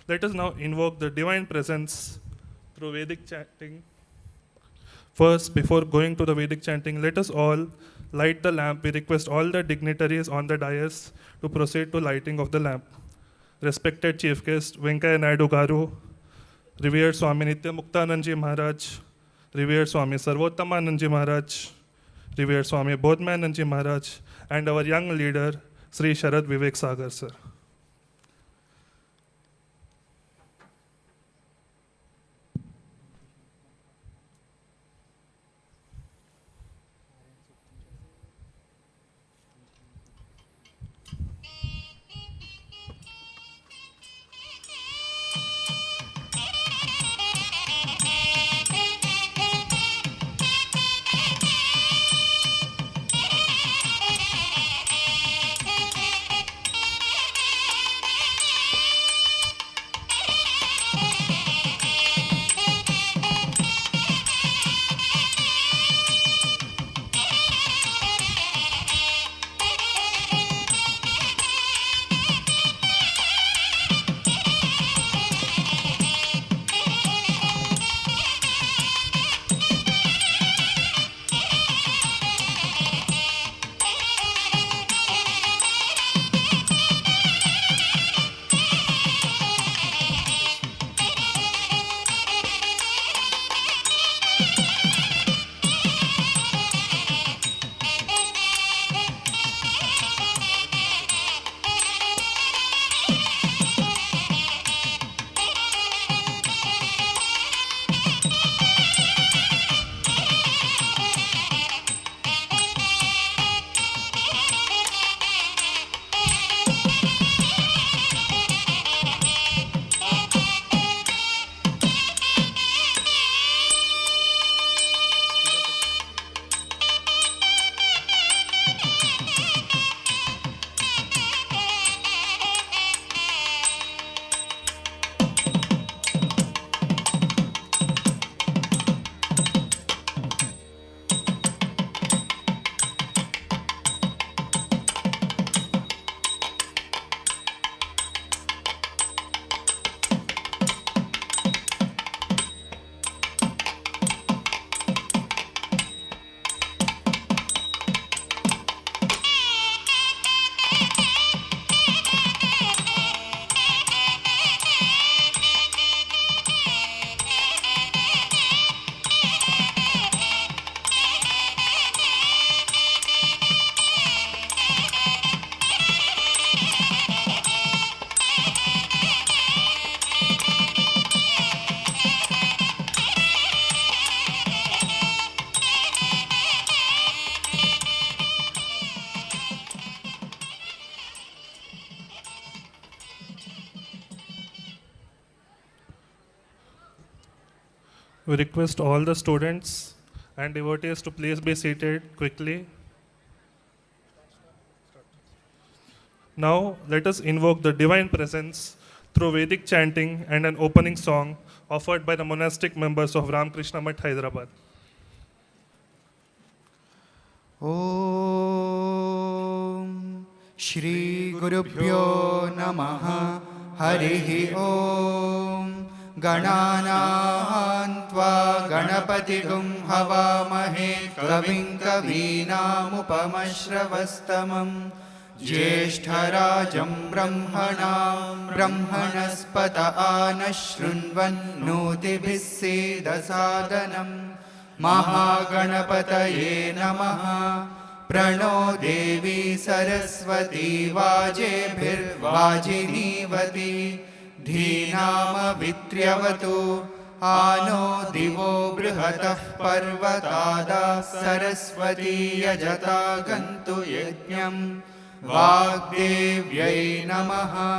Let us now invoke the divine presence through Vedic chanting. First, before going to the Vedic chanting, let us all light the lamp. We request all the dignitaries on the dais to proceed to lighting of the lamp. Respected Chief Guest Venkaya Naidu Garu, revered Swami Nityamuktananda Maharaj, revered Swami Sarvottamananda Maharaj, revered Swami Bodhmananda Maharaj, and our young leader, Shri Sharat Vive Sagar sir. We request all the students and devotees to please be seated quickly. Now, let us invoke the divine presence through Vedic chanting and an opening song offered by the monastic members of Ramakrishna Math, Hyderabad. Om Shri Gurubhyo Namaha Harihi Om Gananantva Ganapatigum Havamahe Kavim Kavinamupamashravastamam Jyeshtarajam Brahmanam Brahmanaspata Anashrunvan Nutibhiseda Sadhanam Mahaganapataye Namaha Prano Devi Saraswati Vajebhirvajinivati Dhinama Vitryavatu Ano Divo Brihatah Parvatada Saraswati Yajata Gantu Yajnam Vagdevyai Namaha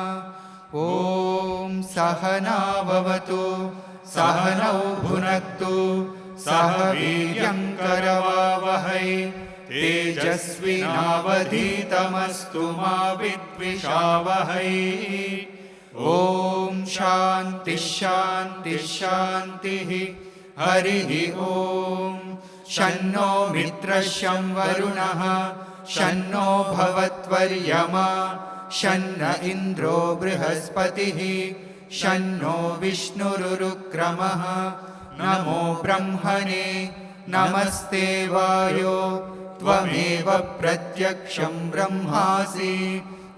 Om Sahana Bhavatu Sahanau Bhunaktu Sahaviryam Karavavahai Tejasvinavadhitamastu ma vidvishavahai Om Shanti Shanti Shanti Harihi Om Shanno Mitrashyam Varunaha Shanno Bhavatvaryama Shanna Indro Brihaspatihi शन्नो विष्णुरुक्रमः नमो ब्रह्मणे नमस्ते वायो त्वमेव प्रत्यक्षं ब्रह्मासि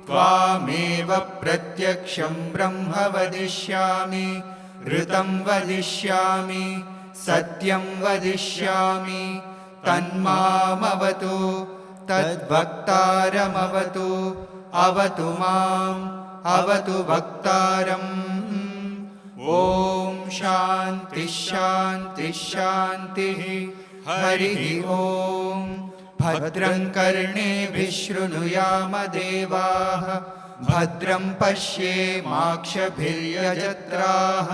त्वामेव प्रत्यक्षं ब्रह्म वदिष्यामि ऋतं वदिष्यामि सत्यं वदिष्यामि तन्मामवतु तद्वक्तारमवतु अवतु माम् अवतु वक्तारम् ॐ शान्ति शान्ति शान्तिः हरिः ॐ भद्रं कर्णेभिः शृणुयाम देवाः भद्रं पश्येमाक्षभिर्यजत्राः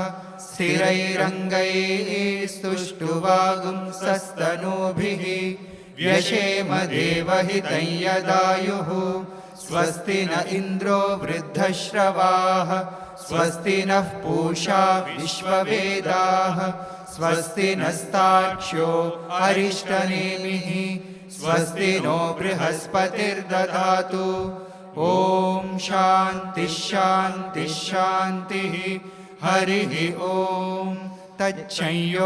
स्थिरैरङ्गैः स्तुष्टुवागुंसस्तनूभिः व्यशेम देवहितं यदायुः स्वस्ति न इन्द्रो वृद्धश्रवाः स्वस्ति नः पूषा विश्ववेदाः स्वस्ति नस्तार्क्ष्यो अरिष्टनेमिः स्वस्ति नो बृहस्पतिर्दधातु ॐ शान्ति शान्ति शान्तिः हरिः ॐ तच्छंयोरावृणीमहे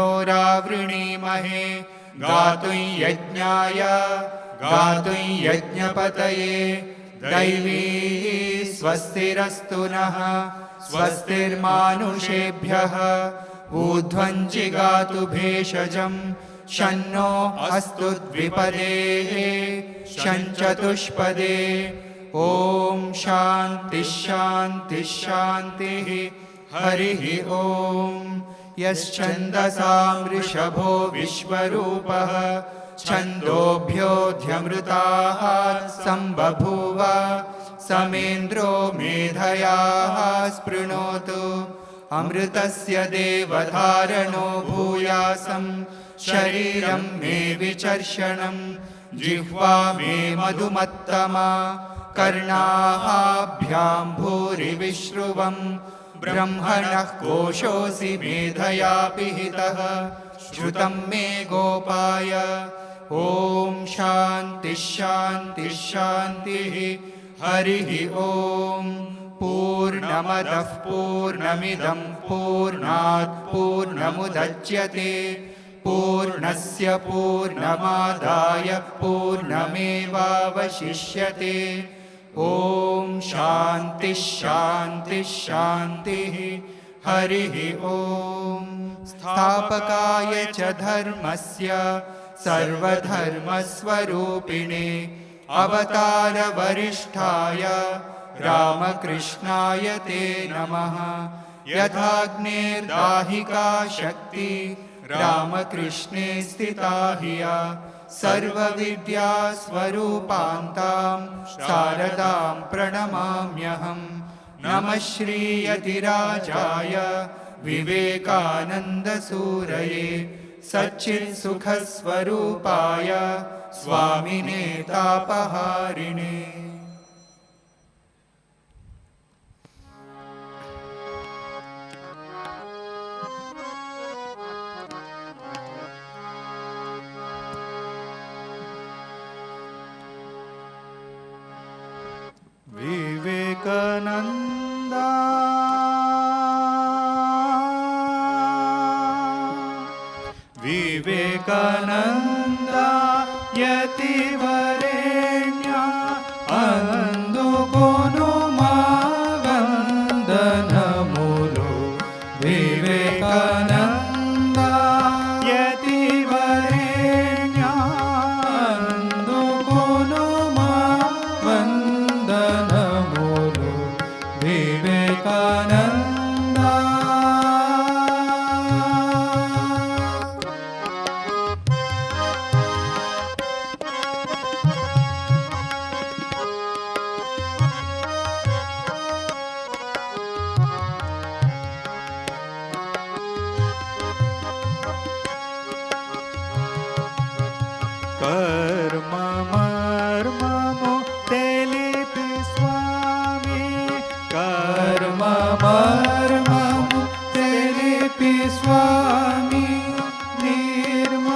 गातुं यज्ञाय गातुं यज्ञपतये दैवी स्वस्तिरस्तु नः स्वस्तिर्मानुषेभ्यः ऊर्ध्वं जिगातु भेषजं शन्नो अस्तु द्विपदे शञ्चतुष्पदे ॐ शान्ति शान्ति शान्तिः हरिः ॐ यश्छन्दसां वृषभो विश्वरूपः छन्दोभ्योऽध्यमृताः सम्बभूव समेन्द्रो मेधया स्पृणोतु अमृतस्य देवधारणो भूयासं शरीरं मे विचर्षणं जिह्वा मे मधुमत्तमा कर्णाभ्यां भूरिविश्रुवं ब्रह्मणः कोशोऽसि मेधया पिहितः श्रुतं मे गोपाय ॐ शान्ति शान्ति शान्तिः हरिः ॐ पूर्णमदः पूर्णमिदं पूर्णात् पूर्णमुदच्यते पूर्णस्य पूर्णमादाय पूर्णमेवावशिष्यते ॐ शान्ति शान्ति शान्तिः हरिः ॐ स्थापकाय च धर्मस्य सर्वधर्मस्वरूपिणे अवतारवरिष्ठाय रामकृष्णाय ते नमः यथाग्नेर्दाहिका शक्ति रामकृष्णे स्थिता हिया सर्वविद्यास्वरूपान्तां शारदां प्रणमाम्यहम् नमः श्रीयतिराजाय विवेकानन्दसूरये सच्चित्सुखस्वरूपाय स्वामिने तापहारिणे विवेकानंदा विवेकानंदा यतिवरेण्या अंदुकोनु मा वंदनमुलो विवेकानंदा यतिवरेण्या अंदुकोनु मा वंदनमुलो विवेकानंदा कर्ममर्ममो तेलिपि स्वामी कर्ममर्ममो तेलिपि स्वामी निर्मलत्वमो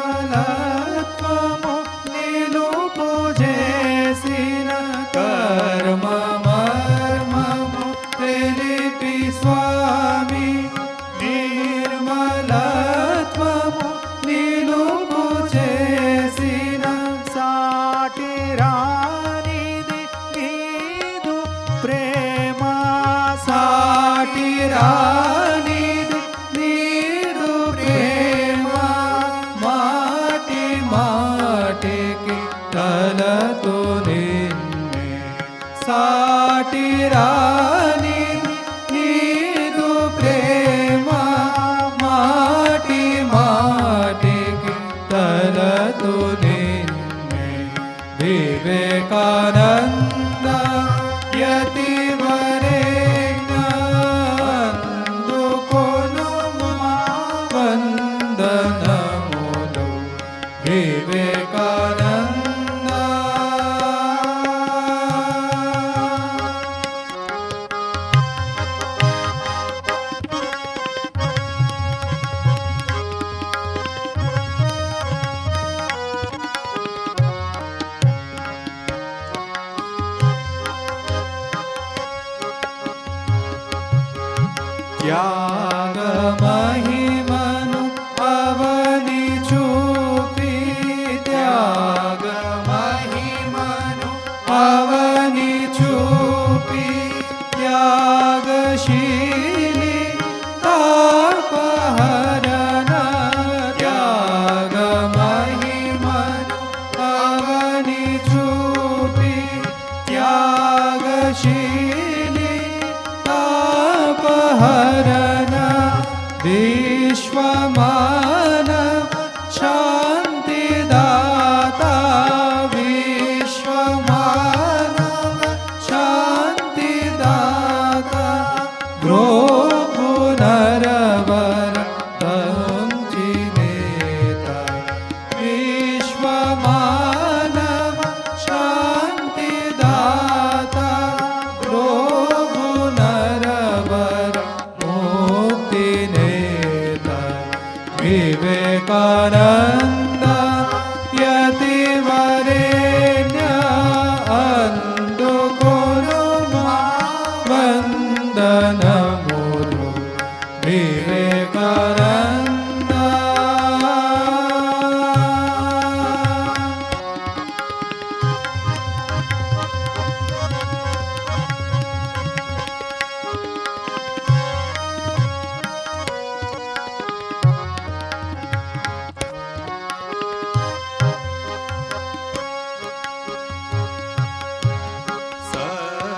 निलुपुजेसिन कर्ममर्ममो तेलिपि स्वामी రానిది నీదు ప్రేమ మాటి మాటికి తలతు నిన్నే సాటి రానిది నీదు ప్రేమ మాటి మాటికి తలతు నిన్నే వివేకానంద యతివరేణ్య అందుకొనుమా వందనములు వివేకానంద. త్యాగ మహిమను అవని చూపి త్యాగ మహిమను అవని చూపి త్యాగశీలి తాపహరణ త్యాగ మహిమను అవని చూపి త్యాగశీలి తాపహరణ విశ్వమానవ శాంతిదాతా విశ్వమానవ శాంతిదాతా గ్రోపు నరవర తంచినేత విశ్వమానవ శాంతిదాతా గ్రోపు నరవర ముక్తినేత వివేకానంద యతివరేణ్య అందుకొనుమా వందనములు వివేకానంద.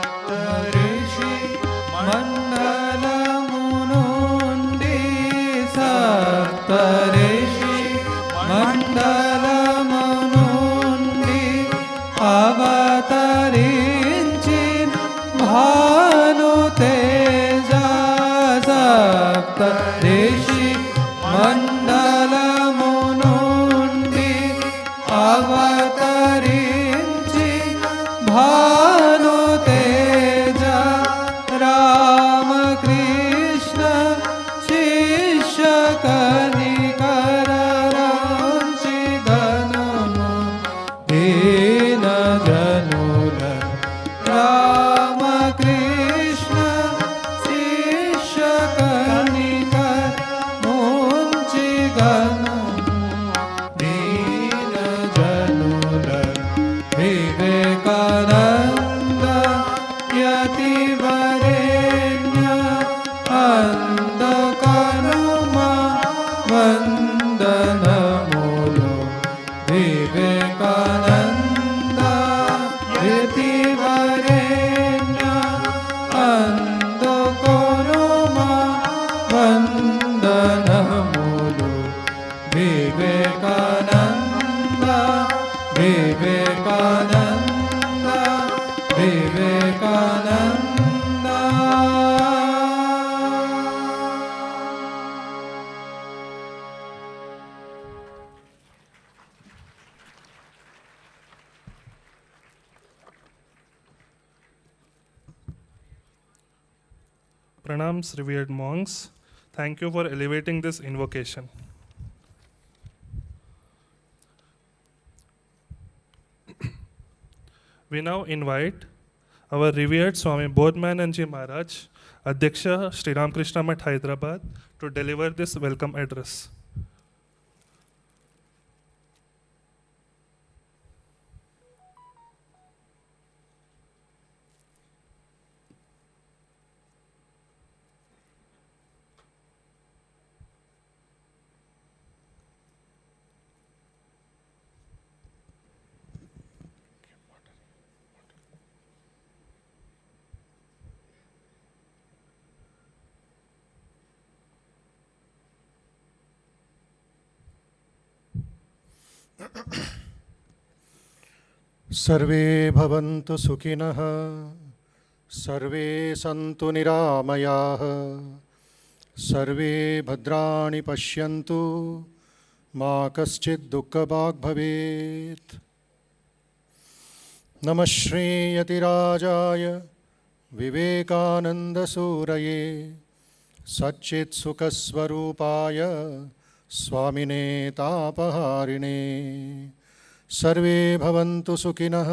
సప్తర్షి మండలము నుండి సప్తర్షి మండలము నుండి అవతరించిన భాను తేజ సప్తర్షి మండలము నుండి అవతరించిన భాను తేజ రామకృష్ణ శిష్య కనికర రాంచి ఘనము దీన జనుల రామకృష్ణ శిష్య కనికర ముంచి ఘనము దీన జనుల వివేకానంద యతివరేణ్య అందుకొనుమా వందనములు వివేకానంద యతివరేణ్య అందుకొనుమా వందనములు Vivekananda Vivekananda Vivekananda. Pranams, revered monks. Thank you for elevating this invocation. We now invite our revered Swami Bodhmananji Maharaj, Adhyaksha Shri Ramakrishna Math Hyderabad, to deliver this welcome address. सर्वे भवन्तु सुखिनः सर्वे सन्तु निरामयाः सर्वे भद्राणि पश्यन्तु मा कश्चित् दुःखभाग् भवेत्। नमः श्रीयतिराजाय विवेकानन्दसूरये सच्चित्सुखस्वरूपाय स्वामिने तापहारिणे। सर्वे भवन्तु सुखिनः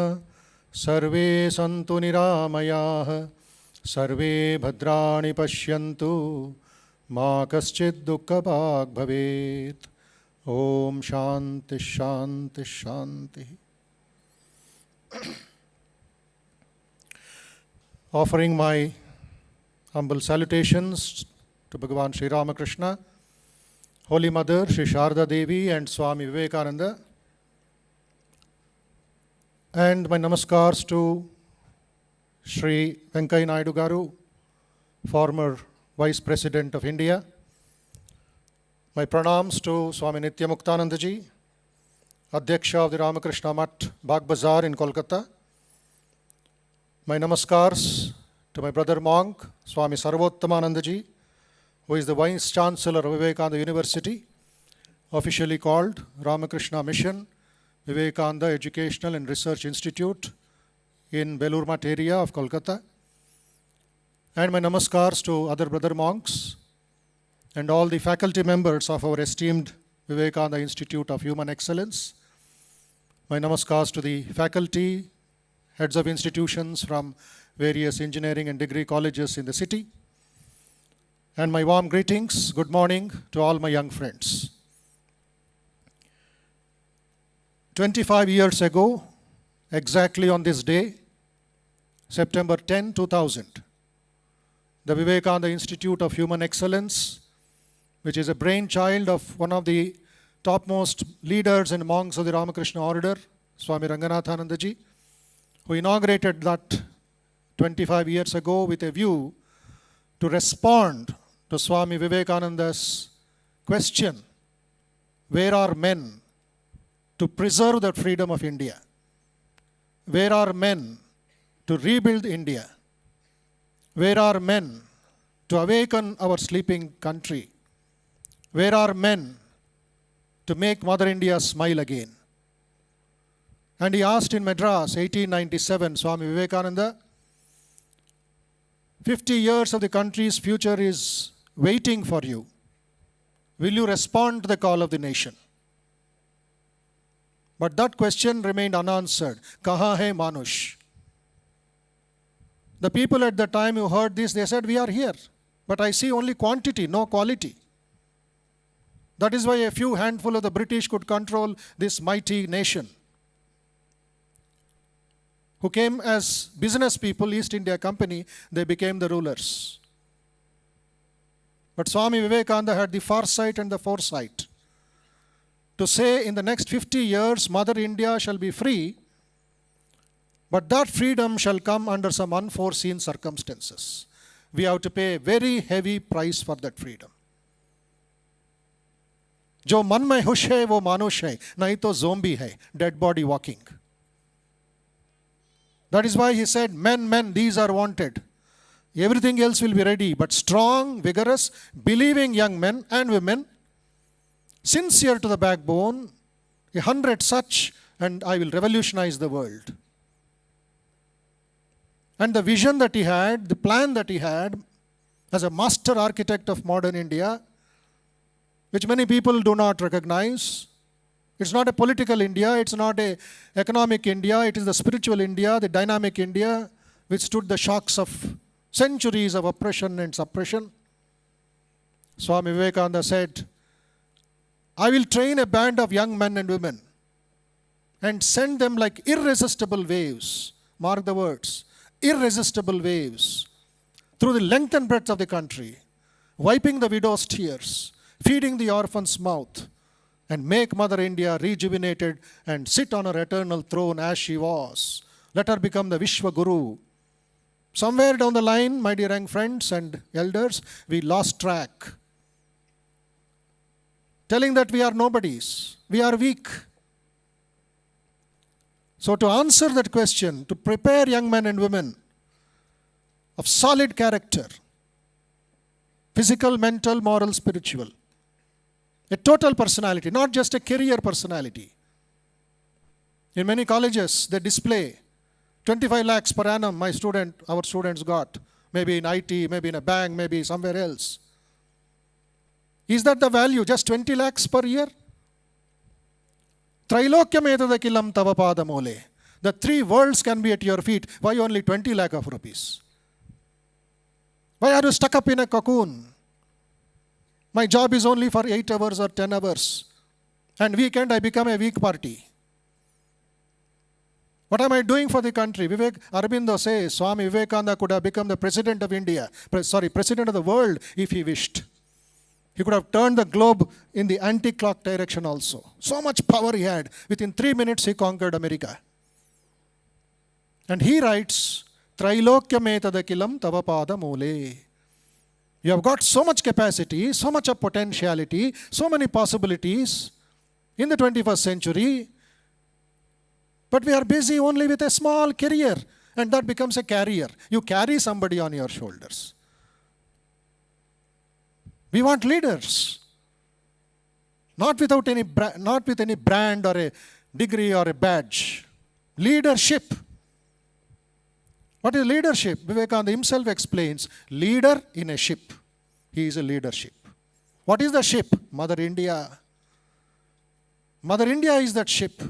सर्वे सन्तु निरामयाः सर्वे भद्राणि पश्यन्तु मा कश्चित् दुःखभाग् भवेत्। ओम शांति शांति शांति। Offering my humble salutations to Bhagavan Shri Ramakrishna, Holy Mother Shri Sharda Devi and Swami Vivekananda, and my namaskars to Shri Venkaiah Naidu Garu, former Vice President of India. My pranams to Swami Nityamuktananda ji, Adhyaksha of the Ramakrishna Math, Bagh Bazaar in Kolkata. My namaskars to my brother monk, Swami Sarvottamananda ji, who is the Vice Chancellor of Vivekananda University, officially called Ramakrishna Mission, Vivekananda Educational and Research Institute in Belur Math area of Kolkata. And my namaskars to other brother monks and all the faculty members of our esteemed Vivekananda Institute of Human Excellence. My namaskars to the faculty, heads of institutions from various engineering and degree colleges in the city. And my warm greetings, good morning to all my young friends. 25 years ago, exactly on this day, September 10, 2000, the Vivekananda Institute of Human Excellence, which is a brainchild of one of the topmost leaders and monks of the Ramakrishna order, Swami Ranganathananda ji, who inaugurated that 25 years ago with a view to respond to Swami Vivekananda's question, where are men to preserve the freedom of India? Where are men to rebuild India? Where are men to awaken our sleeping country? Where are men to make Mother India smile again? And he asked in Madras, 1897, Swami Vivekananda, 50 years of the country's future is waiting for you. Will you respond to the call of the nation? But that question remained unanswered. Kahan hai Manush? The people at the time who heard this, they said, we are here. But I see only quantity, no quality. That is why a few handful of the British could control this mighty nation, who came as business people, East India Company, they became the rulers. But Swami Vivekananda had the foresight and the foresight to say in the next 50 years, Mother India shall be free, but that freedom shall come under some unforeseen circumstances. We have to pay a very heavy price for that freedom. जो मन में हुश है वो मानुष है, नहीं तो zombie है, dead body walking. That is why he said, men, these are wanted. Everything else will be ready, but strong, vigorous, believing young men and women, sincere to the backbone, 100 such, and I will revolutionize the world. And the vision that he had, the plan that he had, as a master architect of modern India, which many people do not recognize. It's not a political India, it's not an economic India, it is the spiritual India, the dynamic India, which stood the shocks of centuries of oppression and suppression. Swami Vivekananda said, I will train a band of young men and women and send them like irresistible waves, mark the words, irresistible waves, through the length and breadth of the country, wiping the widow's tears, feeding the orphan's mouth, and make Mother India rejuvenated and sit on her eternal throne as she was. Let her become the Vishwa Guru. Somewhere down the line, my dear young friends and elders, we lost track. Telling that we are nobodies, we are weak. So to answer that question, to prepare young men and women of solid character, physical, mental, moral, spiritual, a total personality, not just a career personality. In many colleges, they display 25 lakhs per annum our students got, maybe in IT, maybe in a bank, maybe somewhere else. Is that the value, just 20 lakhs per year? Trailokyam tava padamole. The three worlds can be at your feet. Why only 20 lakh of rupees? Why are you stuck up in a cocoon? My job is only for 8 hours or 10 hours. And weekend I become a week party. What am I doing for the country? Aurobindo says Swami Vivekananda could have become the president of India, president of the world if he wished. He could have turned the globe in the anti-clock direction also. So much power he had. Within 3 minutes he conquered America. And he writes, Trailokyametadakilam tavapada mole. You have got so much capacity, so much of potentiality, so many possibilities in the 21st century. But we are busy only with a small career, and that becomes a carrier. You carry somebody on your shoulders. We want leaders, not with any brand or a degree or a badge. Leadership. What is leadership? Vivekananda himself explains, leader in a ship. He is a leadership. What is the ship? Mother India. Mother India is that ship.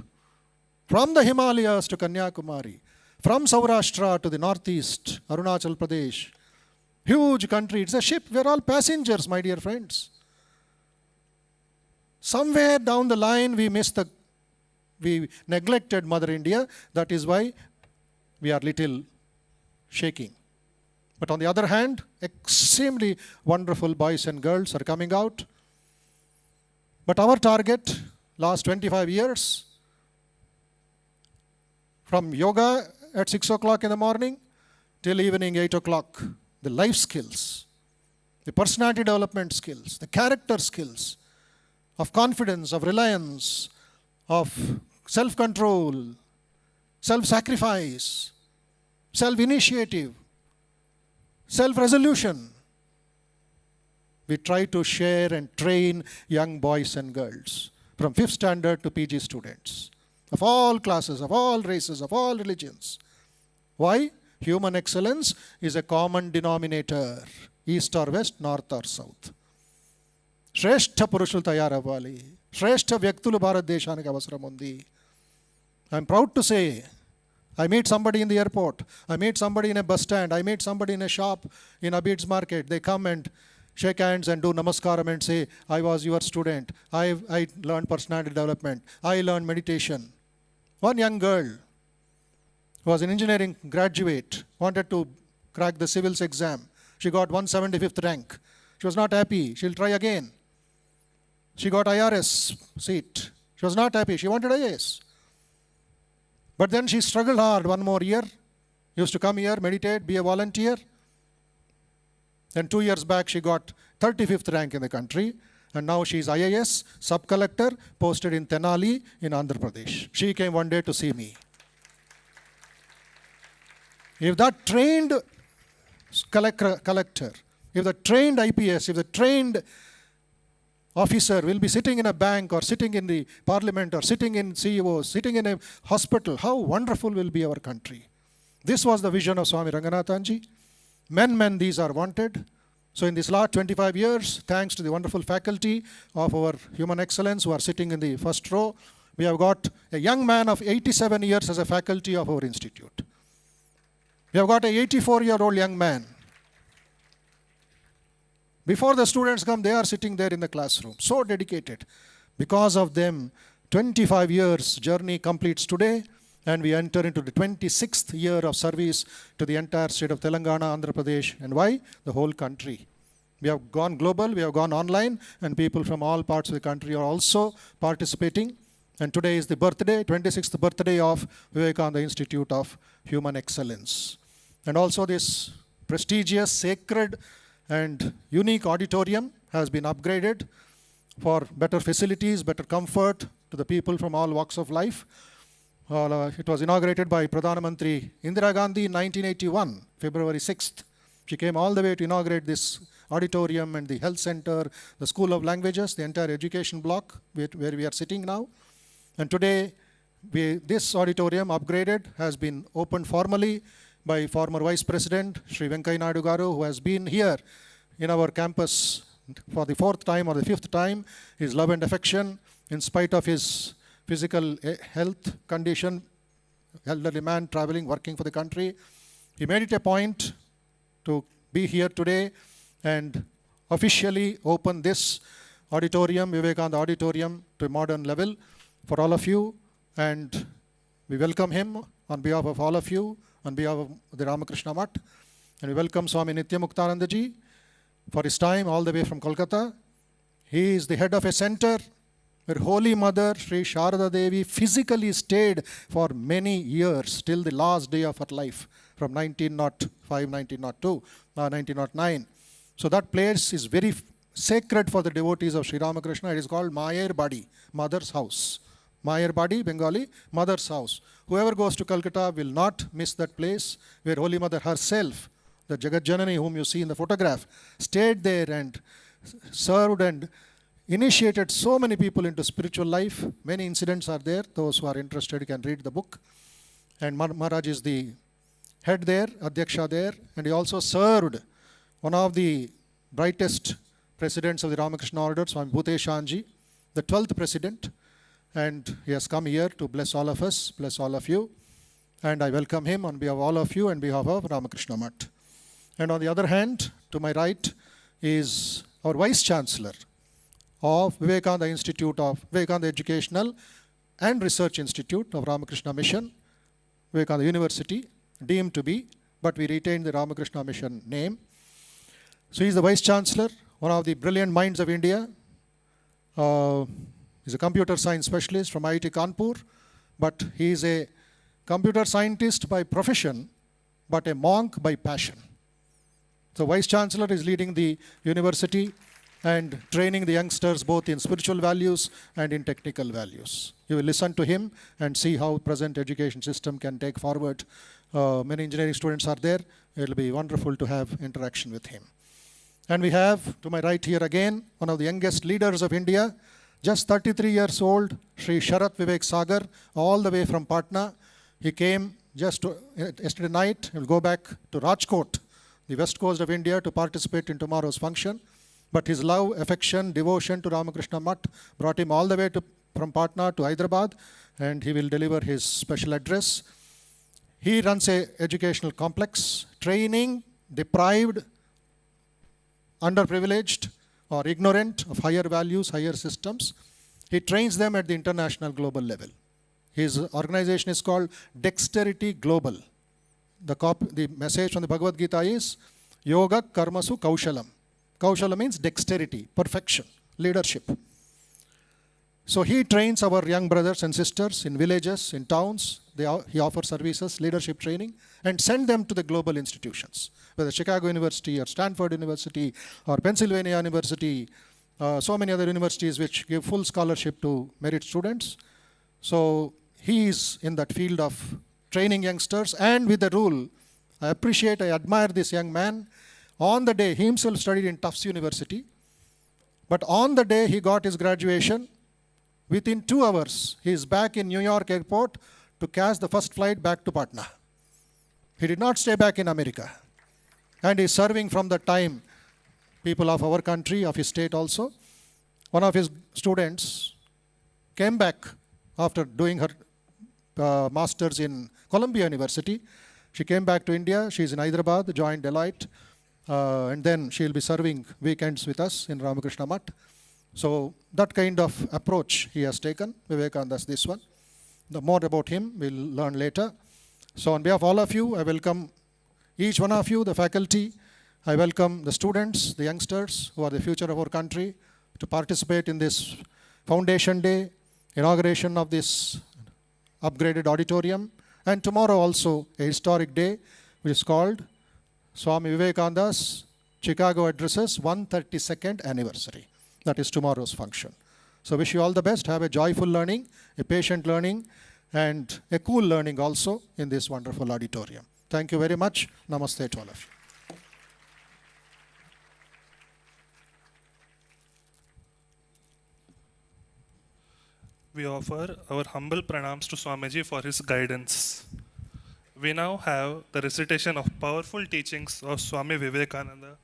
From the Himalayas to Kanyakumari, from Saurashtra to the northeast, Arunachal Pradesh, huge country, it's a ship. We're all passengers, my dear friends. Somewhere down the line we neglected Mother India. That is why we are little shaking. But on the other hand, extremely wonderful boys and girls are coming out. But our target, last 25 years, from yoga at 6 o'clock in the morning till evening 8 o'clock, the life skills, the personality development skills, the character skills of confidence, of reliance, of self-control, self-sacrifice, self-initiative, self-resolution. We try to share and train young boys and girls from 5th standard to PG students, of all classes, of all races, of all religions. Why? Human excellence is a common denominator, east or west, north or south. Shrestha Purushul Tayarabali, Shrestha Vyaktulu Bharat Deshaniki Avasaram undi. I'm proud to say, I meet somebody in the airport, I meet somebody in a bus stand, I meet somebody in a shop, in Abid's market. They come and shake hands and do namaskaram and say, I was your student, I learned personality development, I learned meditation. One young girl who was an engineering graduate, wanted to crack the civils exam. She got 175th rank. She was not happy. She'll try again. She got IRS seat. She was not happy. She wanted IAS. But then she struggled hard one more year. Used to come here, meditate, be a volunteer. Then 2 years back, she got 35th rank in the country. And now she is IAS, sub-collector, posted in Tenali in Andhra Pradesh. She came one day to see me. If that trained collector, if the trained IPS, if the trained officer will be sitting in a bank or sitting in the parliament or sitting in CEOs, sitting in a hospital, how wonderful will be our country. This was the vision of Swami Ranganathanji. Men, these are wanted. So in this last 25 years, thanks to the wonderful faculty of our Human Excellence who are sitting in the first row, we have got a young man of 87 years as a faculty of our institute. We have got a 84-year-old young man. Before the students come, they are sitting there in the classroom, so dedicated. Because of them, 25 years journey completes today, and we enter into the 26th year of service to the entire state of Telangana, Andhra Pradesh. And why? The whole country. We have gone global, we have gone online, and people from all parts of the country are also participating. And today is the birthday, 26th birthday of Vivekananda Institute of Human Excellence. And also this prestigious, sacred, and unique auditorium has been upgraded for better facilities, better comfort to the people from all walks of life. It was inaugurated by Pradhana Mantri Indira Gandhi in 1981, February 6th. She came all the way to inaugurate this auditorium and the health center, the School of Languages, the entire education block where we are sitting now. And today, this auditorium upgraded has been opened formally by former Vice President Shri Venkaiah Naidu Garu, who has been here in our campus for the 4th time or the 5th time. His love and affection, in spite of his physical health condition, elderly man traveling, working for the country, he made it a point to be here today and officially open this auditorium, Vivekananda Auditorium, to a modern level for all of you. And we welcome him on behalf of all of you, on behalf of the Ramakrishna Math. And we welcome Swami Nityamuktananda ji for his time all the way from Kolkata. He is the head of a center where Holy Mother Shri Sharada Devi physically stayed for many years till the last day of her life, from 1905, 1902, 1909. So that place is very sacred for the devotees of Sri Ramakrishna. It is called Mayer Badi, Mother's House. Mayer Badi, Bengali, Mother's House. Whoever goes to Calcutta will not miss that place where Holy Mother herself, the Jagat Janani whom you see in the photograph, stayed there and served and initiated so many people into spiritual life. Many incidents are there. Those who are interested can read the book. And Maharaj is the head there, Adhyaksha there, and he also served one of the brightest presidents of the Ramakrishna Order, Swami Bhuteshanji, the 12th president, and he has come here to bless all of us, bless all of you, and I welcome him on behalf of all of you and behalf of Ramakrishna Math. And on the other hand, to my right is our Vice Chancellor of Vivekananda Institute of Vivekananda Educational and Research Institute of Ramakrishna Mission, Vivekananda University, deemed to be, but we retain the Ramakrishna Mission name. So he is the Vice Chancellor, one of the brilliant minds of India. He's a computer science specialist from IIT Kanpur, but he is a computer scientist by profession, but a monk by passion. So Vice Chancellor is leading the university and training the youngsters both in spiritual values and in technical values. You will listen to him and see how present education system can take forward. Many engineering students are there. It will be wonderful to have interaction with him. And we have, to my right here again, one of the youngest leaders of India, just 33 years old, Shri Sharat Vivek Sagar, all the way from Patna. He came just yesterday night. He will go back to Rajkot, the west coast of India, to participate in tomorrow's function. But his love, affection, devotion to Ramakrishna Math brought him all the way from Patna to Hyderabad, and he will deliver his special address. He runs an educational complex, training deprived, underprivileged, or ignorant of higher values, higher systems. He trains them at the international global level. His organization is called Dexterity Global. The message from the Bhagavad Gita is Yoga Karmasu Kaushalam. Kaushala means dexterity, perfection, leadership. So he trains our young brothers and sisters in villages, in towns. He offers services, leadership training, and send them to the global institutions, whether Chicago University or Stanford University or Pennsylvania University, so many other universities which give full scholarship to merit students. So he is in that field of training youngsters, and with the rule, I appreciate, I admire this young man. On the day, he himself studied in Tufts University, but on the day he got his graduation, within 2 hours, he is back in New York airport to catch the first flight back to Patna. He did not stay back in America. And he is serving from the time people of our country, of his state also. One of his students came back after doing her master's in Columbia University. She came back to India. She is in Hyderabad, joined Deloitte. And then she will be serving weekends with us in Ramakrishna Math. So that kind of approach he has taken. Vivekananda's this one. The more about him we'll learn later. So on behalf of all of you, I welcome each one of you, the faculty. I welcome the students, the youngsters who are the future of our country, to participate in this Foundation Day, inauguration of this upgraded auditorium, and tomorrow also a historic day which is called Swami Vivekananda's Chicago Addresses 132nd anniversary. That is tomorrow's function. So wish you all the best. Have a joyful learning, a patient learning, and a cool learning also in this wonderful auditorium. Thank you very much. Namaste to all of you. We offer our humble pranams to Swamiji for his guidance. We now have the recitation of powerful teachings of Swami Vivekananda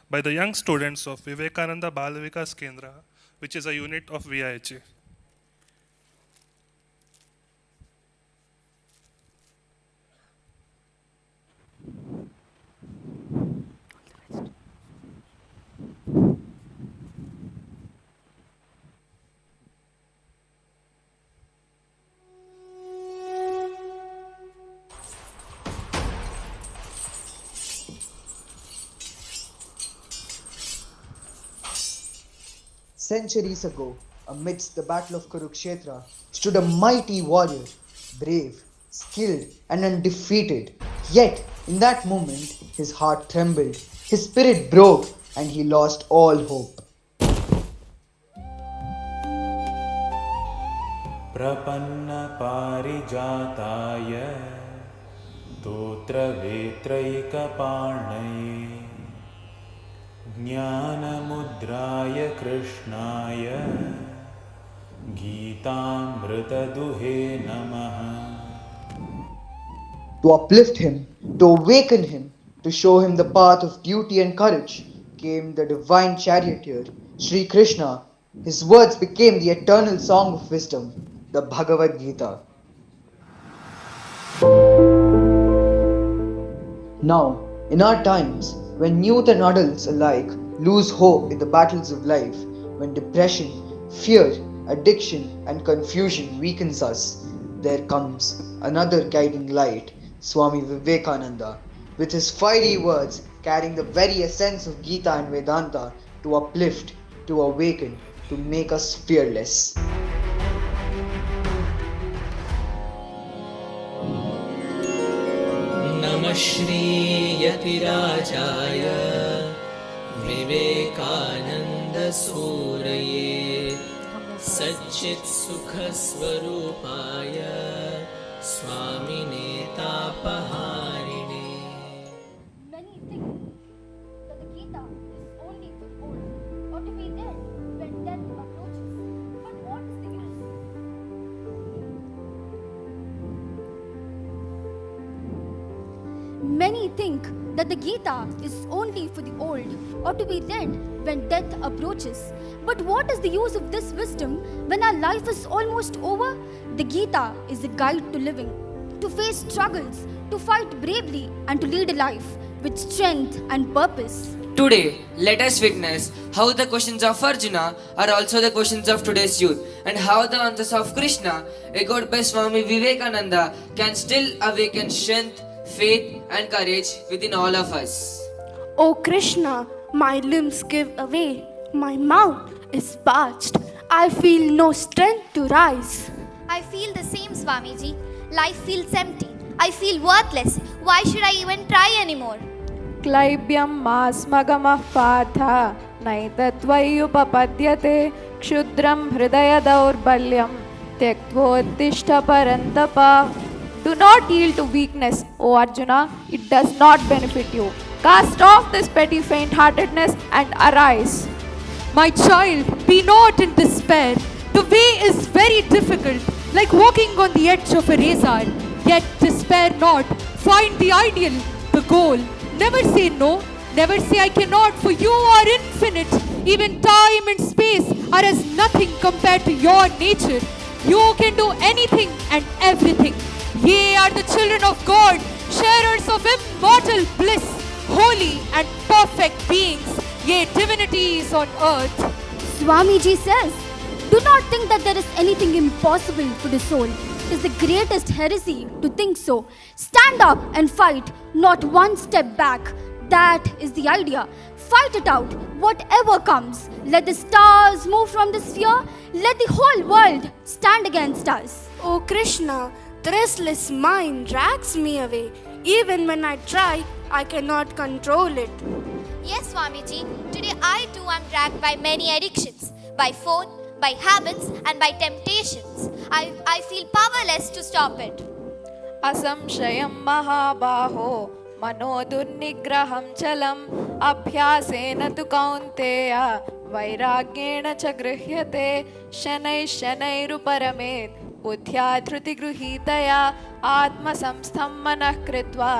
by the young students of Vivekananda Balavikas Kendra, which is a unit of VIH. Centuries ago, amidst the battle of Kurukshetra, stood a mighty warrior, brave, skilled, and undefeated. Yet, in that moment, his heart trembled, his spirit broke, and he lost all hope. प्रपन्नपारिजाताय तोत्रवेत्रैकपाणये ज्ञानमुद्राय कृष्णाय गीतामृतदुहे नमः. To uplift him, to awaken him, to show him the path of duty and courage, came the divine charioteer, Shri Krishna. His words became the eternal song of wisdom, the Bhagavad Gita. Now, in our times, when youth and adults alike lose hope in the battles of life, when depression, fear, addiction, and confusion weakens us, there comes another guiding light, Swami Vivekananda, with his fiery words carrying the very essence of Gita and Vedanta to uplift, to awaken, to make us fearless. नमः श्री यतिराजाय विवेकानंद सूरये सच्चित् सुख स्वरूपाय स्वामिने तापहारिणे. Many think that the Gita is only for old, or to be there when death approaches. But what is the use? Many think that the Gita is only for the old, or to be read when death approaches. But what is the use of this wisdom when our life is almost over? The Gita is a guide to living, to face struggles, to fight bravely, and to lead a life with strength and purpose. Today, let us witness how the questions of Arjuna are also the questions of today's youth, and how the answers of Krishna, echoed by Swami Vivekananda, can still awaken strength, faith, and courage within all of us. O Krishna, my limbs give away, my mouth is parched, I feel no strength to rise. I feel the same, Swamiji. Life feels empty. I feel worthless. Why should I even try anymore? क्लैब्यं मास्मगमः Partha नैतत्त्वय्युपपद्यते क्षुद्रं हृदयदौर्बल्यं त्यक्त्वोत्तिष्ठ परन्तप. Do not yield to weakness, O Arjuna, it does not benefit you. Cast off this petty faint-heartedness and arise. My child, be not in despair. The way is very difficult, like walking on the edge of a razor. Yet despair not. Find the ideal, the goal. Never say no. Never say I cannot, for you are infinite. Even time and space are as nothing compared to your nature. You can do anything and everything. Ye are the children of God, sharers of immortal bliss, holy and perfect beings, ye divinities on earth. Swamiji says, do not think that there is anything impossible for the soul. It is the greatest heresy to think so. Stand up and fight, not one step back. That is the idea. Fight it out, whatever comes. Let the stars move from the sphere. Let the whole world stand against us. O Krishna, the restless mind drags me away. Even when I try, I cannot control it. Yes, Swamiji. Today I too am dragged by many addictions. By phone, by habits, and by temptations. I feel powerless to stop it. असंशयं महाबाहो मनोदुर्निग्रहं चलम् अभ्यासेन तु कौन्तेय वैराग्येण च गृह्यते शनैः शनैरुपरमेत् बुद्ध्या धृतिगृहीतया आत्मसंस्थं मनः कृत्वा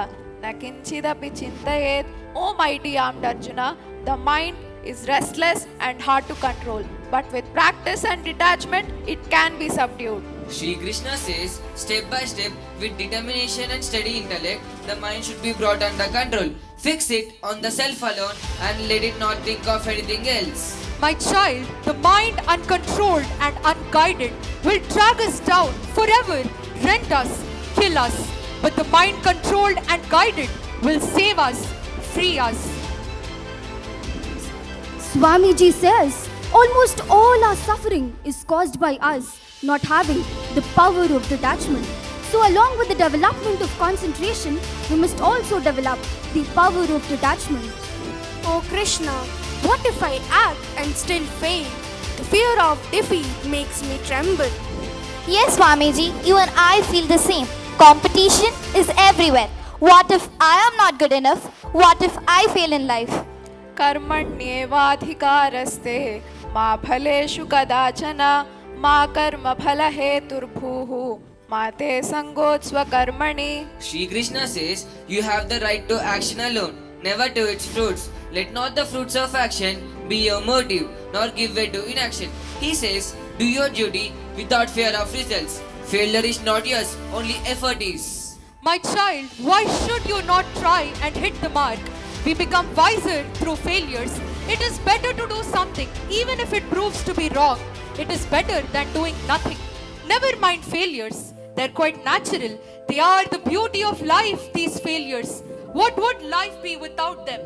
न किञ्चिदपि चिन्तयेत्. O mighty armed Arjuna, the mind is restless and hard to control, but with practice and detachment it can be subdued. Shri Krishna says, step by step, with determination and steady intellect, the mind should be brought under control. Fix it on the self alone and let it not think of anything else. My child, the mind uncontrolled and unguided will drag us down forever, rend us, kill us. But the mind controlled and guided will save us, free us. Swamiji says, almost all our suffering is caused by us not having the power of detachment. So along with the development of concentration, we must also develop the power of detachment. Oh Krishna, what if I act and still fail? The fear of defeat makes me tremble. Yes, Swamiji, even I feel the same. Competition is everywhere. What if I am not good enough? What if I fail in life? कर्मण्येवाधिकारस्ते मा फलेषु कदाचन मा कर्मफलहेतुर्भूः मा ते संगोत्स्वकर्मणि. Shri Krishna says, you have the right to action alone, never to its fruits. Let not the fruits of action be your motive, nor give way to inaction. He says, do your duty without fear of results. Failure is not yours, only effort is. My child, why should you not try and hit the mark? We become wiser through failures. It is better to do something, even if it proves to be wrong. It is better than doing nothing. Never mind failures. They're quite natural. They are the beauty of life, these failures. What would life be without them?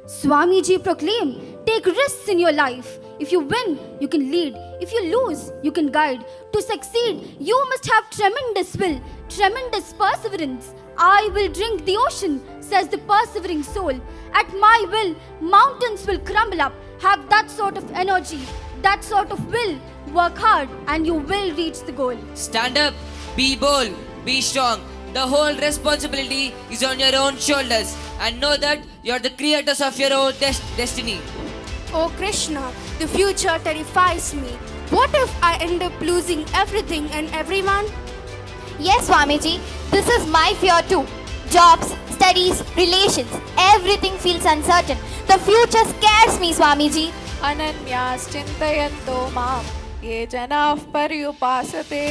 Swamiji proclaimed, take risks in your life. If you win, you can lead. If you lose, you can guide. To succeed, you must have tremendous will, tremendous perseverance. I will drink the ocean, says the persevering soul. At my will, mountains will crumble up. Have that sort of energy, that sort of will. Work hard and you will reach the goal. Stand up, be bold, be strong. The whole responsibility is on your own shoulders. And know that you are the creators of your own destiny. Oh Krishna, the future terrifies me. What if I end up losing everything and everyone? Yes, Swamiji, this is my fear too. Jobs, studies, relations, everything feels uncertain. The future scares me, Swamiji. अनन्याश्चिन्तयन्तो मां ये जनाः पर्युपासते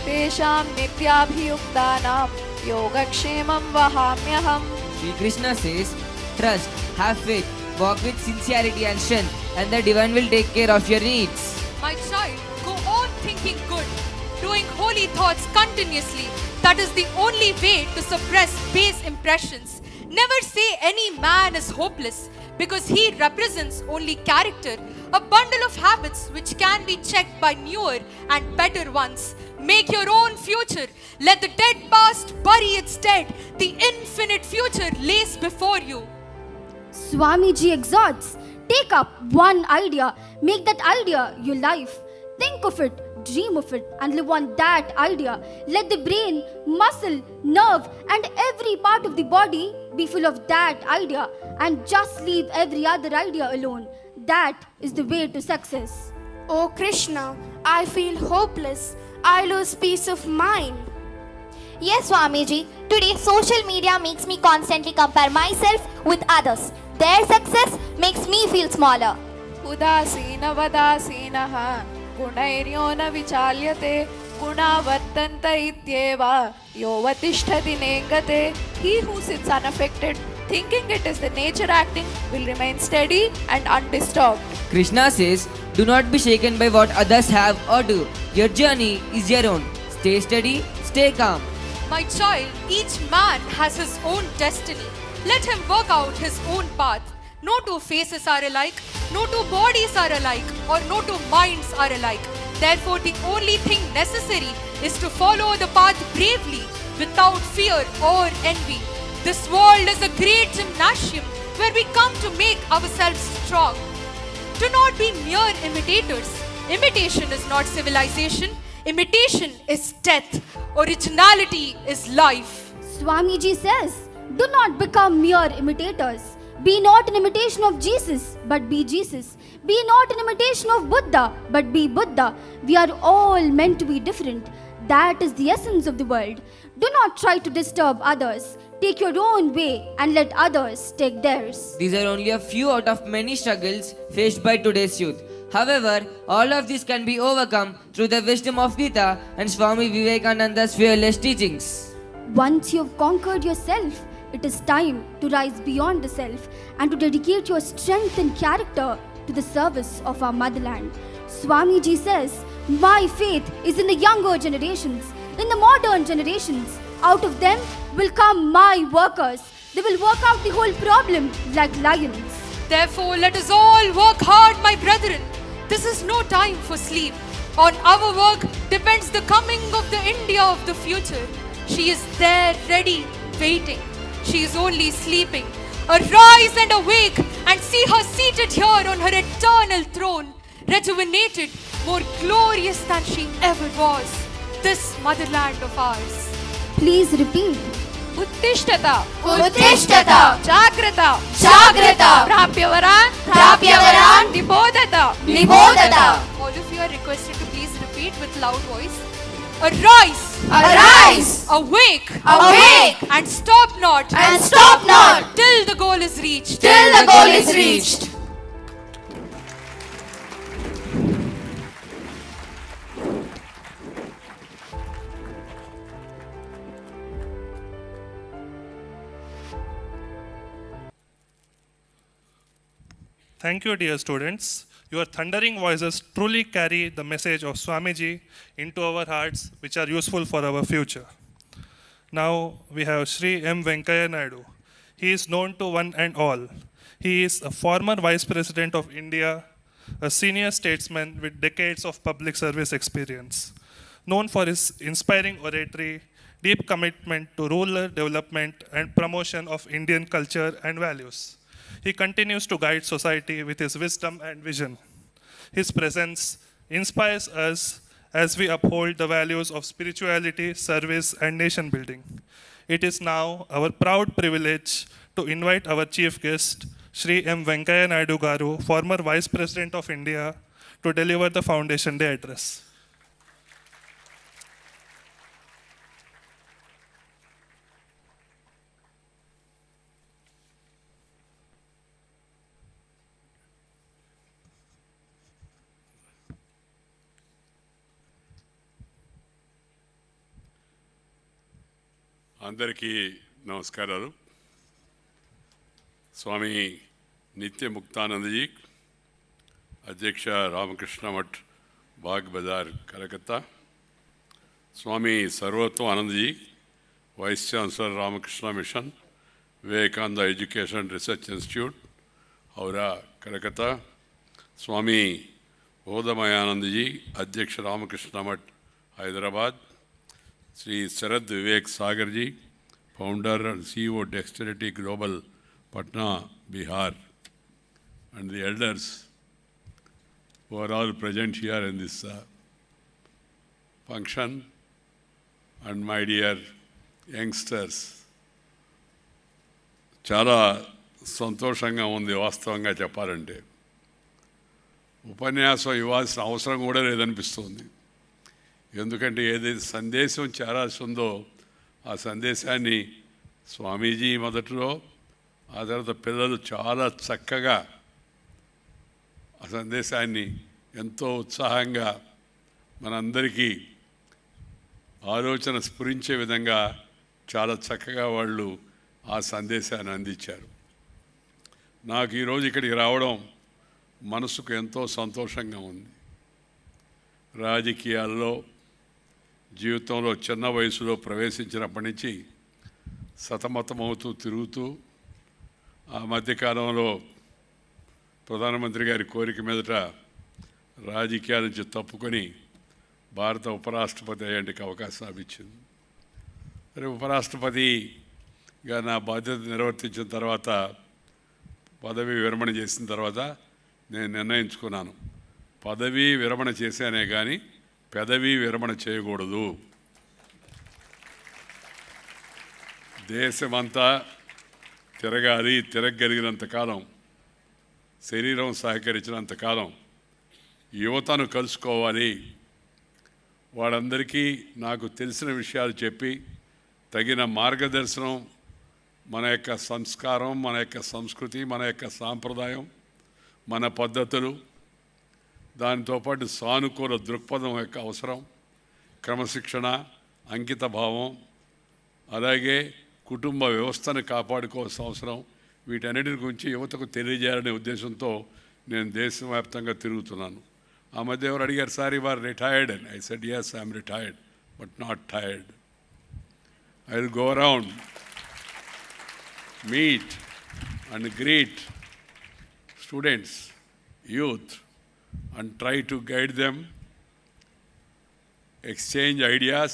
तेषां नित्याभियुक्तानां योगक्षेमं वहाम्यहम्. Shri Krishna says, trust, have faith, walk with sincerity and strength, and the divine will take care of your needs. My child, go on thinking good, doing holy thoughts continuously. That is the only way to suppress base impressions. Never say any man is hopeless, because he represents only character, a bundle of habits which can be checked by newer and better ones. Make your own future. Let the dead past bury its dead. The infinite future lays before you. Swamiji exhorts, take up one idea, make that idea your life. Think of it, dream of it, and live on that idea. Let the brain, muscle, nerve, and every part of the body be full of that idea, and just leave every other idea alone. That is the way to success. Oh Krishna, I feel hopeless. I lose peace of mind. Yes, Swamiji, today social media makes me constantly compare myself with others. Their success makes me feel smaller. उदासीनवदासीनः गुणैर्यो न विचाल्यते गुणावर्तन्त इत्येव योऽवतिष्ठति नेङ्गते. He who sits unaffected, thinking it is the nature acting, will remain steady and undisturbed. Krishna says, do not be shaken by what others have or do. Your journey is your own. Stay steady, stay calm. My child, each man has his own destiny. Let him work out his own path. No two faces are alike, no two bodies are alike, or no two minds are alike. Therefore, the only thing necessary is to follow the path bravely, without fear or envy. This world is a great gymnasium where we come to make ourselves strong. Do not be mere imitators. Imitation is not civilization. Imitation is death. Originality is life. Swamiji says, do not become mere imitators. Be not an imitation of Jesus, but be Jesus. Be not an imitation of Buddha, but be Buddha. We are all meant to be different. That is the essence of the world. Do not try to disturb others. Take your own way and let others take theirs. These are only a few out of many struggles faced by today's youth. However, all of these can be overcome through the wisdom of Gita and Swami Vivekananda's fearless teachings. Once you have conquered yourself, it is time to rise beyond the self and to dedicate your strength and character to the service of our motherland. Swamiji says, my faith is in the younger generations, in the modern generations. Out of them will come my workers. They will work out the whole problem like lions. Therefore, let us all work hard, my brethren. This is no time for sleep. On our work depends the coming of the India of the future. She is there, ready, waiting. She is only sleeping. Arise and awake and see her seated here on her eternal throne, rejuvenated, more glorious than she ever was. This motherland of ours. Please repeat. Uttishtata. Uttishtata. Jagrata. Jagrata. Prapyavaran. Prapyavaran. Nibodhata. Nibodhata. All of you are requested to please repeat with loud voice. Arise! Arise! Awake! Awake! And stop not! And stop not! Till the goal is reached! Till the goal is reached! Thank you, dear students. Your thundering voices truly carry the message of Swamiji into our hearts, which are useful for our future. Now we have Shri M. Venkaiah Naidu. He is known to one and all. He is a former Vice President of India, a senior statesman with decades of public service experience, known for his inspiring oratory, deep commitment to rural development and promotion of Indian culture and values. He continues to guide society with his wisdom and vision. His presence inspires us as we uphold the values of spirituality, service, and nation building. It is now our proud privilege to invite our chief guest, Shri M. Venkaiah Naidu Garu, former Vice President of India, to deliver the Foundation Day address. అందరికీ నమస్కారాలు. స్వామి నిత్యముక్తానందజీ, అధ్యక్ష Ramakrishna Math, Bagh Bazar, Calcutta. Swami Sarvottamanandaji, vice chancellor Ramakrishna mission, Vivekananda education research institute, Howrah, Calcutta. Swami Bodhamayanandaji, అధ్యక్ష Ramakrishna Math, Hyderabad. Shri Sharat Vivek Sagar ji, founder and CEO Dexterity Global, Patna, Bihar, and the elders who are all present here in this function, and my dear youngsters. చాలా సంతోషంగా ఉంది వాస్తవంగా చెప్పాలంటే. ఉపన్యాసం ఇవ్వాల్సిన అవసరం కూడా లేదనిపిస్తుంది. ఎందుకంటే ఏదైతే సందేశం చేరాల్సి ఉందో ఆ సందేశాన్ని స్వామీజీ మొదట్లో, ఆ తర్వాత పిల్లలు చాలా చక్కగా ఆ సందేశాన్ని ఎంతో ఉత్సాహంగా మనందరికీ ఆలోచన స్ఫురించే విధంగా చాలా చక్కగా వాళ్ళు ఆ సందేశాన్ని అందించారు. నాకు ఈరోజు ఇక్కడికి రావడం మనసుకు ఎంతో సంతోషంగా ఉంది. రాజకీయాల్లో జీవితంలో చిన్న వయసులో ప్రవేశించినప్పటి నుంచి సతమతమవుతూ తిరుగుతూ, ఆ మధ్యకాలంలో ప్రధానమంత్రి గారి కోరిక మీదట రాజకీయాల నుంచి తప్పుకొని భారత ఉపరాష్ట్రపతి అయ్యేందుకు అవకాశం లభించింది. మరి ఉపరాష్ట్రపతిగా నా బాధ్యత నిర్వర్తించిన తర్వాత, పదవి విరమణ చేసిన తర్వాత నేను నిర్ణయించుకున్నాను, పదవీ విరమణ చేశానే కానీ పెదవి విరమణ చేయకూడదు. దేశమంతా తిరగాలి, తిరగలిగినంతకాలం, శరీరం సహకరించినంతకాలం యువతను కలుసుకోవాలి. వాళ్ళందరికీ నాకు తెలిసిన విషయాలు చెప్పి తగిన మార్గదర్శనం, మన యొక్క సంస్కారం, మన యొక్క సంస్కృతి, మన యొక్క సాంప్రదాయం, మన పద్ధతులు, దానితోపాటు సానుకూల దృక్పథం యొక్క అవసరం, క్రమశిక్షణ, అంకిత భావం, అలాగే కుటుంబ వ్యవస్థను కాపాడుకోవాల్సిన అవసరం, వీటన్నిటి గురించి యువతకు తెలియజేయాలనే ఉద్దేశంతో నేను దేశవ్యాప్తంగా తిరుగుతున్నాను. ఆ మధ్య ఎవరు అడిగారు, సార్ యు ఆర్ రిటైర్డ్ అని. I said yes, I am retired but not tired. I will go around, meet and greet students, youth, and try to guide them, exchange ideas,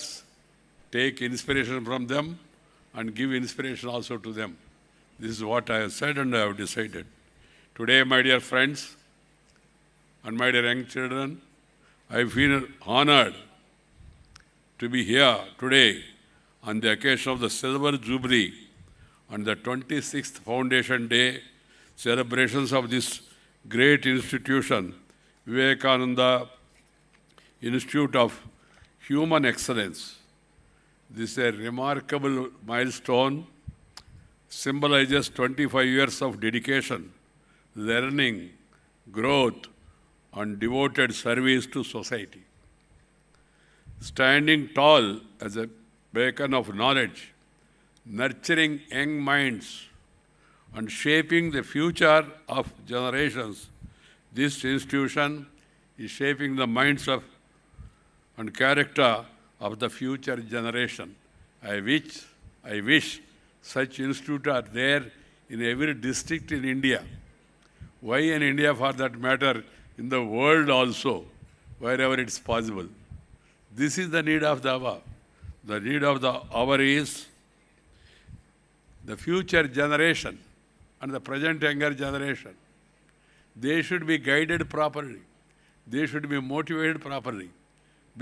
take inspiration from them, and give inspiration also to them. This is what I have said and I have decided. Today, my dear friends and my dear young children, I feel honored to be here today on the occasion of the Silver Jubilee and the 26th Foundation Day celebrations of this great institution, Vivekananda Institute of Human Excellence. This is a remarkable milestone, symbolizes 25 years of dedication, learning, growth, and devoted service to society. Standing tall as a beacon of knowledge, nurturing young minds, and shaping the future of generations, this institution is shaping the minds of and character of the future generation. I wish such institutes are there in every district in India. Why in India, for that matter, in the world also, wherever it's possible. This is the need of the hour. The need of the hour is the future generation and the present younger generation. They should be guided properly. They should be motivated properly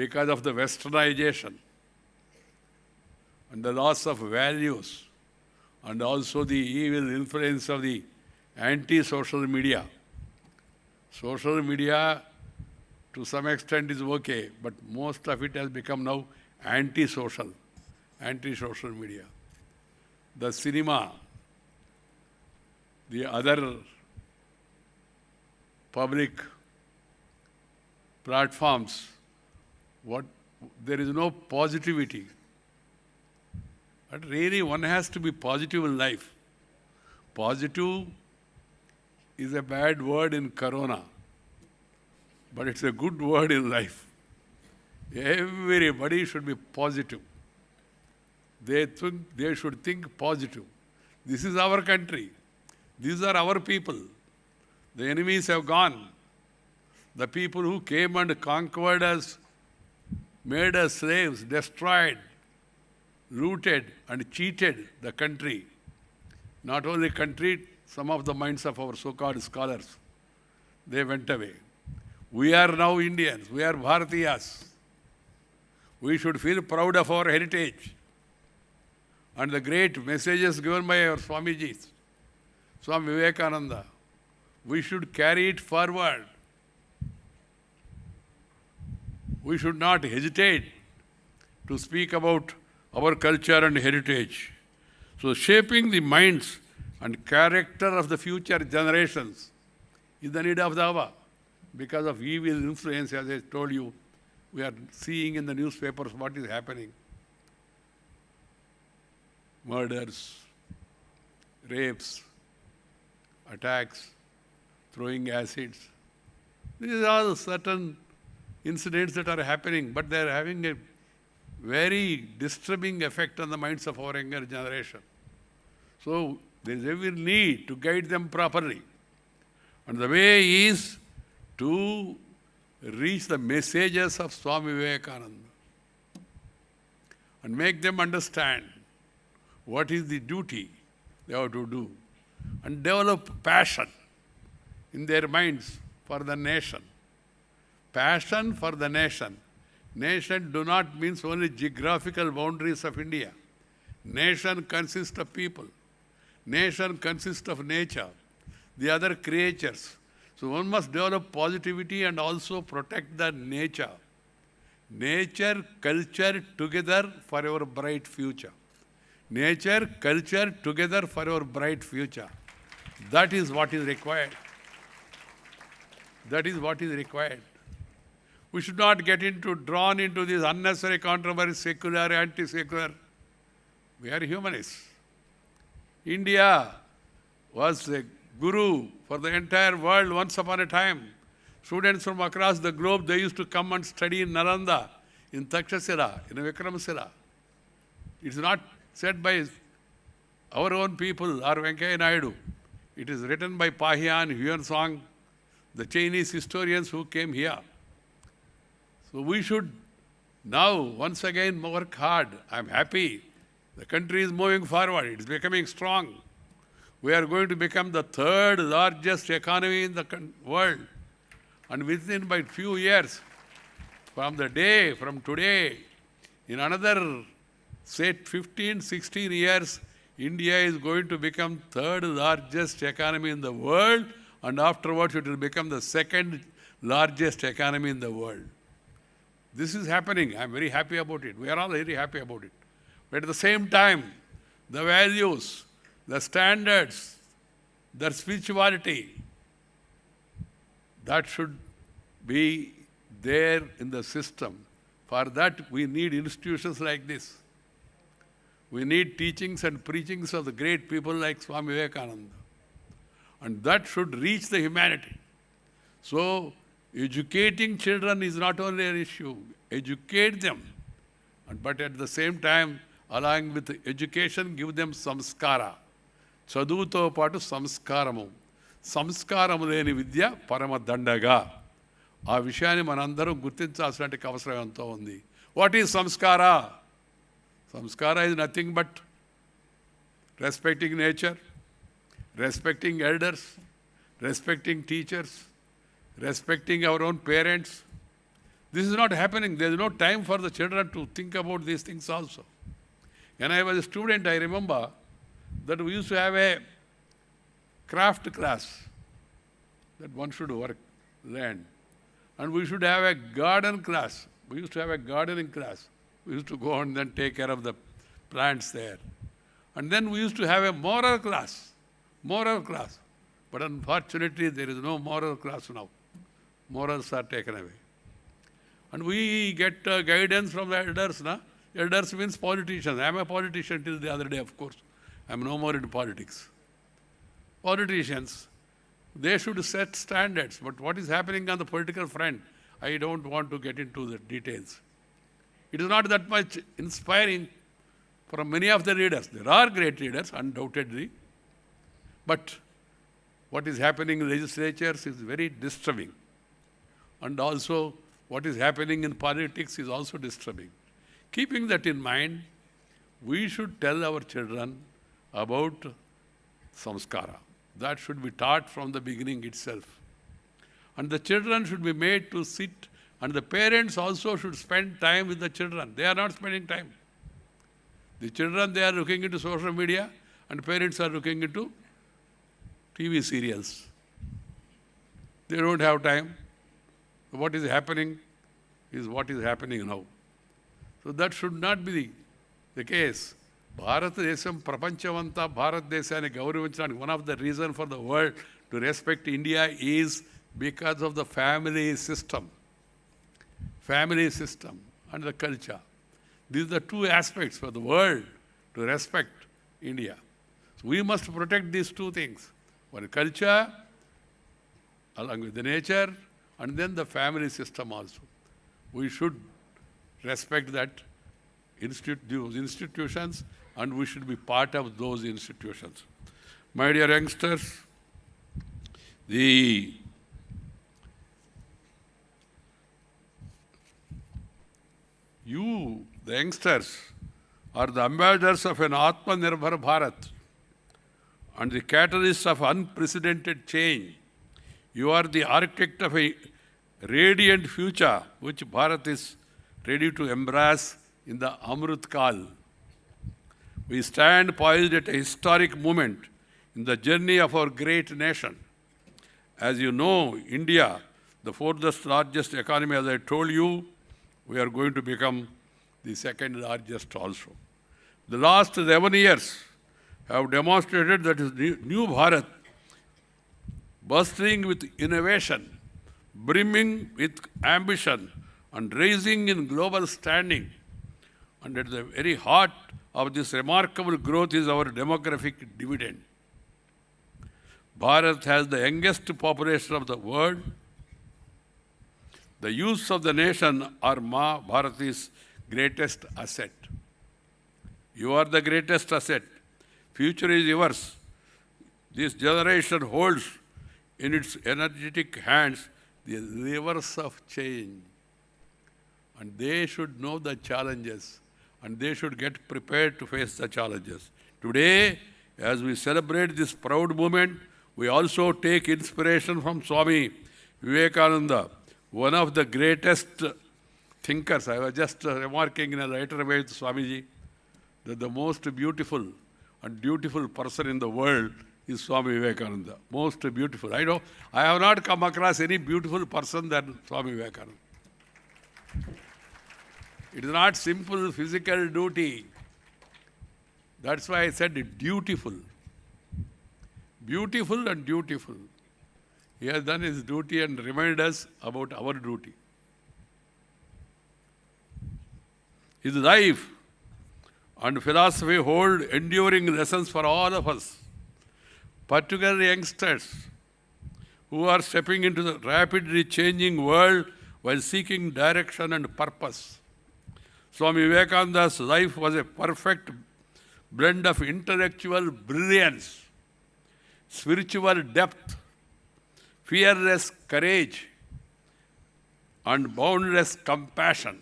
because of the westernization and the loss of values and also the evil influence of the anti-social media. Social media to some extent is okay, but most of it has become now anti-social media. The cinema, the other public platforms, there is no positivity. But really one has to be positive in life. Positive is a bad word in Corona, but it's a good word in life. Everybody should be positive. They should think positive. This is our country. These are our people. The enemies have gone. The people who came and conquered us, made us slaves, destroyed, looted and cheated the country. Not only country, some of the minds of our so-called scholars, they went away. We are now Indians. We are Bharatiyas. We should feel proud of our heritage and the great messages given by our Swamijis, Swami Vivekananda. We should carry it forward. We should not hesitate to speak about our culture and heritage. So shaping the minds and character of the future generations is the need of the hour. Because of evil influence, as I told you, we are seeing in the newspapers what is happening. Murders, rapes, attacks, throwing acids. These are all certain incidents that are happening, but they are having a very disturbing effect on the minds of our younger generation. So there is every need to guide them properly. And the way is to reach the messages of Swami Vivekananda and make them understand what is the duty they have to do and develop passion in their minds for the nation passion for the nation. Nation do not means only geographical boundaries of India. Nation consists of people. Nation consists of nature, the other creatures. So one must develop positivity and also protect the nature. Nature, culture together for our bright future. Nature, culture together for our bright future. That is what is required. That is what is required. We should not get drawn into this unnecessary controversy, secular, anti-secular. We are humanists. India was a guru for the entire world once upon a time. Students from across the globe, they used to come and study in Nalanda, in Takshashila, in Vikramashila. It's not said by our own people or Venkaya Naidu. It is written by Pahian, Huan Song, the Chinese historians who came here. So we should now once again work hard. I'm happy. The country is moving forward. It's becoming strong. We are going to become the third largest economy in the world. And within by few years, from today, in another, say 15, 16 years, India is going to become third largest economy in the world, and afterwards it will become the second largest economy in the world. This is happening. I'm very happy about it. We are all very happy about it. But at the same time, the values, the standards, the spirituality, that should be there in the system. For that, we need institutions like this. We need teachings and preachings of the great people like Swami Vivekananda. And that should reach the humanity. So, educating children is not only an issue. Educate them. But at the same time, along with education, give them samskara. Chaduvuto patu samskaramu. Samskaramu leni vidya parama dandaga. ఆ విషయాన్ని మనందరం గుర్తించాల్సినటువంటి అవసరం ఎంతో ఉంది. What is Sanskar? Sanskar is nothing but respecting nature, respecting elders, respecting teachers, respecting our own parents. This is not happening. There is no time for the children to think about these things also. When I was a student, I remember that we used to have a craft class that one should learn. And we should have a garden class. We used to have a gardening class. We used to go and then take care of the plants there. And then we used to have a moral class. Moral class. But unfortunately, there is no moral class now. Morals are taken away. And we get guidance from the elders. Elders means politicians. I am a politician till the other day, of course. I am no more in politics. Politicians, they should set standards. But what is happening on the political front, I don't want to get into the details. It is not that much inspiring for many of the leaders. There are great leaders, undoubtedly. But what is happening in legislatures is very disturbing. And also, what is happening in politics is also disturbing. Keeping that in mind, we should tell our children about samskara. That should be taught from the beginning itself. And the children should be made to sit, and the parents also should spend time with the children. They are not spending time. The children, they are looking into social media, and parents are looking into TV serials. They don't have time. What is happening is what is happening now. So that should not be the case. Bharatadesam prapanchavanta Bharatadesani gauravinchani. One of the reasons for the world to respect India is because of the family system. Family system and the culture. These are the two aspects for the world to respect India. So we must protect these two things. One culture, along with the nature, and then the family system also. We should respect that those institutions, and we should be part of those institutions. My dear youngsters, the youngsters, are the ambassadors of an Atmanirbhar Bharat and the catalysts of unprecedented change. You are the architect of radiant future which Bharat is ready to embrace in the Amrit Kal. We stand poised at a historic moment in the journey of our great nation. As you know, India, the fourth largest economy, as I told you, we are going to become the second largest also. The last 11 years have demonstrated that new Bharat, bursting with innovation, brimming with ambition, and rising in global standing. And at the very heart of this remarkable growth is our demographic dividend. Bharat has the youngest population of the world. The youth of the nation are Ma Bharati's greatest asset. You are the greatest asset. Future is yours. This generation holds in its energetic hands the rivers of change. And they should know the challenges, and they should get prepared to face the challenges. Today, as we celebrate this proud moment, we also take inspiration from Swami Vivekananda, one of the greatest thinkers. I was just remarking in a later way with Swamiji that the most beautiful and dutiful person in the world is Swami Vivekananda. Most beautiful. I have not come across any beautiful person than Swami Vivekananda. It is not simple physical duty. That's why I said it, dutiful. Beautiful and dutiful. He has done his duty and reminded us about our duty. His life and philosophy hold enduring lessons for all of us, particularly youngsters who are stepping into the rapidly changing world while seeking direction and purpose. Swami Vivekananda's life was a perfect blend of intellectual brilliance, spiritual depth, fearless courage, and boundless compassion.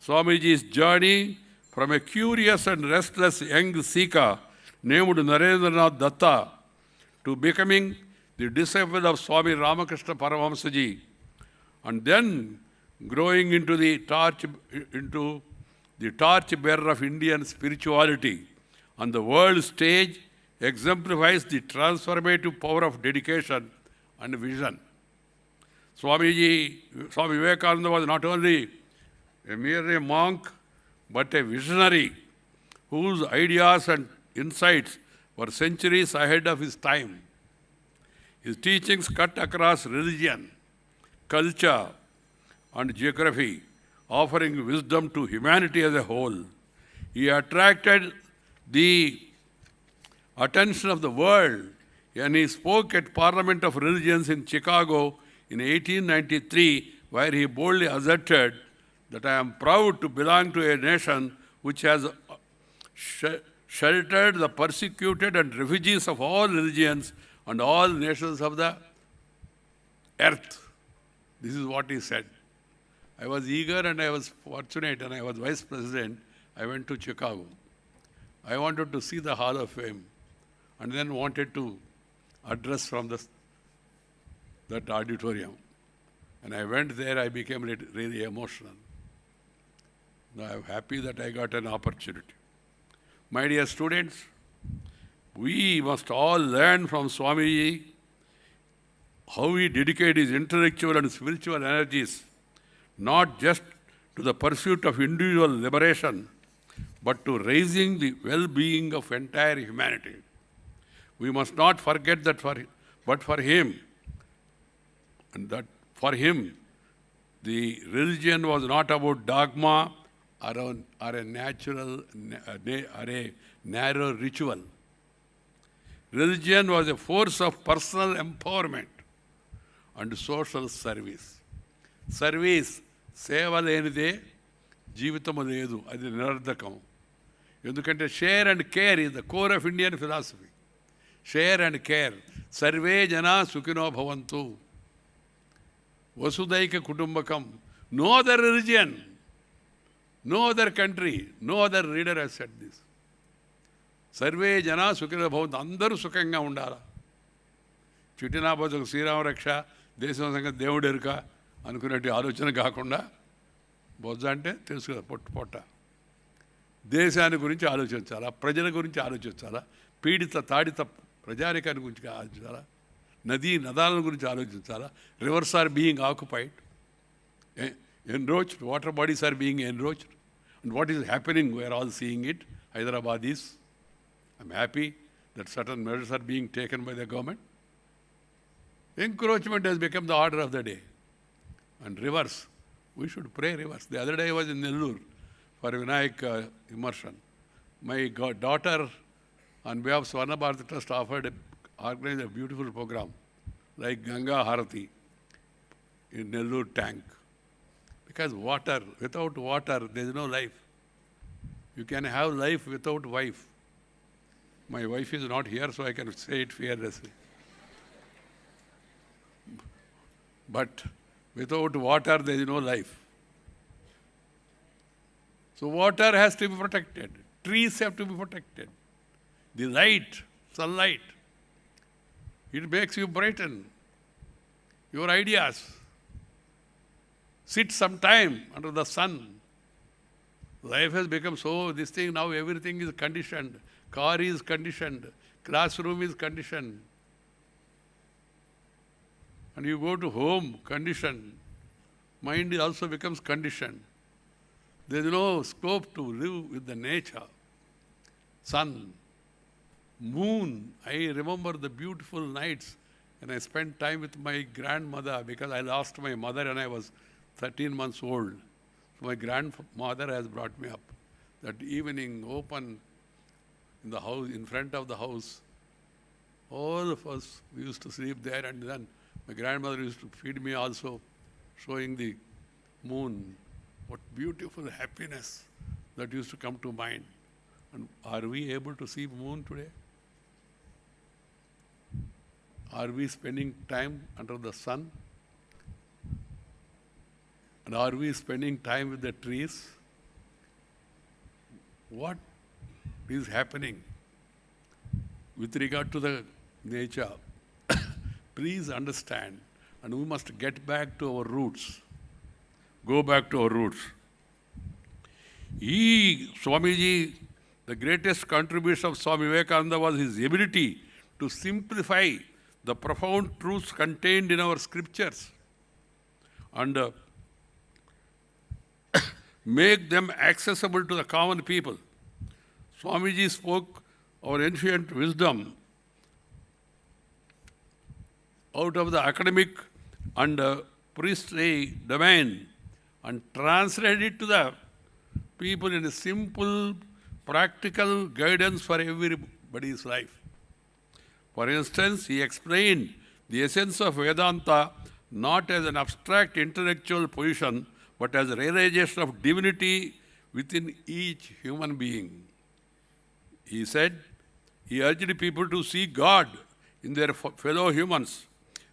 Swamiji's journey from a curious and restless young seeker named Narendranath Datta to becoming the disciple of Swami Ramakrishna Paramahamsaji, and then growing into the torch-bearer of Indian spirituality on the world stage exemplifies the transformative power of dedication and vision. Swami Vivekananda was not only a mere monk, but a visionary whose ideas and insights were centuries ahead of his time. His teachings cut across religion, culture, and geography, offering wisdom to humanity as a whole. He attracted the attention of the world, and he spoke at Parliament of Religions in Chicago in 1893, where he boldly asserted that I am proud to belong to a nation which has sheltered the persecuted and refugees of all religions and all nations of the earth. This is what he said. I was eager and I was fortunate, and I was vice president. I went to Chicago. I wanted to see the Hall of Fame and then wanted to address from that auditorium. And I went there, I became really emotional. Now I'm happy that I got an opportunity. My dear students, we must all learn from Swamiji how he dedicated his intellectual and spiritual energies not just to the pursuit of individual liberation, but to raising the well-being of entire humanity. We must not forget that for him, the religion was not about dogma or a narrow ritual. Religion was a force of personal empowerment and social service. Service, సేవ లేనిదే జీవితము లేదు, అది నిరర్ధకం. ఎందుకంటే share and care is the core of Indian philosophy. Share and care. సర్వే జనా సుఖినో భవంతు. వసుదైక కుటుంబకం. No other religion, no other country, no other leader he's said this. సర్వే జనా సుఖినో భవంతు. అందరూ సుఖంగా ఉండాలా. చుట్టినా బతుకు శ్రీరామ రక్ష, దేశం సంగతి దేవుడు ఎరుక అనుకునేటి ఆలోచన కాకుండా, బొజ్జ అంటే తెలుసు కదా, పొట్ట. దేశాన్ని గురించి ఆలోచించాలా, ప్రజల గురించి ఆలోచించాలా, పీడిత తాడిత ప్రజానికాన్ని గురించి ఆలోచించాలా, నదాల గురించి ఆలోచించాలా. Rivers are being occupied, enriched, water bodies are being enriched. And what is happening, we are all seeing it. Hyderabadis, I'm happy that certain measures are being taken by the government. Encroachment has become the order of the day. And reverse, we should pray reverse. The other day I was in Nellur for Vinayak immersion. My daughter, on behalf of Swarna Bharat Trust, organized a beautiful program like Ganga Harati in Nellur tank. Because water, without water, there is no life. You can have life without wife. My wife is not here, so I can say it fearlessly. But without water, there is no life. So water has to be protected. Trees have to be protected. The light, sunlight, it makes you brighten your ideas. Sit some time under the sun. Life has become so, this thing now, everything is conditioned. Car is conditioned. Classroom is conditioned. And you go to home, conditioned. Mind also becomes conditioned. There is no scope to live with the nature. Sun, moon. I remember the beautiful nights when I spent time with my grandmother, because I lost my mother when I was 13 months old. So my grandmother has brought me up. That evening, open in the house, in front of the house, all of us, we used to sleep there, and then my grandmother used to feed me also, showing the moon. What beautiful happiness that used to come to mind. And are we able to see moon today? Are we spending time under the sun? And are we spending time with the trees? What is happening with regard to the nature? Please understand, and we must get back to our roots. Go back to our roots. Swamiji, the greatest contribution of Swami Vivekananda was his ability to simplify the profound truths contained in our scriptures and make them accessible to the common people. Swamiji spoke our ancient wisdom out of the academic and priestly domain and translated it to the people in a simple, practical guidance for everybody's life. For instance, he explained the essence of Vedanta not as an abstract intellectual position, but as a realization of divinity within each human being. He said, he urged people to see God in their fellow humans,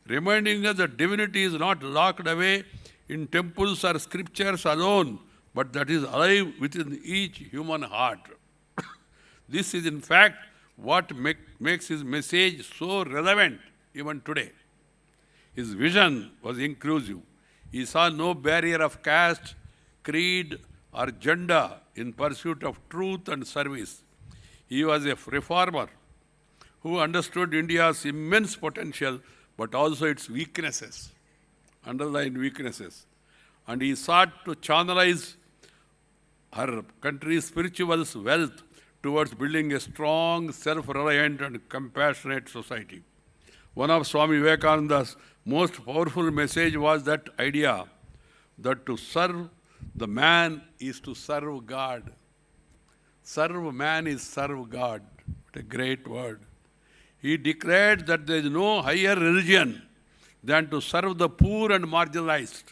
reminding us that divinity is not locked away in temples or scriptures alone, but that is alive within each human heart. This is in fact what makes his message so relevant even today. His vision was inclusive. He saw no barrier of caste, creed, or gender in pursuit of truth and service. He was a reformer who understood India's immense potential, but also its weaknesses, underlying weaknesses. And he sought to channelize her country's spiritual wealth towards building a strong, self-reliant and compassionate society. One of Swami Vivekananda's most powerful message was that idea that to serve the man is to serve God. Serve man is serve God. What a great word. He declared that there is no higher religion than to serve the poor and marginalized.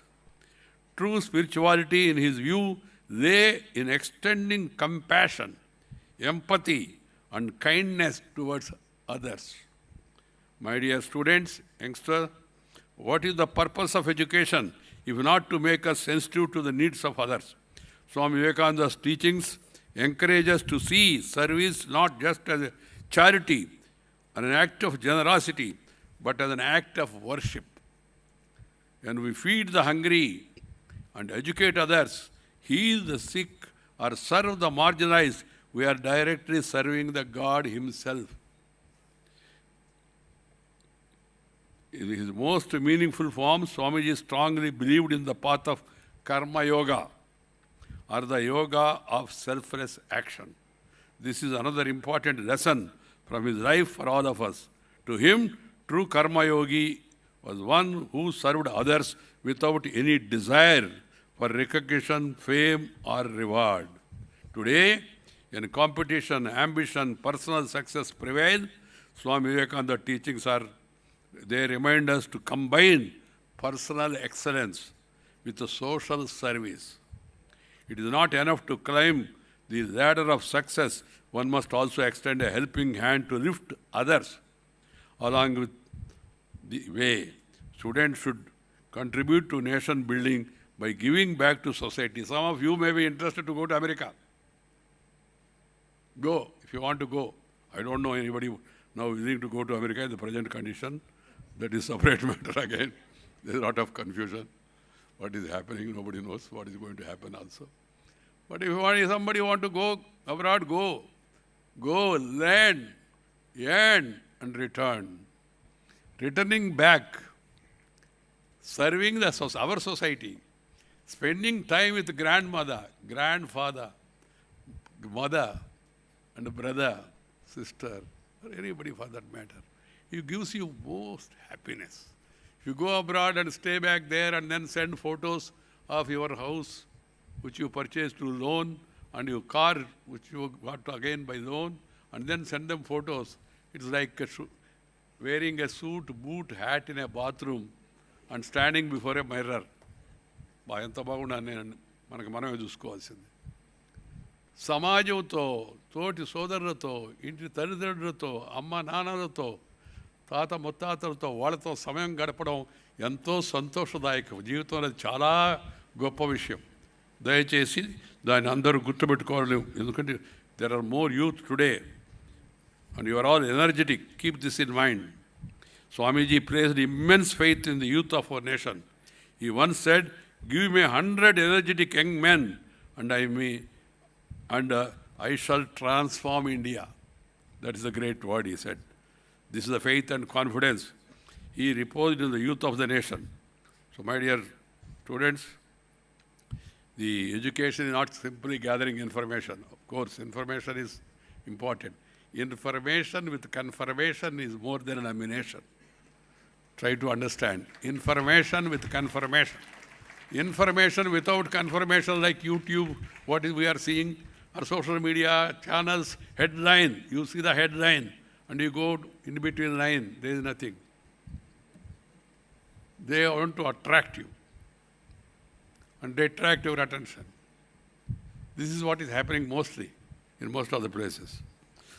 True spirituality, in his view, lay in extending compassion, empathy, and kindness towards others. My dear students, youngsters, what is the purpose of education if not to make us sensitive to the needs of others? Swami Vivekananda's teachings encourage us to see service not just as a charity or an act of generosity, but as an act of worship. When we feed the hungry and educate others, heal the sick or serve the marginalized, we are directly serving the God Himself. In his most meaningful form, Swamiji strongly believed in the path of Karma Yoga, or the yoga of selfless action. This is another important lesson from his life for all of us. To him, true Karma Yogi was one who served others without any desire for recognition, fame, or reward. Today, when competition, ambition, personal success prevail, Swami Vivekananda teachings they remind us to combine personal excellence with the social service. It is not enough to climb the ladder of success. One must also extend a helping hand to lift others along with the way. Students should contribute to nation building by giving back to society. Some of you may be interested to go to America. Go, if you want to go. I don't know anybody now willing to go to America in the present condition. That is separate matter again. There is a lot of confusion. What is happening, nobody knows what is going to happen also. But if somebody want to go abroad, go. Go, learn, earn, and return. Returning back, serving our society, spending time with grandmother, grandfather, mother, and brother, sister, or anybody for that matter. It gives you most happiness. If you go abroad and stay back there and then send photos of your house, which you purchased to loan, and your car, which you got again by loan, and then send them photos, it's like wearing a suit, boot, hat in a bathroom and standing before a mirror. ఎంత బాగున్నాను నేను మనకు మనమే చూసుకోవాల్సింది. సమాజంతో, తోటి సోదరులతో, ఇంటి తల్లిదండ్రులతో, అమ్మ నాన్నలతో, తాత ముత్తాతలతో వాళ్ళతో సమయం గడపడం ఎంతో సంతోషదాయకం. జీవితంలో చాలా గొప్ప విషయం. దయచేసి దాన్ని అందరూ గుర్తుపెట్టుకోవాలి. ఎందుకంటే there are more youth today and you are all energetic. Keep this in mind. Swamiji placed immense faith in the youth of our nation. He once said, "Give me 100 energetic young men and I shall transform India." That is a great word, he said. This is the faith and confidence he reposed in the youth of the nation. So my dear students, the education is not simply gathering information. Of course, information is important. Information with confirmation is more than an ammunition. Try to understand. Information with confirmation. Information without confirmation, like YouTube, what we are seeing, or social media channels, headline. You see the headline and you go in between line, there is nothing. They want to attract you and they attract your attention. This is what is happening mostly in most of the places.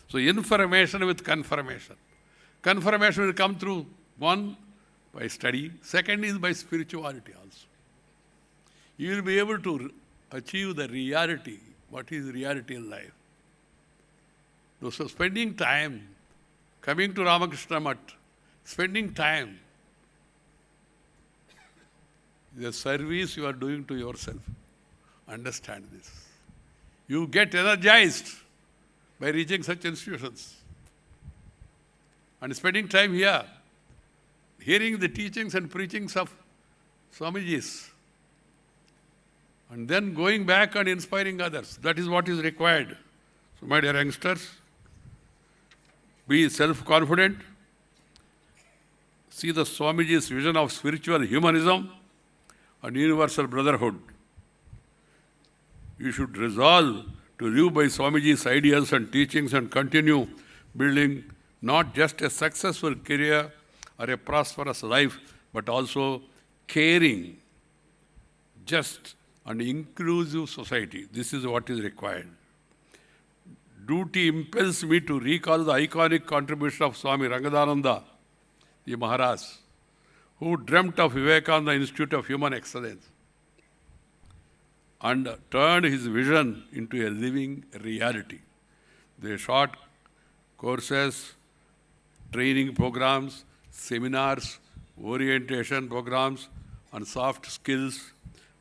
So information with confirmation. Confirmation will come through, one, by study. Second is by spirituality also. You will be able to achieve the reality. What is reality in life? So spending time, coming to Ramakrishna Mat, spending time, the service you are doing to yourself. Understand this. You get energized by reaching such institutions. And spending time here, hearing the teachings and preachings of Swamijis, and then going back and inspiring others. That is what is required. So my dear youngsters, be self-confident. See the Swamiji's vision of spiritual humanism and universal brotherhood. You should resolve to live by Swamiji's ideas and teachings and continue building not just a successful career or a prosperous life, but also caring, just and inclusive society. This is what is required. Duty impels me to recall the iconic contribution of Swami Rangadananda, the Maharaj, who dreamt of Vivekananda Institute of Human Excellence and turned his vision into a living reality. They short courses, training programs, seminars, orientation programs, on soft skills,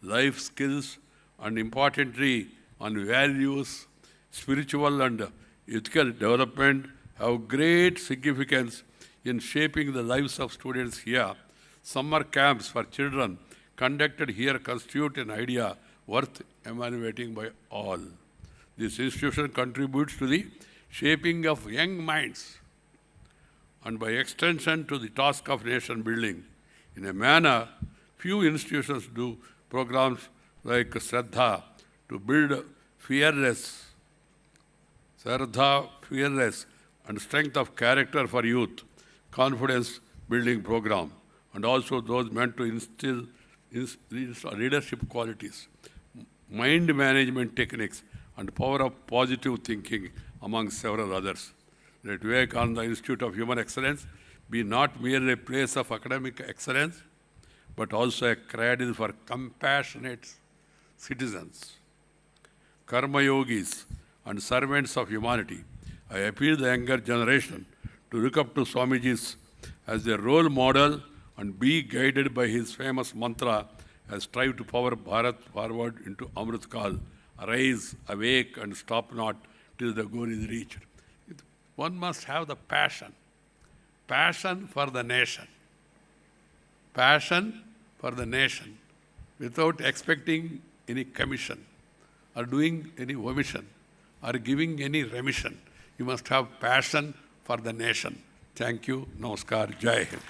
life skills, and importantly on values, spiritual and ethical development have great significance in shaping the lives of students here. Summer camps for children conducted here constitute an idea worth evaluating by all. This institution contributes to the shaping of young minds and by extension to the task of nation building. In a manner, few institutions do programs like Shraddha to build fearless and strength of character for youth, confidence building program, and also those meant to instill leadership qualities, mind management techniques, and power of positive thinking, among several others. Let Vivekananda Institute of Human Excellence be not merely a place of academic excellence, but also a cradle for compassionate citizens, karma yogis, and servants of humanity. I appeal the younger generation to look up to Swamiji's as their role model and be guided by his famous mantra as strive to power Bharat forward into Amrit Kal. Arise, awake, and stop not till the goal is reached. One must have the passion for the nation. Passion for the nation without expecting any commission or doing any omission or giving any remission. You must have passion for the nation. Thank you. Namaskar. Jai Hind.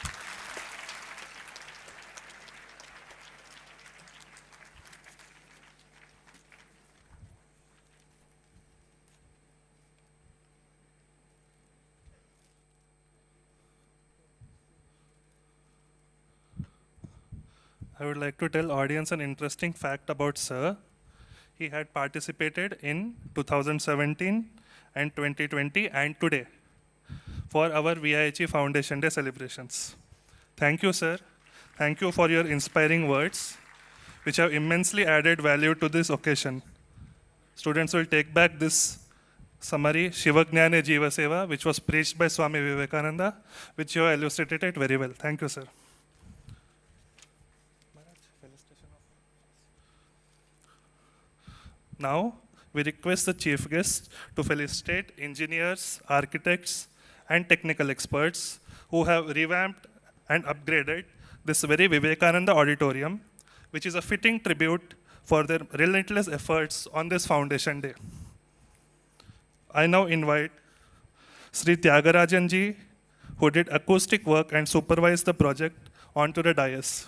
I would like to tell audience an interesting fact about Sir. He had participated in 2017 and 2020 and today for our VIH Foundation Day celebrations. Thank you, sir. Thank you for your inspiring words, which have immensely added value to this occasion. Students will take back this summary, Shivagnane Jiva Seva, which was preached by Swami Vivekananda, which you have illustrated very well. Thank you, sir. Now, we request the chief guest to felicitate engineers, architects, and technical experts who have revamped and upgraded this very Vivekananda auditorium, which is a fitting tribute for their relentless efforts on this Foundation Day. I now invite Sri Tyagarajan ji, who did acoustic work and supervised the project, onto the dais.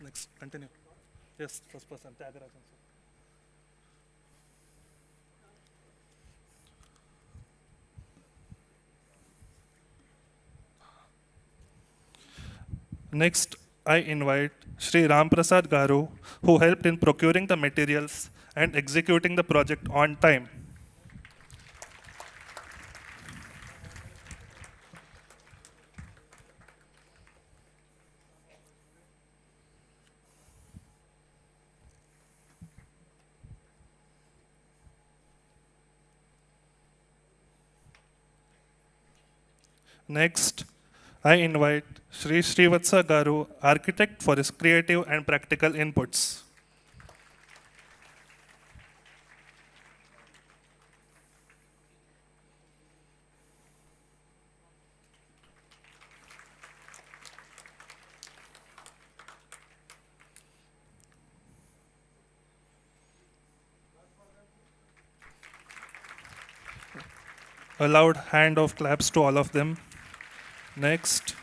Next, continue. Yes, first person, Tyagarajan. Next, I invite Shri Ram Prasad Garu, who helped in procuring the materials and executing the project on time. Next, I invite Shri Srivatsa Garu, architect, for his creative and practical inputs. A loud hand of claps to all of them. Next,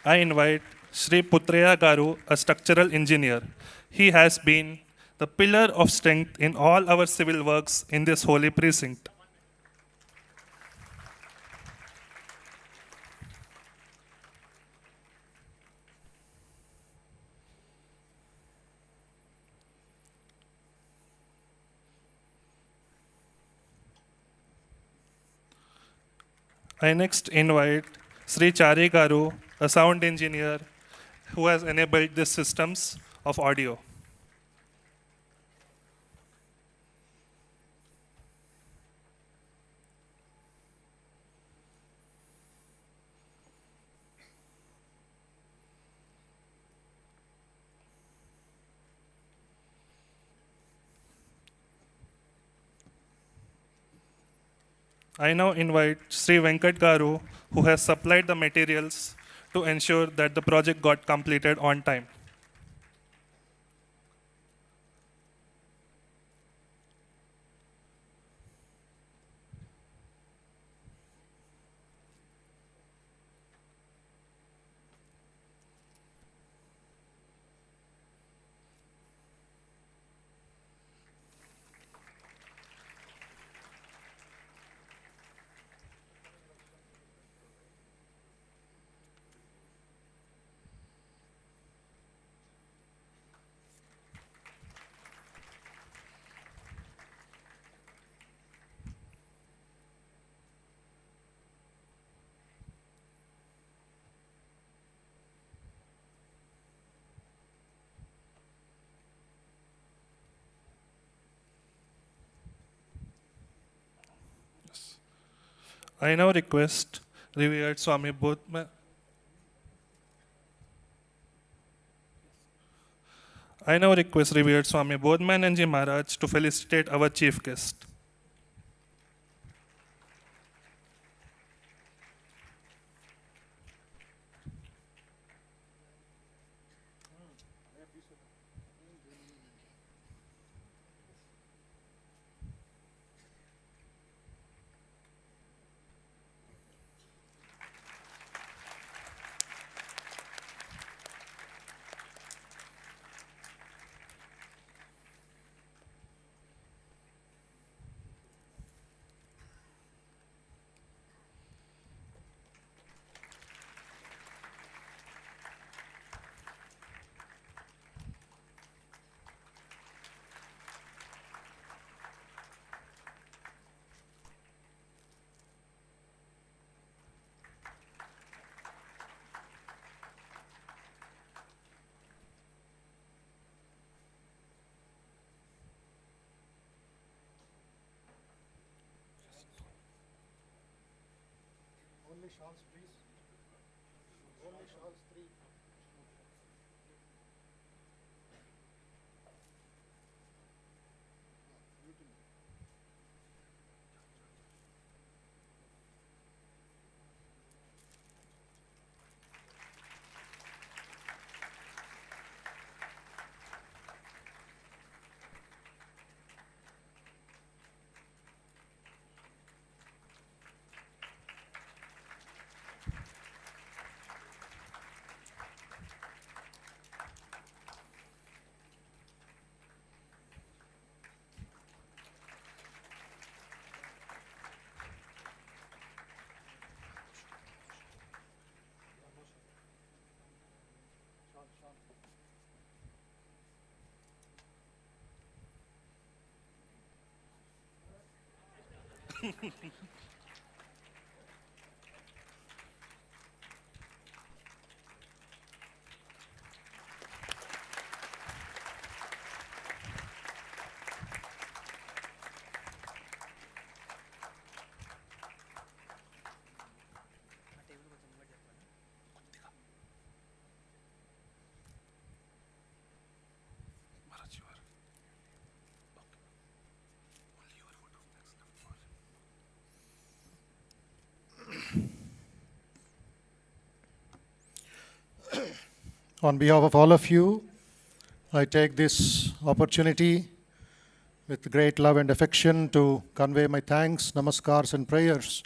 I invite Shri Putreya Garu, a structural engineer. He has been the pillar of strength in all our civil works in this holy precinct. I next invite Sri Chari Garu, a sound engineer who has enabled these systems of audio. I now invite Sri Venkat Garu, who has supplied the materials to ensure that the project got completed on time. I now request Revered Swami Bodhman. I now request Revered Swami Bodhmananji Maharaj to felicitate our chief guest. On behalf of all of you, I take this opportunity with great love and affection to convey my thanks, namaskars and prayers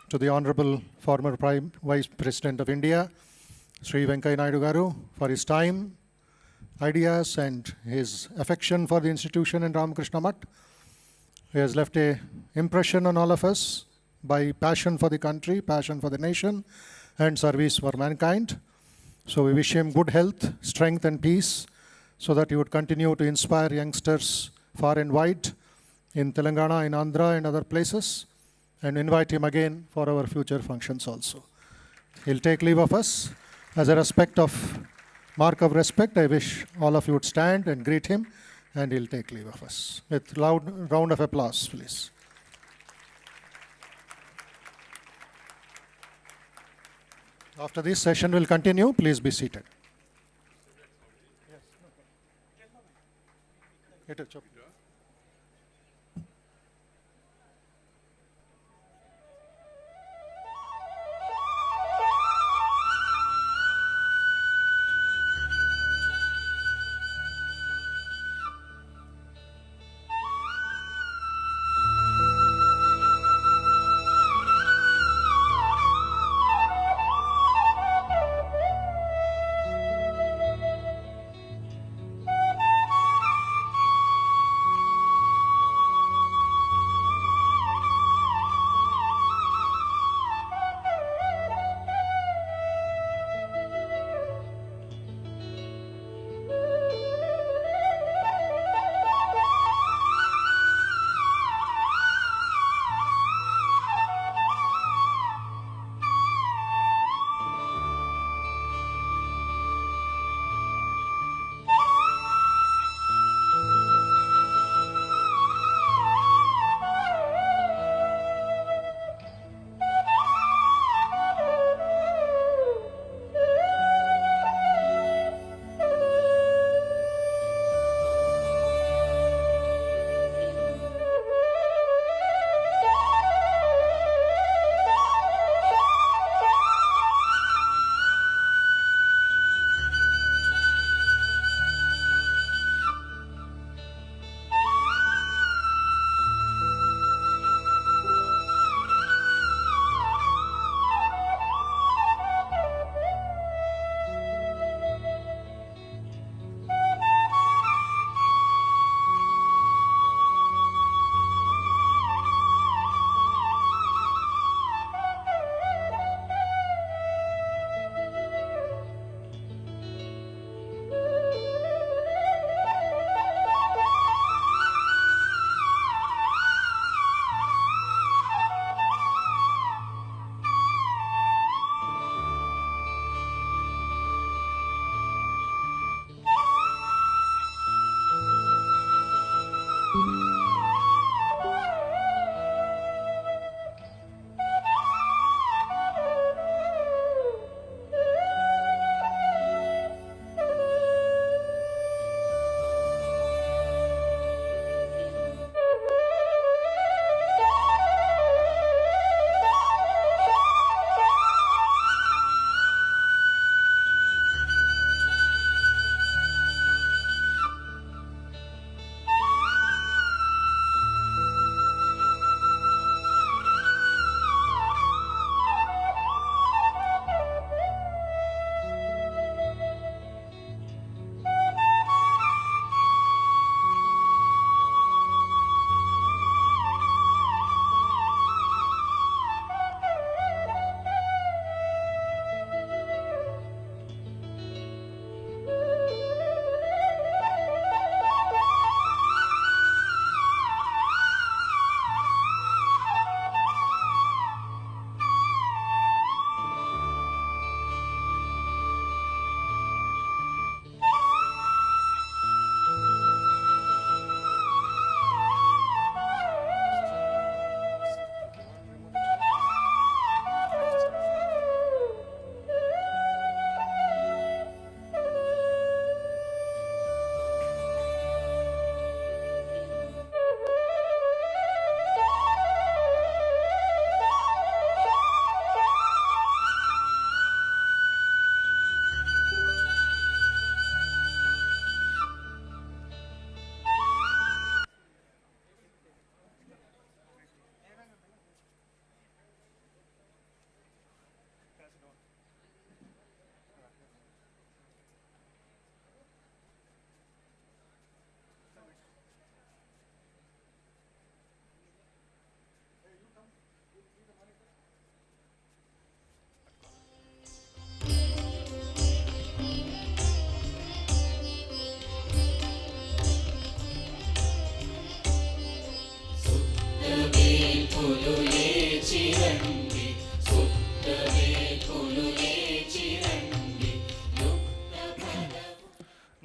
to the Honorable former Prime Vice President of India, Sri Venkaiah Naidu Garu, for his time, ideas and his affection for the institution and Ramakrishna Mutt. He has left an impression on all of us by passion for the country, passion for the nation and service for mankind. So we wish him good health, strength and peace so that he would continue to inspire youngsters far and wide in Telangana, in Andhra and other places, and invite him again for our future functions also. He'll take leave of us. As a mark of respect, I wish all of you would stand and greet him, and he'll take leave of us. With loud round of applause, please. After this session will continue, please be seated.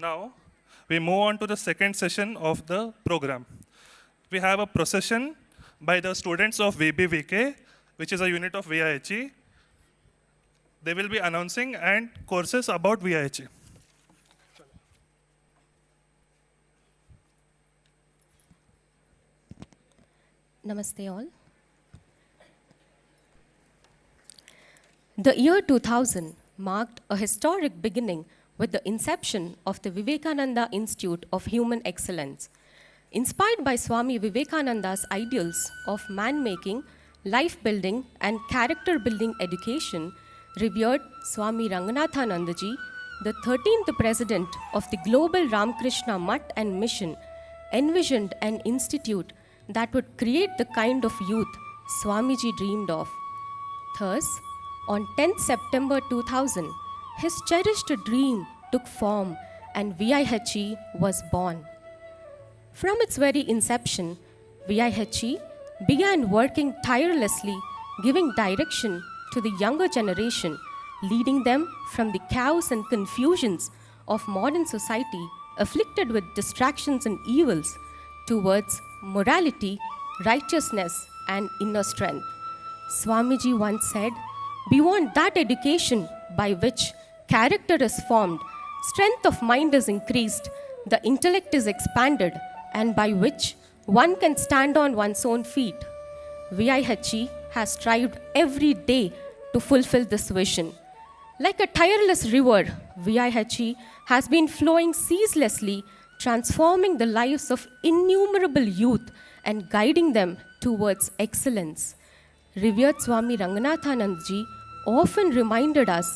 Now, we move on to the second session of the program. We have a procession by the students of VBVK, which is a unit of VIHE. They will be announcing and courses about VIHE. Namaste all. The year 2000 marked a historic beginning with the inception of the Vivekananda Institute of Human Excellence. Inspired by Swami Vivekananda's ideals of man-making, life-building and character-building education, revered Swami Ranganathanandaji, the 13th president of the Global Ramakrishna Mutt and Mission, envisioned an institute that would create the kind of youth Swamiji dreamed of. Thus, on 10th September 2000, his cherished dream took form and VIHE was born. From its very inception, VIHE began working tirelessly, giving direction to the younger generation, leading them from the chaos and confusions of modern society afflicted with distractions and evils towards morality, righteousness, and inner strength. Swamiji once said, "Beyond that education by which character is formed, strength of mind is increased, the intellect is expanded, and by which one can stand on one's own feet." VIHE has strived every day to fulfill this vision. Like a tireless river, VIHE has been flowing ceaselessly, transforming the lives of innumerable youth and guiding them towards excellence. Revered Swami Ranganathanandaji often reminded us,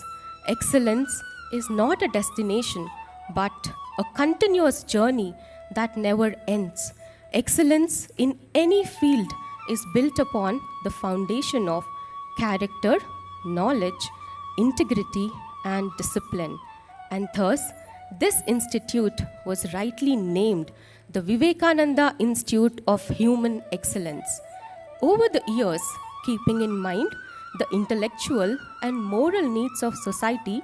excellence is not a destination, but a continuous journey that never ends. Excellence in any field is built upon the foundation of character, knowledge, integrity, and discipline. And thus, this institute was rightly named the Vivekananda Institute of Human Excellence. Over the years, keeping in mind the intellectual and moral needs of society,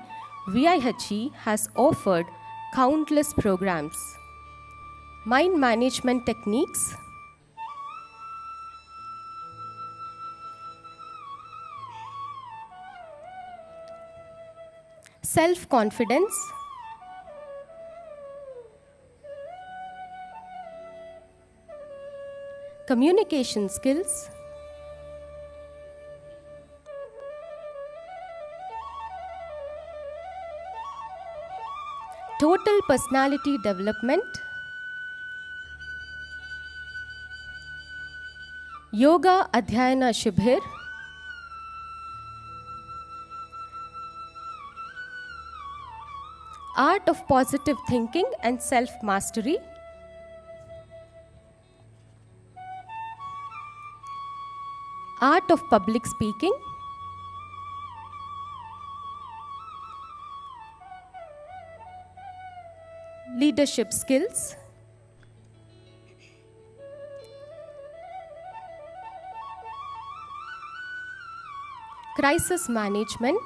VIHE has offered countless programs. Mind management techniques, self-confidence, communication skills, total personality development, Yoga Adhyayana Shibhir, Art of Positive Thinking and Self-Mastery, Art of Public Speaking, Leadership Skills, Crisis Management,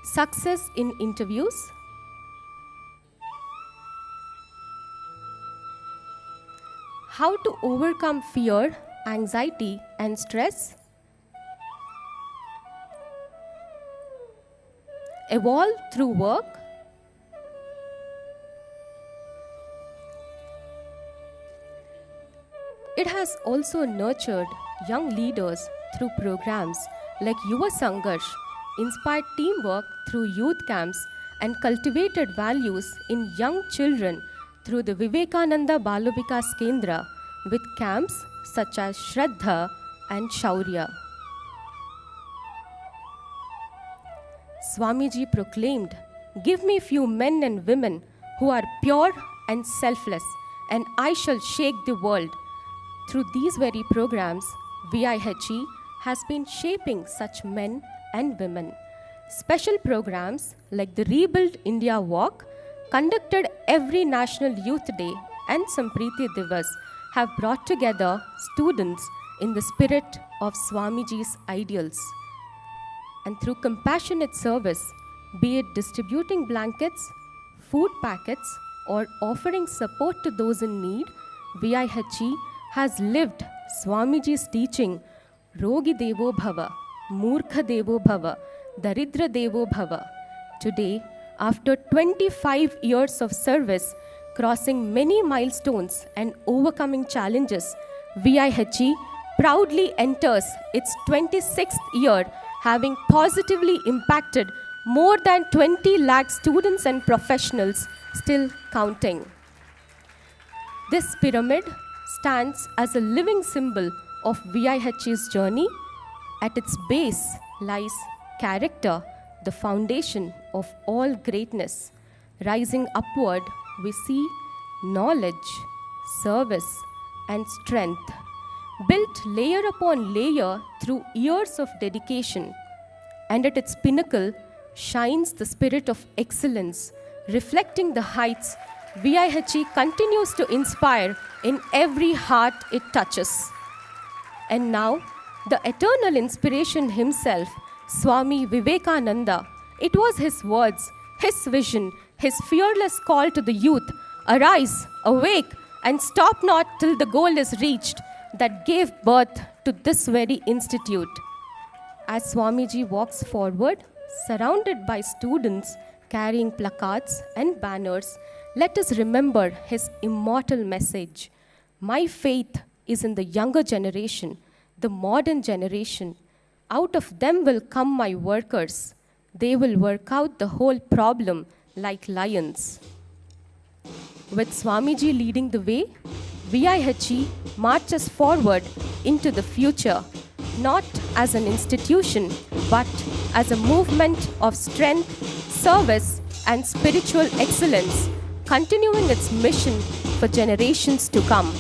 Success in Interviews, How to overcome fear, anxiety, and stress, Evolve through work, it has also nurtured young leaders through programs like Yuva Sangarsh, inspired teamwork through youth camps, and cultivated values in young children through the Vivekananda Balavikas Kendra with camps such as Shraddha and Shaurya. Swamiji proclaimed, "Give me few men and women who are pure and selfless, and I shall shake the world." Through these very programs, VIHE has been shaping such men and women. Special programs like the Rebuild India Walk, conducted every National Youth Day, and Sampriti Divas have brought together students in the spirit of Swamiji's ideals. And through compassionate service, be it distributing blankets, food packets, or offering support to those in need, VIHE has lived Swamiji's teaching, Rogi Devo Bhava, Murkha Devo Bhava, Daridra Devo Bhava. Today, after 25 years of service, crossing many milestones and overcoming challenges, VIHE proudly enters its 26th year, having positively impacted more than 20 lakh students and professionals, still counting. This pyramid stands as a living symbol of VIHE's journey. At its base lies character, the foundation of all greatness. Rising upward, we see knowledge, service, and strength, built layer upon layer through years of dedication. And at its pinnacle shines the spirit of excellence, reflecting the heights VIHE continues to inspire in every heart it touches. And now, the eternal inspiration himself, Swami Vivekananda. It was his words, his vision, his fearless call to the youth, arise, awake, and stop not till the goal is reached, that gave birth to this very institute. As Swamiji walks forward, surrounded by students carrying placards and banners, let us remember his immortal message. My faith is in the younger generation, the modern generation. Out of them will come my workers. They will work out the whole problem like lions. With Swamiji leading the way, VIHE marches forward into the future, not as an institution, but as a movement of strength, service, and spiritual excellence, continuing its mission for generations to come.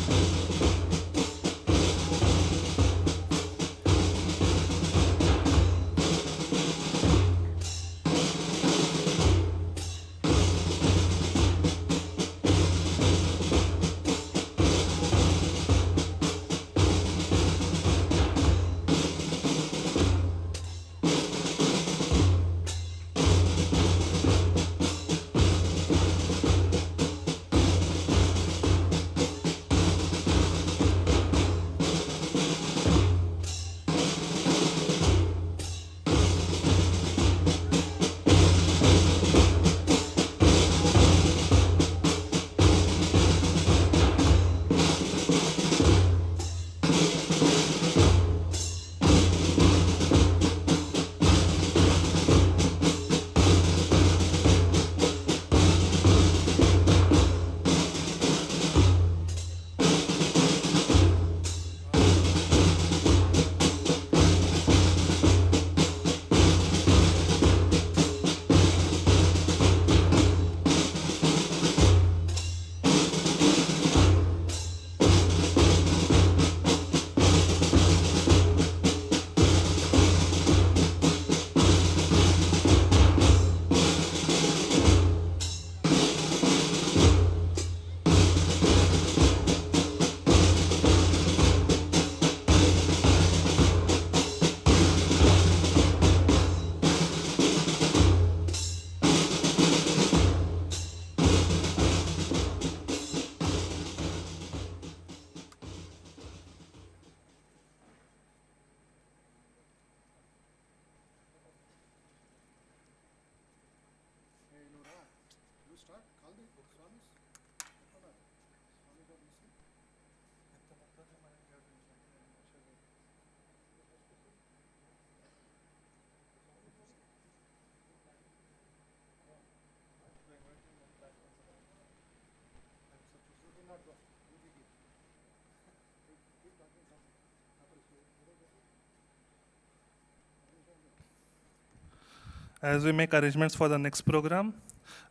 As we make arrangements for the next program,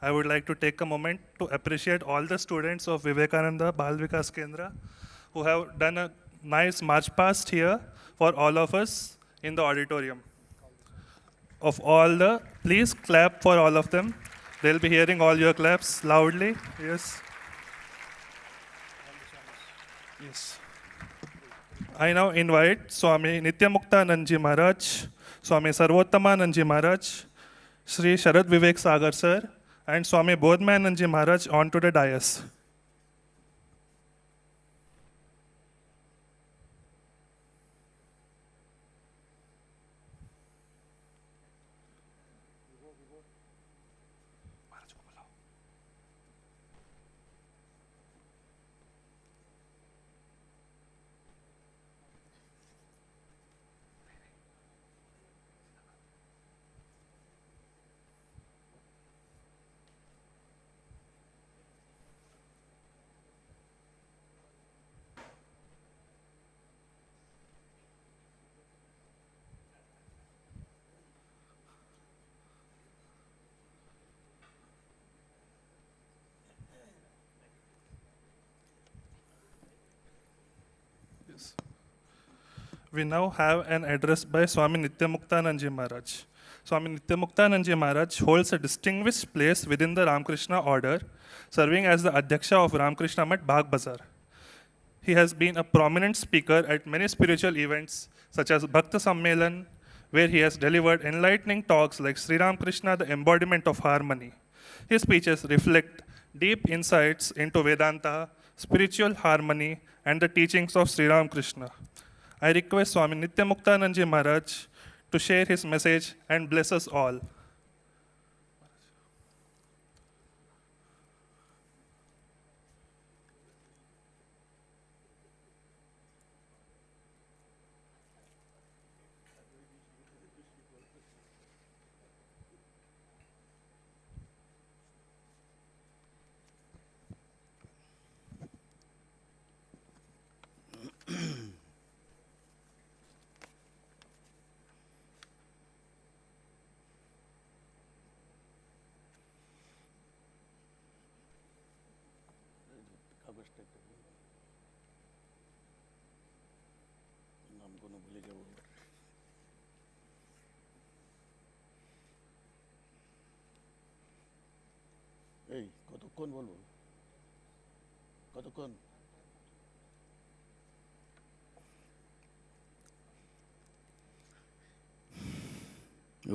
I would like to take a moment to appreciate all the students of Vivekananda Bal Vikas Kendra who have done a nice march past here for all of us in the auditorium. Please clap for all of them. They'll be hearing all your claps loudly. Yes. Yes. I now invite Swami Nityamuktananda Maharaj Swami Sarvottamananda Maharaj, Shri Sharat Vivek Sagar Sir, and Swami Bodhmananda Maharaj onto the dais. We now have an address by Swami Nityamuktananda Maharaj. Swami Nityamuktananda Maharaj holds a distinguished place within the Ramakrishna order, serving as the Adhyaksha of Ramakrishna Math Bagh Bazar. He has been a prominent speaker at many spiritual events such as Bhakta Sammelan, where he has delivered enlightening talks like Sri Ramakrishna, the embodiment of harmony. His speeches reflect deep insights into Vedanta, spiritual harmony, and the teachings of Sri Ramakrishna. I request Swami Nityamuktananda Maharaj to share his message and bless us all. এই কতক্ষণ বলবো কতক্ষণ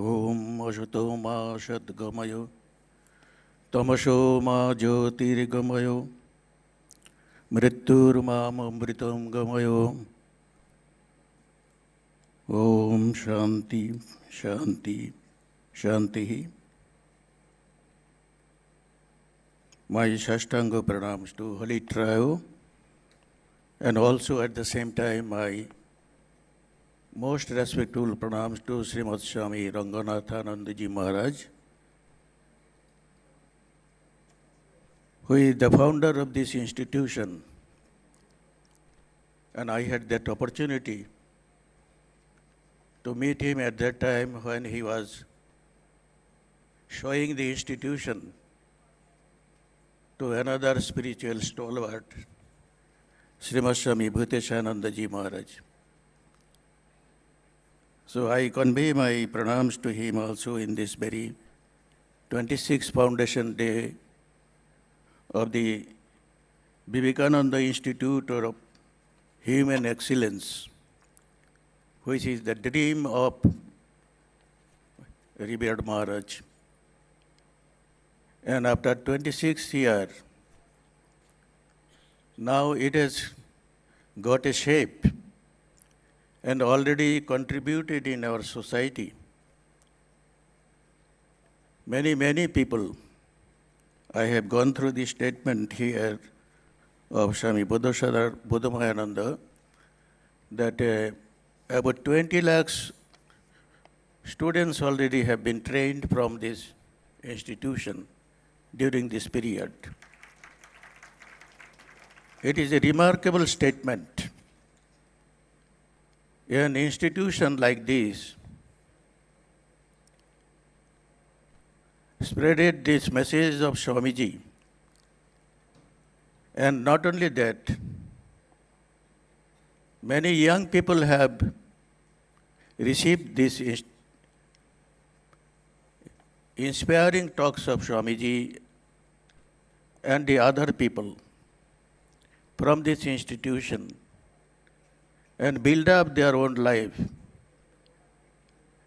ওম অসতো মা সদ্গময় তমসো মা জ্যোতির্গময় মৃত্যুর্মাম অমৃতম গময় ওম শান্তি শান্তি শান্তি My Shashtanga pranams to Holy Trio, and also at the same time my most respectful pranams to Srimad Swami Ranganathanandaji Maharaj, who is the founder of this institution, and I had that opportunity to meet him at that time when he was showing the institution to another spiritual stalwart, Srimad Swami Bhuteshanandaji Maharaj. So I convey my pranams to him also in this very 26th Foundation Day of the Vivekananda Institute of Human Excellence, which is the dream of revered Maharaj. And after 26 years, now it has got a shape and already contributed in our society. Many people, I have gone through the statement here of Swami Bodhmayananda that about 20 lakhs students already have been trained from this institution during this period. It is a remarkable statement. An institution like this spreaded this message of Swamiji. And not only that, many young people have received this inspiring talks of Swamiji and the other people from this institution and build up their own life.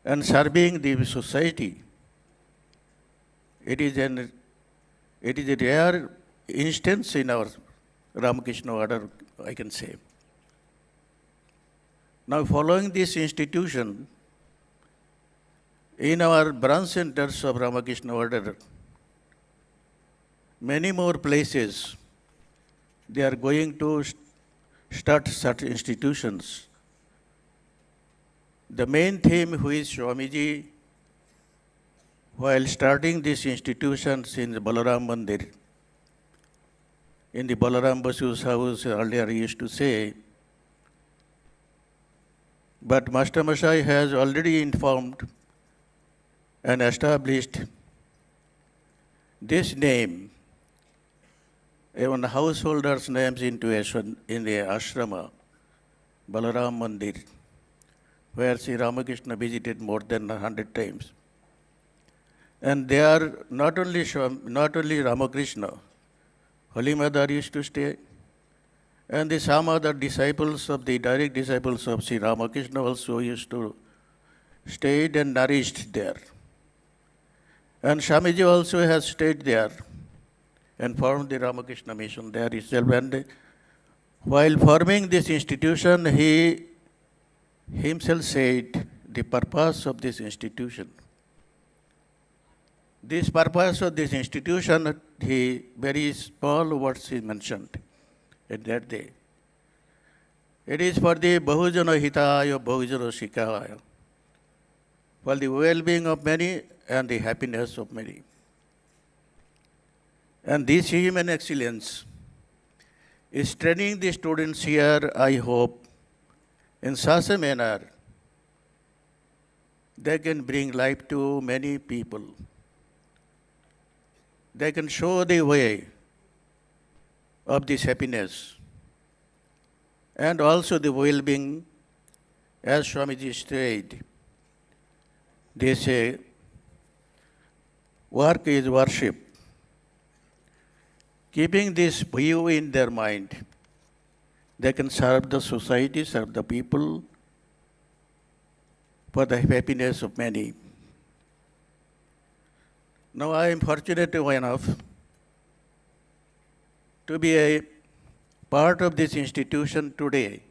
and serving the society. It is a rare instance in our Ramakrishna order, I can say. Now, following this institution, in our branch centers of Ramakrishna order, many more places, they are going to start such institutions. The main theme which Swamiji, while starting these institutions in the Balaram Mandir, in the Balaram Basu's house, earlier he used to say, but Master Mashai has already informed and established this name, even householders' names in the ashrama, Balaram Mandir, where Sri Ramakrishna visited more than 100 times. And they are not only Ramakrishna, Holy Mother used to stay, and some other disciples of the direct disciples of Sri Ramakrishna also used to stay and nourished there. And Swamiji also has stayed there and formed the Ramakrishna mission there itself. And while forming this institution, he himself said the purpose of this institution. This purpose of this institution, he very small words he mentioned at that day. It is for the Bahujana Hitaya, Bahujana Shikaya, for the well-being of many and the happiness of many. And this human excellence is training the students here, I hope, in such a manner they can bring life to many people. They can show the way of this happiness and also the well-being, as Swamiji said. They say, work is worship. Keeping this view in their mind, they can serve the society, serve the people for the happiness of many. Now I am fortunate enough to be a part of this institution today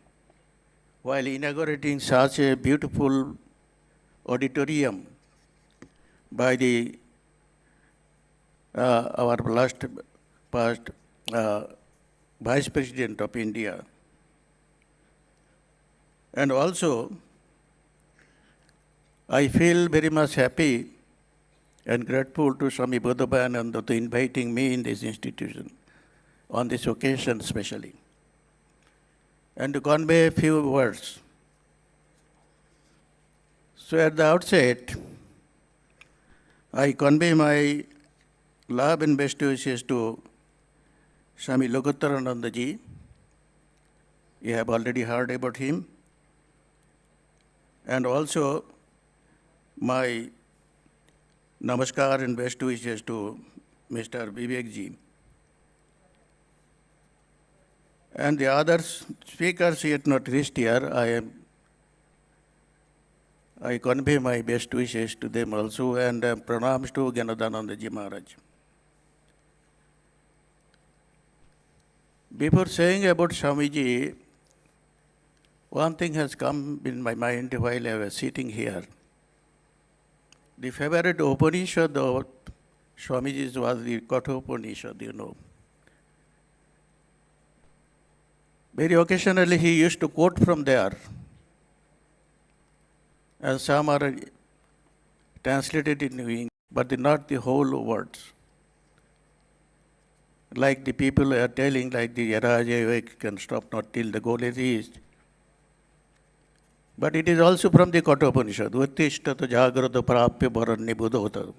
while inaugurating such a beautiful auditorium by the our past Vice President of India. And also, I feel very much happy and grateful to Swami Bodhabayananda to inviting me in this institution on this occasion especially, and to convey a few words. So at the outset, I convey my love and best wishes to Swami Lokottarananda ji. You have already heard about him. And also my namaskar and best wishes to Mr. Vivek ji. And the other speakers yet not reached here, I convey my best wishes to them also, and pranams to Gyanadhananda ji Maharaj. Before saying about Swamiji, one thing has come in my mind while I was sitting here. The favorite Upanishad of Swamiji's was the Kathopanishad, you know. Very occasionally he used to quote from there, and some are translated in English, but not the whole words. Like the people are telling, like the Yaraja can stop not till the goal is reached. But it is also from the Kathopanishad. Uttishthata jagrata prapya bharanya buddhota.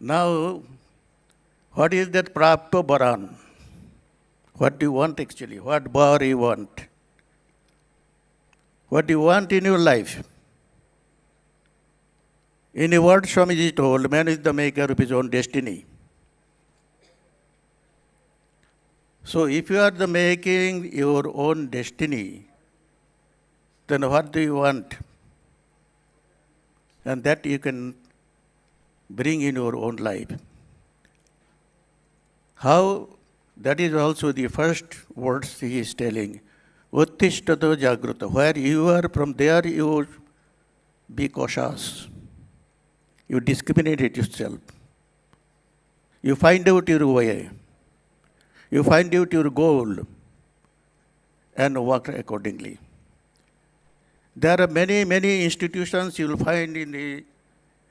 Now, what is that prapya bharan? What do you want actually? What bar you want? What do you want in your life? In a word, Swamiji told, man is the maker of his own destiny. So if you are the making your own destiny, then what do you want? and that you can bring in your own life. How, that is also the first words he is telling. Uttishtato jagruta. Where you are, from there you be cautious. You discriminate yourself. You find out your way. You find out your goal and work accordingly. There are many, many institutions you will find in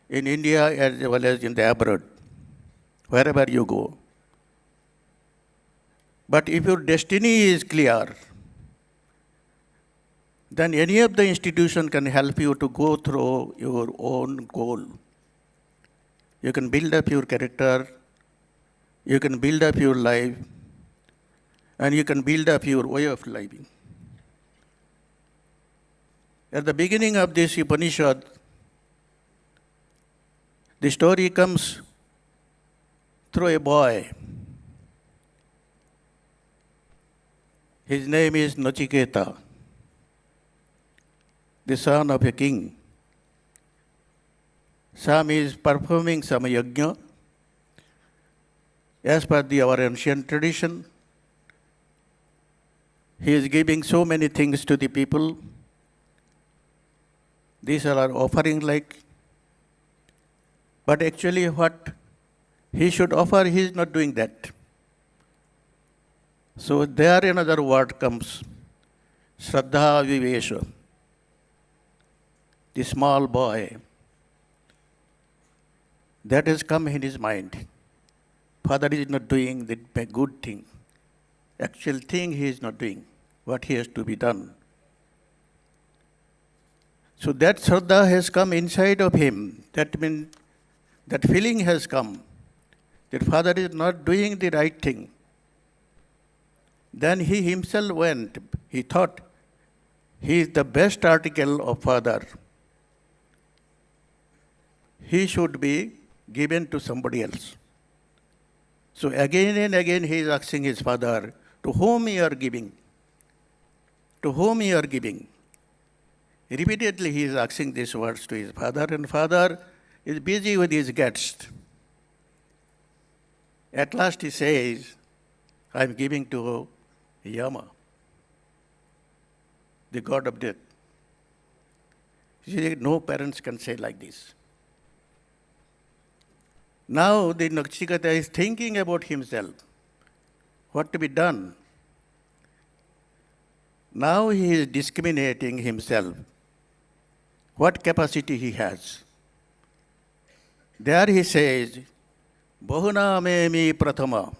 India as well as in the abroad, wherever you go. But if your destiny is clear, then any of the institution can help you to go through your own goal. You can build up your character, you can build up your life, and you can build up your way of living. At the beginning of this Upanishad, the story comes through a boy. His name is Nachiketa, the son of a king. Swami is performing some yajna. As per our ancient tradition, he is giving so many things to the people. These are our offering like. But actually what he should offer, he is not doing that. So there another word comes, Shraddha Vivesha. The small boy, that has come in his mind. Father is not doing the good thing. Actual thing he is not doing, what he has to be done. So that Shraddha has come inside of him. That means that feeling has come that Father is not doing the right thing. Then he himself went. He thought he is the best article of Father. He should be given to somebody else. So again and again he is asking his father, to whom you are giving? To whom you are giving? Repeatedly he is asking these words to his father, and father is busy with his guests. At last he says, I am giving to Yama, the god of death. He said, no parents can say like this. Now the Nachiketa is thinking about himself, what to be done. Now he is discriminating himself, what capacity he has. There he says, Bahuna memi prathama,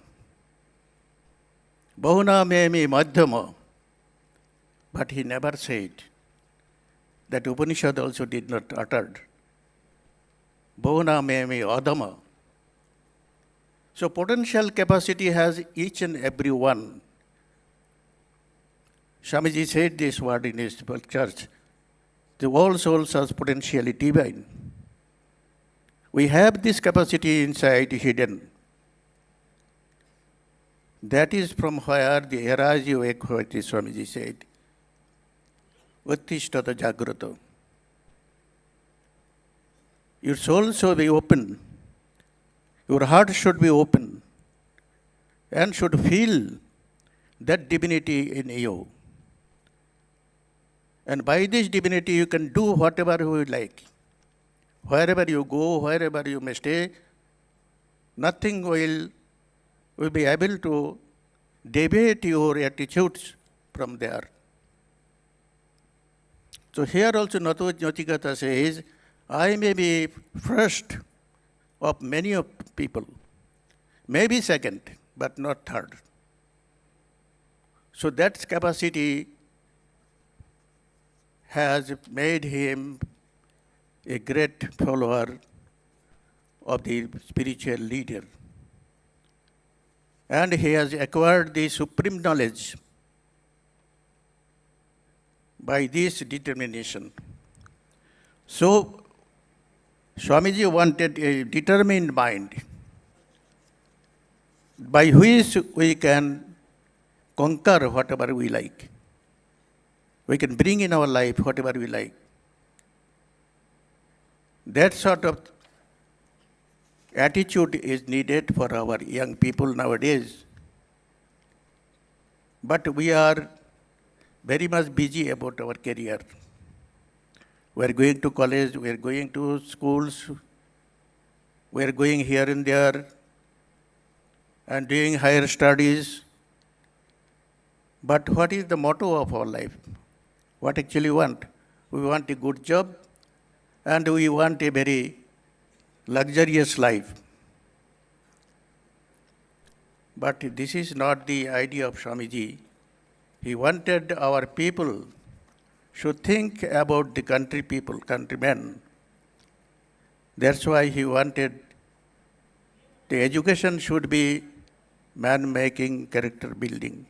Bahuna memi madhyama. But he never said, that Upanishad also did not utter, Bahuna memi adama. So potential capacity has each and every one. Swamiji said this word in his church. The all souls are potentially divine. We have this capacity inside hidden. That is from where the Eraji Ekvati Swamiji said, Uttishtata Jagrata. Your soul should be open. Your heart should be open and should feel that divinity in you. And by this divinity, you can do whatever you like. Wherever you go, wherever you may stay, nothing will be able to deviate your attitudes from there. So here also Nachiketa says, I may be first of many of people, maybe second, but not third. So that capacity has made him a great follower of the spiritual leader. And he has acquired the supreme knowledge by this determination. So Swamiji wanted a determined mind by which we can conquer whatever we like. We can bring in our life whatever we like. That sort of attitude is needed for our young people nowadays. But we are very much busy about our career. We are going to college, we are going to schools, we are going here and there and doing higher studies. But what is the motto of our life? What actually we want? We want a good job and we want a very luxurious life. But this is not the idea of Swamiji. He wanted our people should think about the country people, countrymen. That's why he wanted the education should be man-making, character building.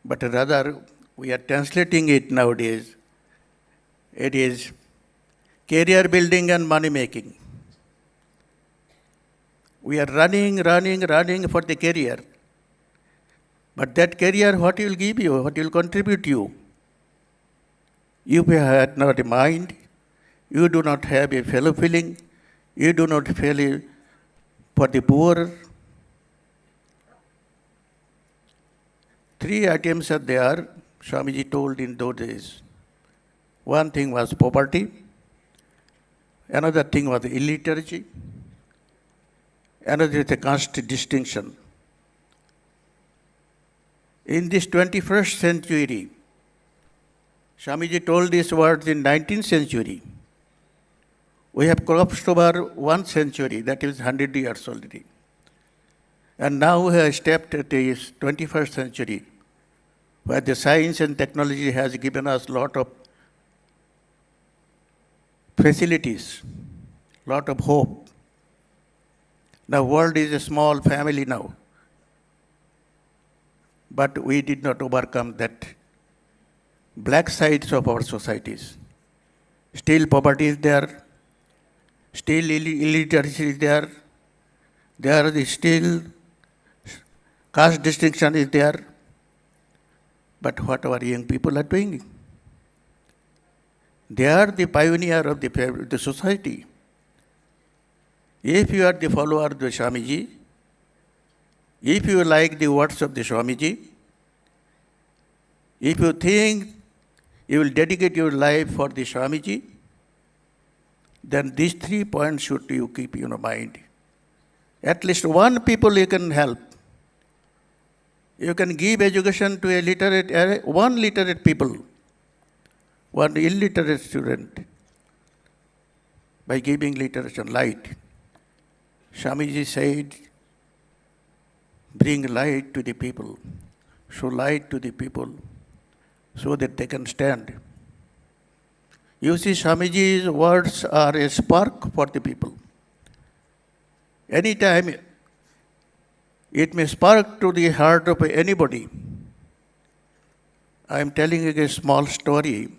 But rather, we are translating it nowadays. It is career building and money making. We are running for the career. But that career, what will give you, what will contribute you? You have not a mind, you do not have a fellow feeling, you do not feel for the poor. 3 items are there, Swamiji told in those days. One thing was poverty, another thing was illiteracy, another is the caste distinction. In this 21st century, Swamiji told these words in 19th century. We have crossed over 1 century, that is 100 years already. And now we have stepped at the 21st century, where the science and technology has given us a lot of facilities, lot of hope. The world is a small family now. But we did not overcome that black sides of our societies. Still poverty is there, still illiteracy is there, there is still caste distinction is there. But what our young people are doing? They are the pioneer of the society. If you are the follower of the Swamiji, if you like the words of the Swamiji, if you think you will dedicate your life for the Swamiji, then these 3 points should you keep in your mind. At least one people you can help. You can give education to one literate people, one illiterate student, by giving literature and light. Swamiji said, bring light to the people, show light to the people, so that they can stand. You see, Swamiji's words are a spark for the people. Anytime it may spark to the heart of anybody. I am telling you a small story.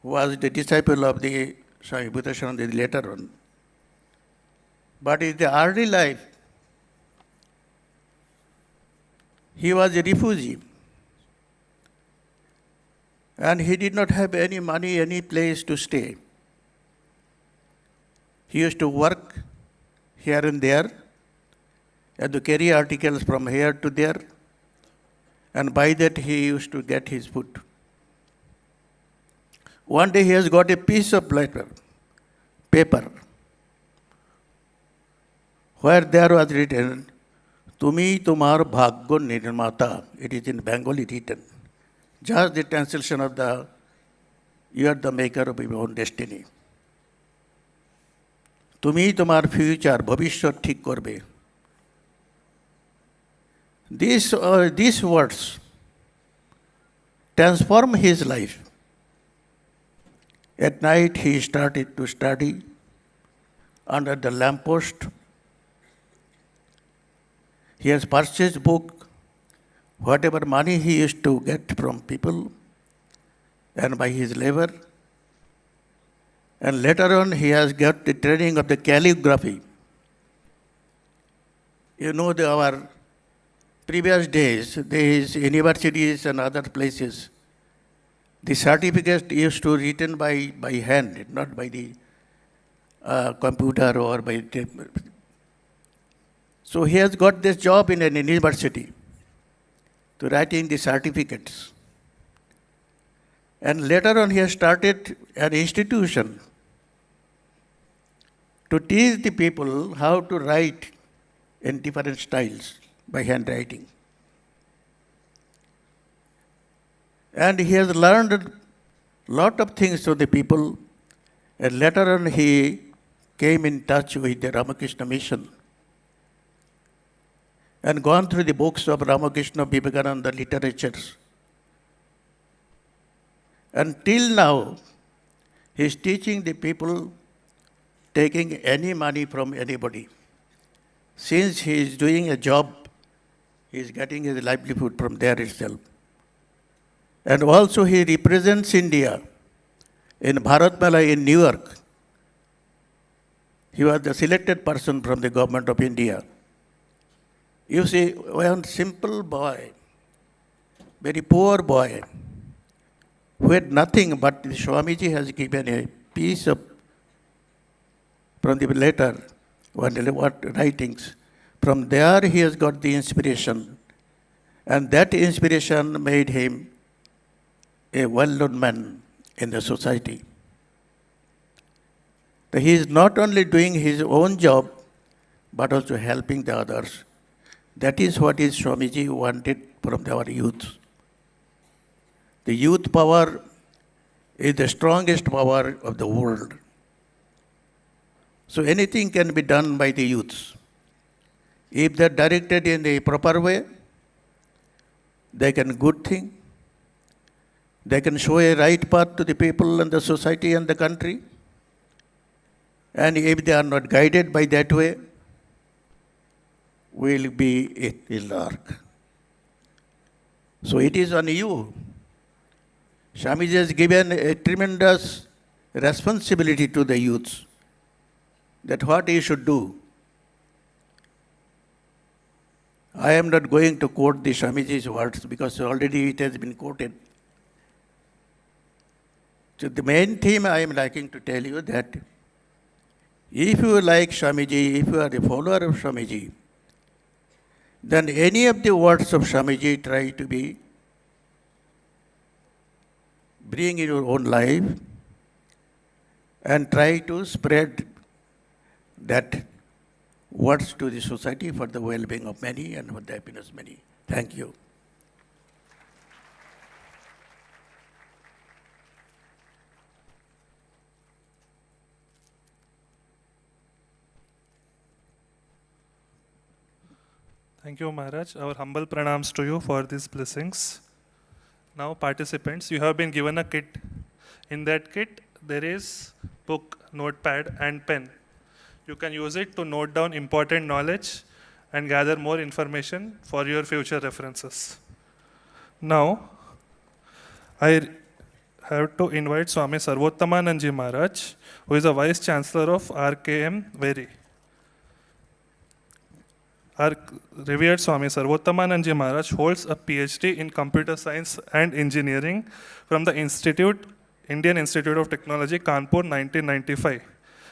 Was the disciple of the Swami Bhutashananda later on. But in the early life, he was a refugee. And he did not have any money, any place to stay. He used to work here and there, and to carry articles from here to there, and by that he used to get his food. One day he has got a piece of paper, where there was written, Tumi Tumar Bhagyo Nirmata. It is in Bengali written. Just the translation of you are the maker of your own destiny. Tumi Tumar future, bhavishya thik korbe. These words transform his life. At night he started to study under the lamppost. He has purchased book, whatever money he used to get from people and by his labor. And later on he has got the training of the calligraphy. You know, our previous days, these universities and other places, The certificate used to written by hand, not by the computer or by so he has got this job in an university to writing the certificates. And later on he has started an institution to teach the people how to write in different styles by handwriting. And he has learned a lot of things from the people. And later on he came in touch with the Ramakrishna mission and gone through the books of Ramakrishna, Vivekananda, literatures. Until now, he is teaching the people taking any money from anybody. Since he is doing a job, he is getting his livelihood from there itself. And also he represents India in Bharat Mela in New York. He was the selected person from the government of India. You see, one simple boy, very poor boy, who had nothing, but Swamiji has given a piece of, from the letter, what writings. From there he has got the inspiration. And that inspiration made him a well-known man in the society. He is not only doing his own job, but also helping the others. That is what is Swamiji wanted from our youth. The youth power is the strongest power of the world. So anything can be done by the youths. If they are directed in the proper way, they can good thing. They can show a right path to the people and the society and the country. And if they are not guided by that way, will be in dark. So it is on you. Swamiji has given a tremendous responsibility to the youths that what he should do. I am not going to quote the Swamiji's words because already it has been quoted. So the main theme I am liking to tell you that if you like Swamiji, if you are a follower of Swamiji, then any of the words of Swamiji try to be bring in your own life and try to spread that words to the society for the well-being of many and for the happiness of many. Thank you. Thank you, Maharaj. Our humble pranams to you for these blessings. Now, participants, you have been given a kit. In that kit, there is book, notepad, and pen. You can use it to note down important knowledge and gather more information for your future references. Now, I have to invite Swami Sarvottamananda Maharaj, who is a Vice Chancellor of RKM Very. Our revered Swami Sarvottamananda Maharaj holds a PhD in Computer Science and Engineering from the Indian Institute of Technology, Kanpur, 1995.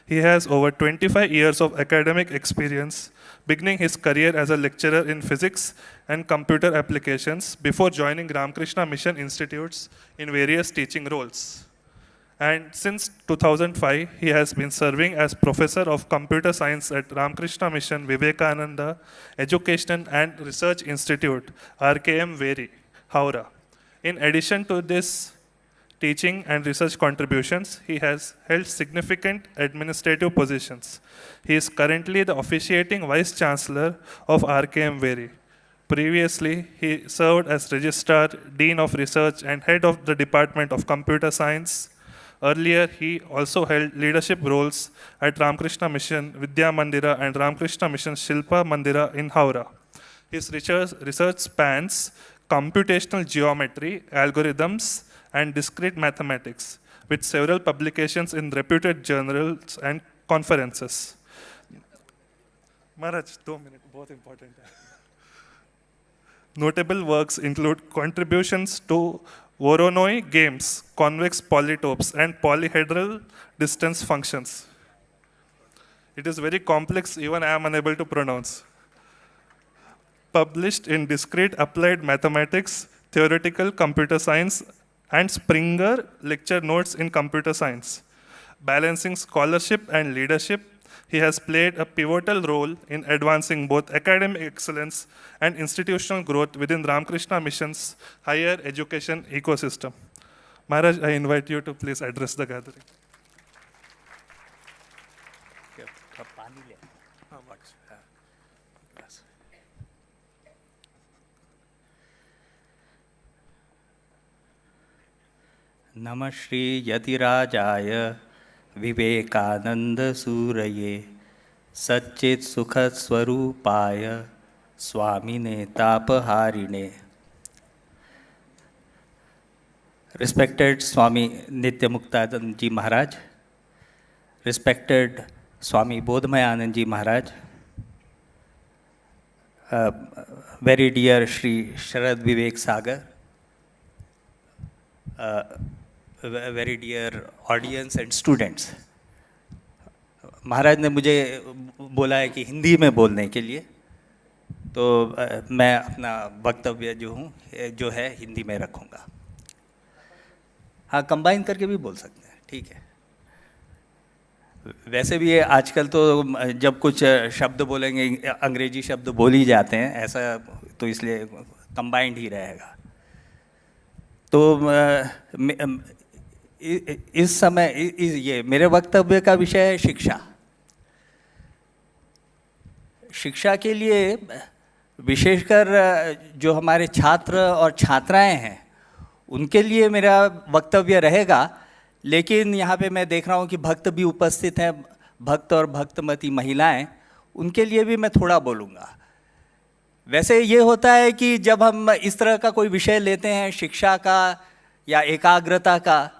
He has over 25 years of academic experience, beginning his career as a lecturer in physics and computer applications before joining Ramakrishna Mission Institutes in various teaching roles. And since 2005, he has been serving as Professor of Computer Science at Ramakrishna Mission Vivekananda Education and Research Institute, RKM Very, Howrah. In addition to this teaching and research contributions, he has held significant administrative positions. He is currently the officiating Vice Chancellor of RKM Very. Previously, he served as Registrar, Dean of Research, and Head of the Department of Computer Science. Earlier, he also held leadership roles at Ramakrishna Mission Vidya Mandira and Ramakrishna Mission Shilpa Mandira in Howrah. His research spans computational geometry, algorithms, and discrete mathematics, with several publications in reputed journals and conferences. Maharaj, 2 minutes, बहुत important. Notable works include contributions to Voronoi games, convex polytopes, and polyhedral distance functions. It is very complex, even I am unable to pronounce. Published in Discrete Applied Mathematics, Theoretical Computer Science, and Springer Lecture Notes in Computer Science. Balancing scholarship and leadership, he has played a pivotal role in advancing both academic excellence and institutional growth within Ramakrishna Mission's higher education ecosystem. Maharaj, I invite you to please address the gathering. नमः श्री यतिराजाय विवेकानंद सूरये सच्चित सुख स्वरूपाय स्वामिने तापहारिणे. Respected Swami Nityamuktananda ji Maharaj, respected Swami Bodhmayanand ji Maharaj, very dear Shri Sharat Vivek Sagar, very dear audience and students. महाराज ने मुझे बोला है कि हिंदी में बोलने के लिए, तो मैं अपना वक्तव्य जो है हिंदी में रखूँगा. हाँ, कंबाइन करके भी बोल सकते हैं, ठीक है. वैसे भी आजकल तो जब कुछ शब्द बोलेंगे अंग्रेजी शब्द बोल ही जाते हैं, ऐसा तो इसलिए कंबाइंड ही रहेगा. तो इस समय ये मेरे वक्तव्य का विषय है शिक्षा. शिक्षा के लिए विशेषकर जो हमारे छात्र और छात्राएं हैं उनके लिए मेरा वक्तव्य रहेगा. लेकिन यहाँ पे मैं देख रहा हूँ कि भक्त भी उपस्थित हैं, भक्त और भक्तमती महिलाएं, उनके लिए भी मैं थोड़ा बोलूँगा. वैसे ये होता है कि जब हम इस तरह का कोई विषय लेते हैं शिक्षा का या एकाग्रता का,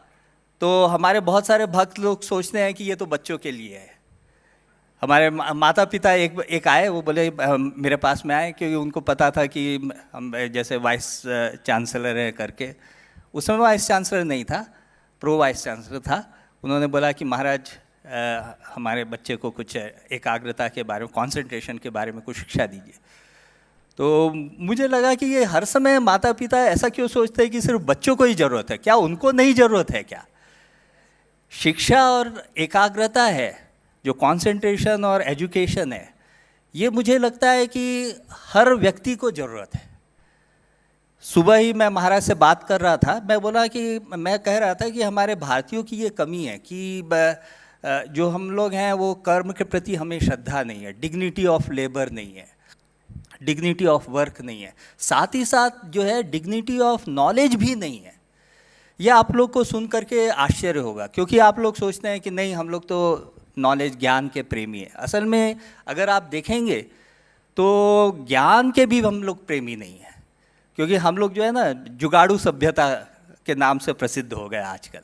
तो हमारे बहुत सारे भक्त लोग सोचते हैं कि ये तो बच्चों के लिए है. हमारे माता पिता एक आए, वो बोले मेरे पास में आए क्योंकि उनको पता था कि हम जैसे वाइस चांसलर है करके. उस समय वाइस चांसलर नहीं था, प्रो वाइस चांसलर था. उन्होंने बोला कि महाराज हमारे बच्चे को कुछ एकाग्रता के बारे में, कंसंट्रेशन के बारे में कुछ शिक्षा दीजिए. तो मुझे लगा कि ये हर समय माता पिता ऐसा क्यों सोचते हैं कि सिर्फ बच्चों को ही ज़रूरत है, क्या उनको नहीं ज़रूरत है क्या? शिक्षा और एकाग्रता है, जो कंसंट्रेशन और एजुकेशन है, ये मुझे लगता है कि हर व्यक्ति को ज़रूरत है. सुबह ही मैं महाराज से बात कर रहा था, मैं कह रहा था कि हमारे भारतीयों की ये कमी है कि जो हम लोग हैं वो कर्म के प्रति हमें श्रद्धा नहीं है, डिग्निटी ऑफ लेबर नहीं है, डिग्निटी ऑफ वर्क नहीं है, साथ ही साथ जो है डिग्निटी ऑफ नॉलेज भी नहीं है. यह आप लोग को सुन करके आश्चर्य होगा, क्योंकि आप लोग सोचते हैं कि नहीं हम लोग तो नॉलेज ज्ञान के प्रेमी हैं. असल में अगर आप देखेंगे तो ज्ञान के भी हम लोग प्रेमी नहीं हैं, क्योंकि हम लोग जो है ना जुगाड़ू सभ्यता के नाम से प्रसिद्ध हो गए आजकल.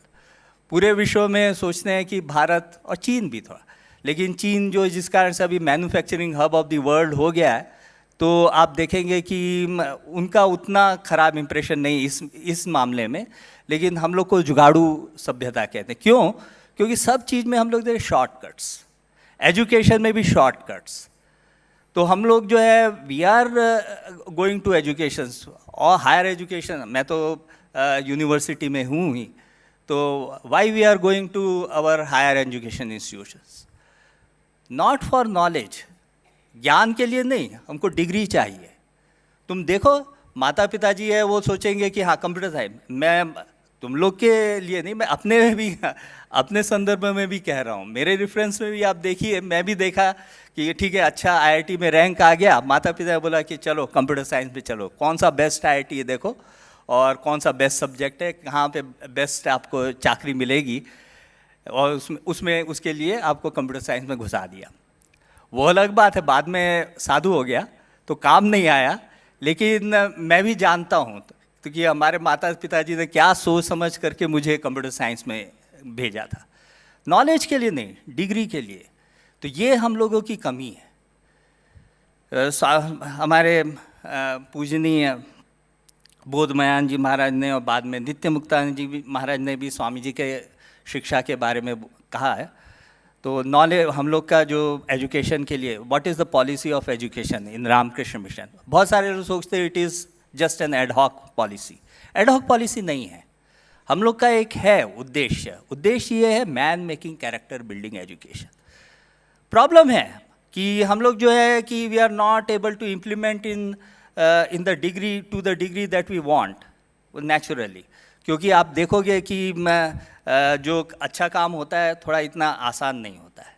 पूरे विश्व में सोचते हैं कि भारत और चीन भी थोड़ा, लेकिन चीन जो जिस कारण से अभी manufacturing hub of the world हो गया है, तो आप देखेंगे कि उनका उतना ख़राब इम्प्रेशन नहीं इस मामले में. लेकिन हम लोग को जुगाड़ू सभ्यता कहते हैं. क्यों? क्योंकि सब चीज़ में हम लोग दे शॉर्टकट्स, एजुकेशन में भी शॉर्टकट्स. तो हम लोग जो है we are going to education और हायर एजुकेशन. मैं तो यूनिवर्सिटी में हूँ ही, तो why we are going to our higher education institutions? Not for knowledge, ज्ञान के लिए नहीं, हमको डिग्री चाहिए. तुम देखो माता पिता जी है, वो सोचेंगे कि हाँ कंप्यूटर साइंस. मैं तुम लोग के लिए नहीं, मैं अपने संदर्भ में भी कह रहा हूँ. मेरे रेफरेंस में भी आप देखिए, मैं भी देखा कि ठीक है अच्छा आईआईटी में रैंक आ गया, माता पिता ने बोला कि चलो कंप्यूटर साइंस में चलो, कौन सा बेस्ट आईआईटी है देखो और कौन सा बेस्ट सब्जेक्ट है, कहाँ पे बेस्ट आपको चाकरी मिलेगी, और उसमें उसके लिए आपको कंप्यूटर साइंस में घुसा दिया. वो अलग बात है, बाद में साधु हो गया तो काम नहीं आया. लेकिन मैं भी जानता हूँ क्योंकि हमारे माता पिताजी ने क्या सोच समझ करके मुझे कंप्यूटर साइंस में भेजा था. नॉलेज के लिए नहीं, डिग्री के लिए. तो ये हम लोगों की कमी है. हमारे पूजनीय बोधमयान जी महाराज ने और बाद में नित्यमुक्तानंद जी महाराज ने भी स्वामी जी के शिक्षा के बारे में कहा है। तो नॉलेज हम लोग का जो एजुकेशन के लिए, what is the policy of education in Ramakrishna mission, बहुत सारे लोग सोचते हैं it is just an ad hoc policy. Ad hoc policy नहीं है, हम लोग का एक है उद्देश्य ये है man making character building education. Problem है कि हम लोग जो है कि we are not able to implement in the degree to the degree that we want naturally, क्योंकि आप देखोगे कि जो अच्छा काम होता है थोड़ा इतना आसान नहीं होता है।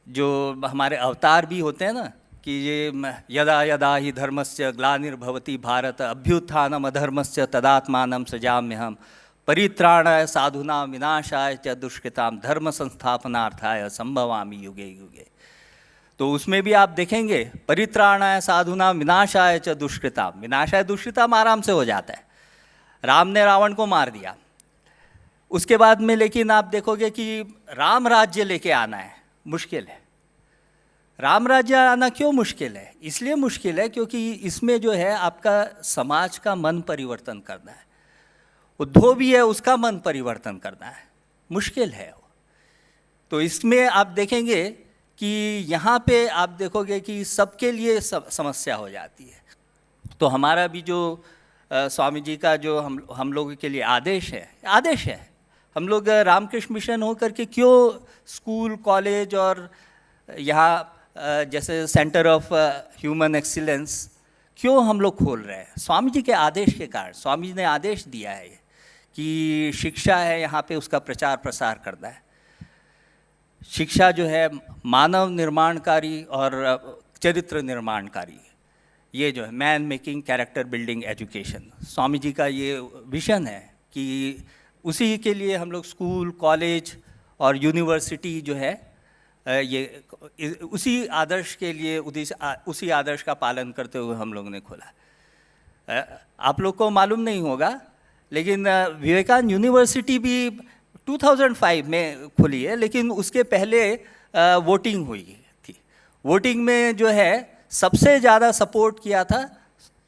जो हमारे अवतार भी होते हैं ना कि ये यदा यदा ही धर्मस्य ग्लानिर्भवति भारत अभ्युत्थानम अधर्मस्य तदात्मानं सृजाम्यहम् परित्राणाय साधूनां विनाशाय च दुष्कृतां धर्म संस्थापनार्थाय संभवामि युगे युगे। तो उसमें भी आप देखेंगे परित्राणाय साधूनां विनाशाय च दुष्कृतां, विनाशाय दुष्कृतां आराम से हो जाता है, राम ने रावण को मार दिया। उसके बाद में लेकिन आप देखोगे कि राम राज्य लेके आना है मुश्किल है। राम राज्य आना क्यों मुश्किल है? इसलिए मुश्किल है क्योंकि इसमें जो है आपका समाज का मन परिवर्तन करना है, उद्धव भी है उसका मन परिवर्तन करना है, मुश्किल है वो। तो इसमें आप देखेंगे कि यहाँ पे आप देखोगे कि सबके लिए समस्या हो जाती है। तो हमारा भी जो स्वामी जी का जो हम लोगों के लिए आदेश है, हम लोग रामकृष्ण मिशन होकर के क्यों स्कूल कॉलेज और यहाँ जैसे सेंटर ऑफ ह्यूमन एक्सीलेंस क्यों हम लोग खोल रहे हैं? स्वामी जी के आदेश के कारण। स्वामी जी ने आदेश दिया है कि शिक्षा है यहाँ पे उसका प्रचार प्रसार करना है। शिक्षा जो है मानव निर्माणकारी और चरित्र निर्माणकारी, ये जो है man making character building education, Swami ji का ये विजन है कि उसी के लिए हम लोग स्कूल कॉलेज और यूनिवर्सिटी जो है ये उसी आदर्श के लिए उसी आदर्श का पालन करते हुए हम लोगों ने खोला। आप लोग को मालूम नहीं होगा लेकिन विवेकानंद यूनिवर्सिटी भी 2005 में खुली है, लेकिन उसके पहले वोटिंग हुई थी। वोटिंग में जो है सबसे ज़्यादा सपोर्ट किया था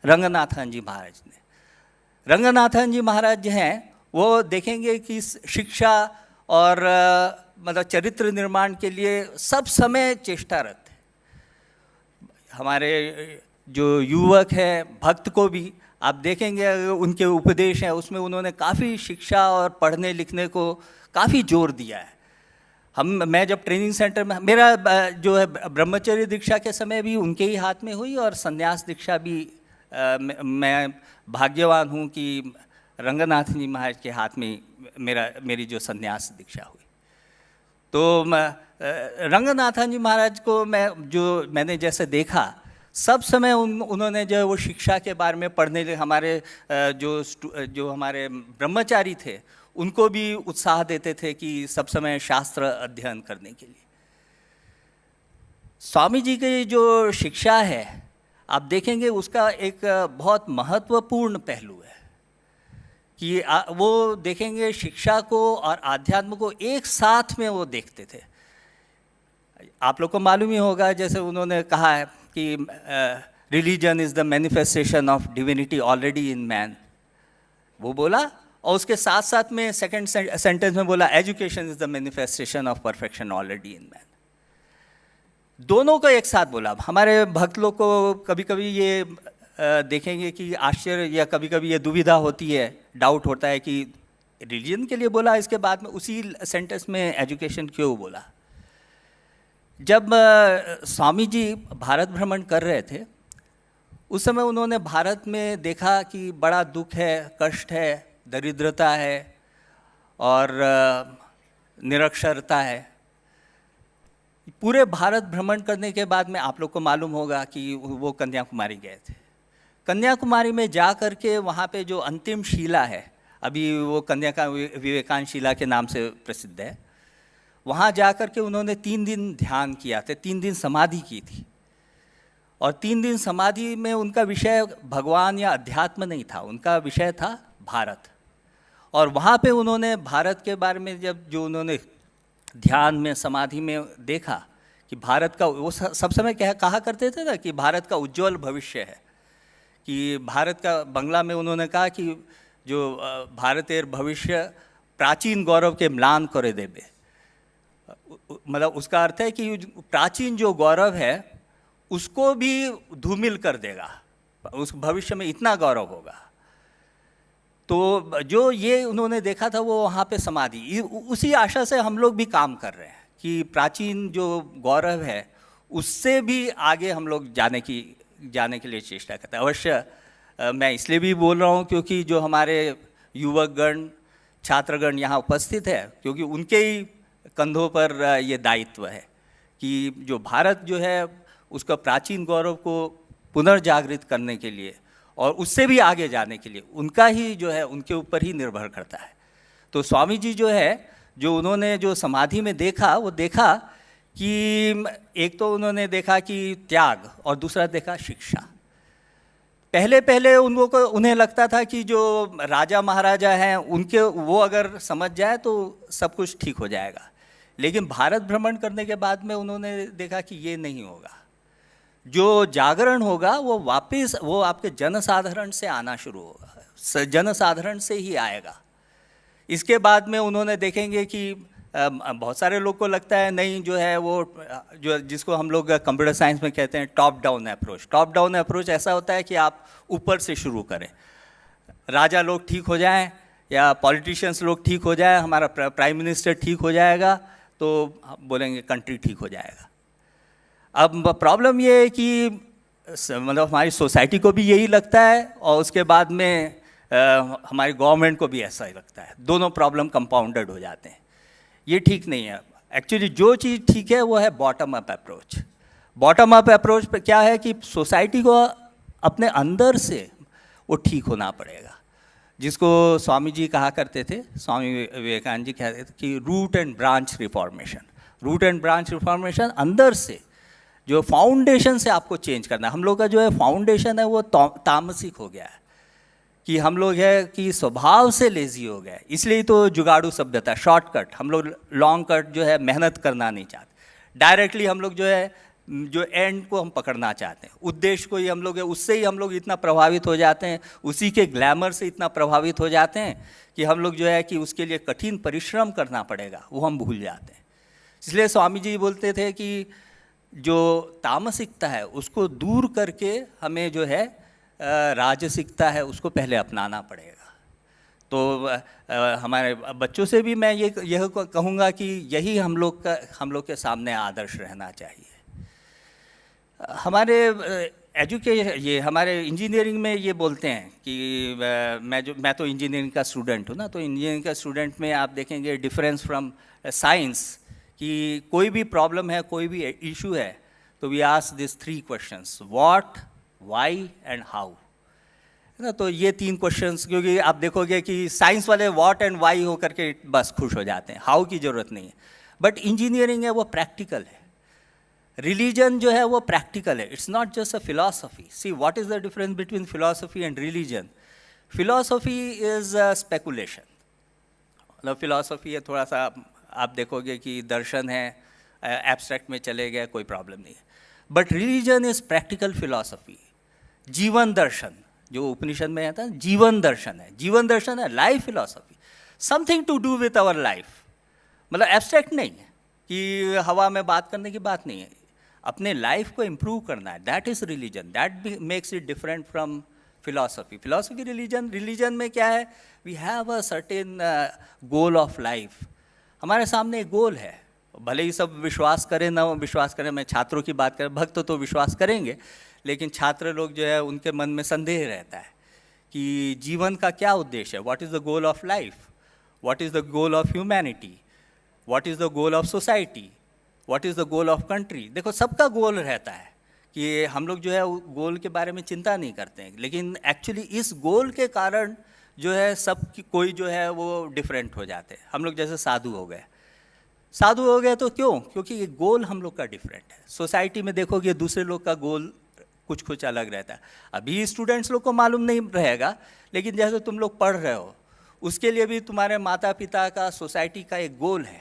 रंगनाथन जी महाराज ने। रंगनाथन जी महाराज जो हैं वो देखेंगे कि शिक्षा और मतलब चरित्र निर्माण के लिए सब समय चेष्टारत है। हमारे जो युवक हैं भक्त को भी आप देखेंगे उनके उपदेश हैं उसमें उन्होंने काफ़ी शिक्षा और पढ़ने लिखने को काफ़ी जोर दिया है। मैं जब ट्रेनिंग सेंटर में, मेरा जो है ब्रह्मचर्य दीक्षा के समय भी उनके ही हाथ में हुई और संन्यास दीक्षा भी मैं भाग्यवान हूँ कि रंगनाथ जी महाराज के हाथ में मेरी जो संन्यास दीक्षा हुई। तो रंगनाथन जी महाराज को मैंने जैसे देखा सब समय उन्होंने जो है वो शिक्षा के बारे में पढ़ने लिए हमारे जो हमारे ब्रह्मचारी थे उनको भी उत्साह देते थे कि सब समय शास्त्र अध्ययन करने के लिए। स्वामी जी की जो शिक्षा है आप देखेंगे उसका एक बहुत महत्वपूर्ण पहलू है कि वो देखेंगे शिक्षा को और आध्यात्म को एक साथ में वो देखते थे। आप लोग को मालूम ही होगा जैसे उन्होंने कहा है कि religion is the manifestation of divinity already in man, वो बोला और उसके साथ साथ में सेकंड सेंटेंस में बोला education is the manifestation of perfection already in man. दोनों को एक साथ बोला। हमारे भक्त लोग को कभी कभी ये देखेंगे कि आश्चर्य या कभी कभी ये दुविधा होती है, डाउट होता है कि रिलीजन के लिए बोला इसके बाद में उसी सेंटेंस में एजुकेशन क्यों बोला। जब स्वामी जी भारत भ्रमण कर रहे थे उस समय उन्होंने भारत में देखा कि बड़ा दुख है, कष्ट है, दरिद्रता है और निरक्षरता है। पूरे भारत भ्रमण करने के बाद में आप लोग को मालूम होगा कि वो कन्याकुमारी गए थे। कन्याकुमारी में जा कर के वहाँ पे जो अंतिम शिला है, अभी वो विवेकानंद शिला के नाम से प्रसिद्ध है, वहाँ जा कर के उन्होंने 3 दिन ध्यान किया था, 3 दिन समाधि की थी। और 3 दिन समाधि में उनका विषय भगवान या अध्यात्म नहीं था, उनका विषय था भारत। और वहाँ पे उन्होंने भारत के बारे में जो उन्होंने ध्यान में समाधि में देखा कि भारत का, वो सब समय कहा करते थे ना कि भारत का उज्जवल भविष्य है, कि भारत का बंगला में उन्होंने कहा कि जो भारतेर भविष्य प्राचीन गौरव के म्लान करे देबे, मतलब उसका अर्थ है कि प्राचीन जो गौरव है उसको भी धूमिल कर देगा, उस भविष्य में इतना गौरव होगा। तो जो ये उन्होंने देखा था वो वहाँ पे समाधि, उसी आशा से हम लोग भी काम कर रहे हैं कि प्राचीन जो गौरव है उससे भी आगे हम लोग जाने के लिए चेष्टा करते हैं। अवश्य मैं इसलिए भी बोल रहा हूँ क्योंकि जो हमारे युवकगण छात्रगण यहाँ उपस्थित है, क्योंकि उनके ही कंधों पर ये दायित्व है कि जो भारत जो है उसका प्राचीन गौरव को पुनर्जागृत करने के लिए और उससे भी आगे जाने के लिए उनका ही जो है उनके ऊपर ही निर्भर करता है। तो स्वामी जी जो है जो उन्होंने जो समाधि में देखा वो देखा कि एक तो उन्होंने देखा कि त्याग और दूसरा देखा शिक्षा। पहले उन्हें लगता था कि जो राजा महाराजा हैं उनके वो अगर समझ जाए तो सब कुछ ठीक हो जाएगा, लेकिन भारत भ्रमण करने के बाद में उन्होंने देखा कि ये नहीं होगा। जो जागरण होगा वो वापस वो आपके जनसाधारण से आना शुरू होगा, जनसाधारण से ही आएगा। इसके बाद में उन्होंने देखेंगे कि बहुत सारे लोग को लगता है नहीं जो है वो जो जिसको हम लोग कंप्यूटर साइंस में कहते हैं top down approach. Top down approach ऐसा होता है कि आप ऊपर से शुरू करें, राजा लोग ठीक हो जाएं या पॉलिटिशियंस लोग ठीक हो जाए, हमारा प्राइम मिनिस्टर ठीक हो जाएगा तो बोलेंगे कंट्री ठीक हो जाएगा। अब प्रॉब्लम ये है कि मतलब हमारी सोसाइटी को भी यही लगता है और उसके बाद में हमारी गवर्नमेंट को भी ऐसा ही लगता है, दोनों प्रॉब्लम कंपाउंडेड हो जाते हैं। ये ठीक नहीं है। एक्चुअली जो चीज़ ठीक है वो है bottom up approach. Bottom up approach पे क्या है कि सोसाइटी को अपने अंदर से वो ठीक होना पड़ेगा, जिसको स्वामी जी कहा करते थे, स्वामी विवेकानंद जी कहते थे कि root and branch reformation. Root and branch reformation अंदर से जो फाउंडेशन से आपको चेंज करना है। हम लोग का जो है फाउंडेशन है वो तामसिक हो गया है कि हम लोग है कि स्वभाव से लेज़ी हो गए, इसलिए तो जुगाड़ू सभ्यता, शॉर्टकट। हम लोग लॉन्ग कट जो है मेहनत करना नहीं चाहते, डायरेक्टली हम लोग जो है जो एंड को हम पकड़ना चाहते हैं, उद्देश्य को ही हम लोग है, उससे ही हम लोग इतना प्रभावित हो जाते हैं, उसी के ग्लैमर से इतना प्रभावित हो जाते हैं कि हम लोग जो है कि उसके लिए कठिन परिश्रम करना पड़ेगा वो हम भूल जाते हैं। इसलिए स्वामी जी बोलते थे कि जो तामसिकता है उसको दूर करके हमें जो है राजसिकता है उसको पहले अपनाना पड़ेगा। तो हमारे बच्चों से भी मैं यह कहूँगा कि यही हम लोग के सामने आदर्श रहना चाहिए। हमारे ये हमारे इंजीनियरिंग में ये बोलते हैं कि मैं तो इंजीनियरिंग का स्टूडेंट हूँ ना, तो इंजीनियरिंग का स्टूडेंट में आप देखेंगे डिफरेंस फ्रॉम साइंस कि कोई भी प्रॉब्लम है, कोई भी इशू है, तो we ask this 3 questions, what, why and how, है ना। तो ये 3 क्वेश्चंस, क्योंकि आप देखोगे कि साइंस वाले व्हाट एंड व्हाई हो करके बस खुश हो जाते हैं, हाउ की ज़रूरत नहीं है। बट इंजीनियरिंग है वो प्रैक्टिकल है, रिलीजन जो है वो प्रैक्टिकल है, it's not just a philosophy. See what is the difference between philosophy and religion? Philosophy is speculation, मतलब फिलॉसफी है थोड़ा सा आप देखोगे कि दर्शन है, एब्स्ट्रैक्ट में चले गए, कोई प्रॉब्लम नहीं है। But religion is practical philosophy, जीवन दर्शन, जो उपनिषद में आता है जीवन दर्शन है, जीवन दर्शन है life philosophy, something to do with our life. मतलब एब्स्ट्रैक्ट नहीं है कि हवा में बात करने की बात नहीं है, अपने लाइफ को इम्प्रूव करना है, that is religion, that makes it different from philosophy. Philosophy religion में क्या है, we have a certain goal of life, हमारे सामने एक गोल है, भले ही सब विश्वास करें ना विश्वास करें। मैं छात्रों की बात करें, भक्त तो विश्वास करेंगे, लेकिन छात्र लोग जो है उनके मन में संदेह रहता है कि जीवन का क्या उद्देश्य है, what is the goal of life, what is the goal of humanity, what is the goal of society, what is the goal of country. देखो सबका गोल रहता है कि हम लोग जो है गोल के बारे में चिंता नहीं करते हैं, लेकिन एक्चुअली इस गोल के कारण जो है सब कोई जो है वो डिफरेंट हो जाते हैं। हम लोग जैसे साधु हो गए तो क्यों? क्योंकि ये गोल हम लोग का डिफरेंट है। सोसाइटी में देखोगे दूसरे लोग का गोल कुछ अलग रहता है। अभी स्टूडेंट्स लोग को मालूम नहीं रहेगा, लेकिन जैसे तुम लोग पढ़ रहे हो उसके लिए भी तुम्हारे माता पिता का, सोसाइटी का एक गोल है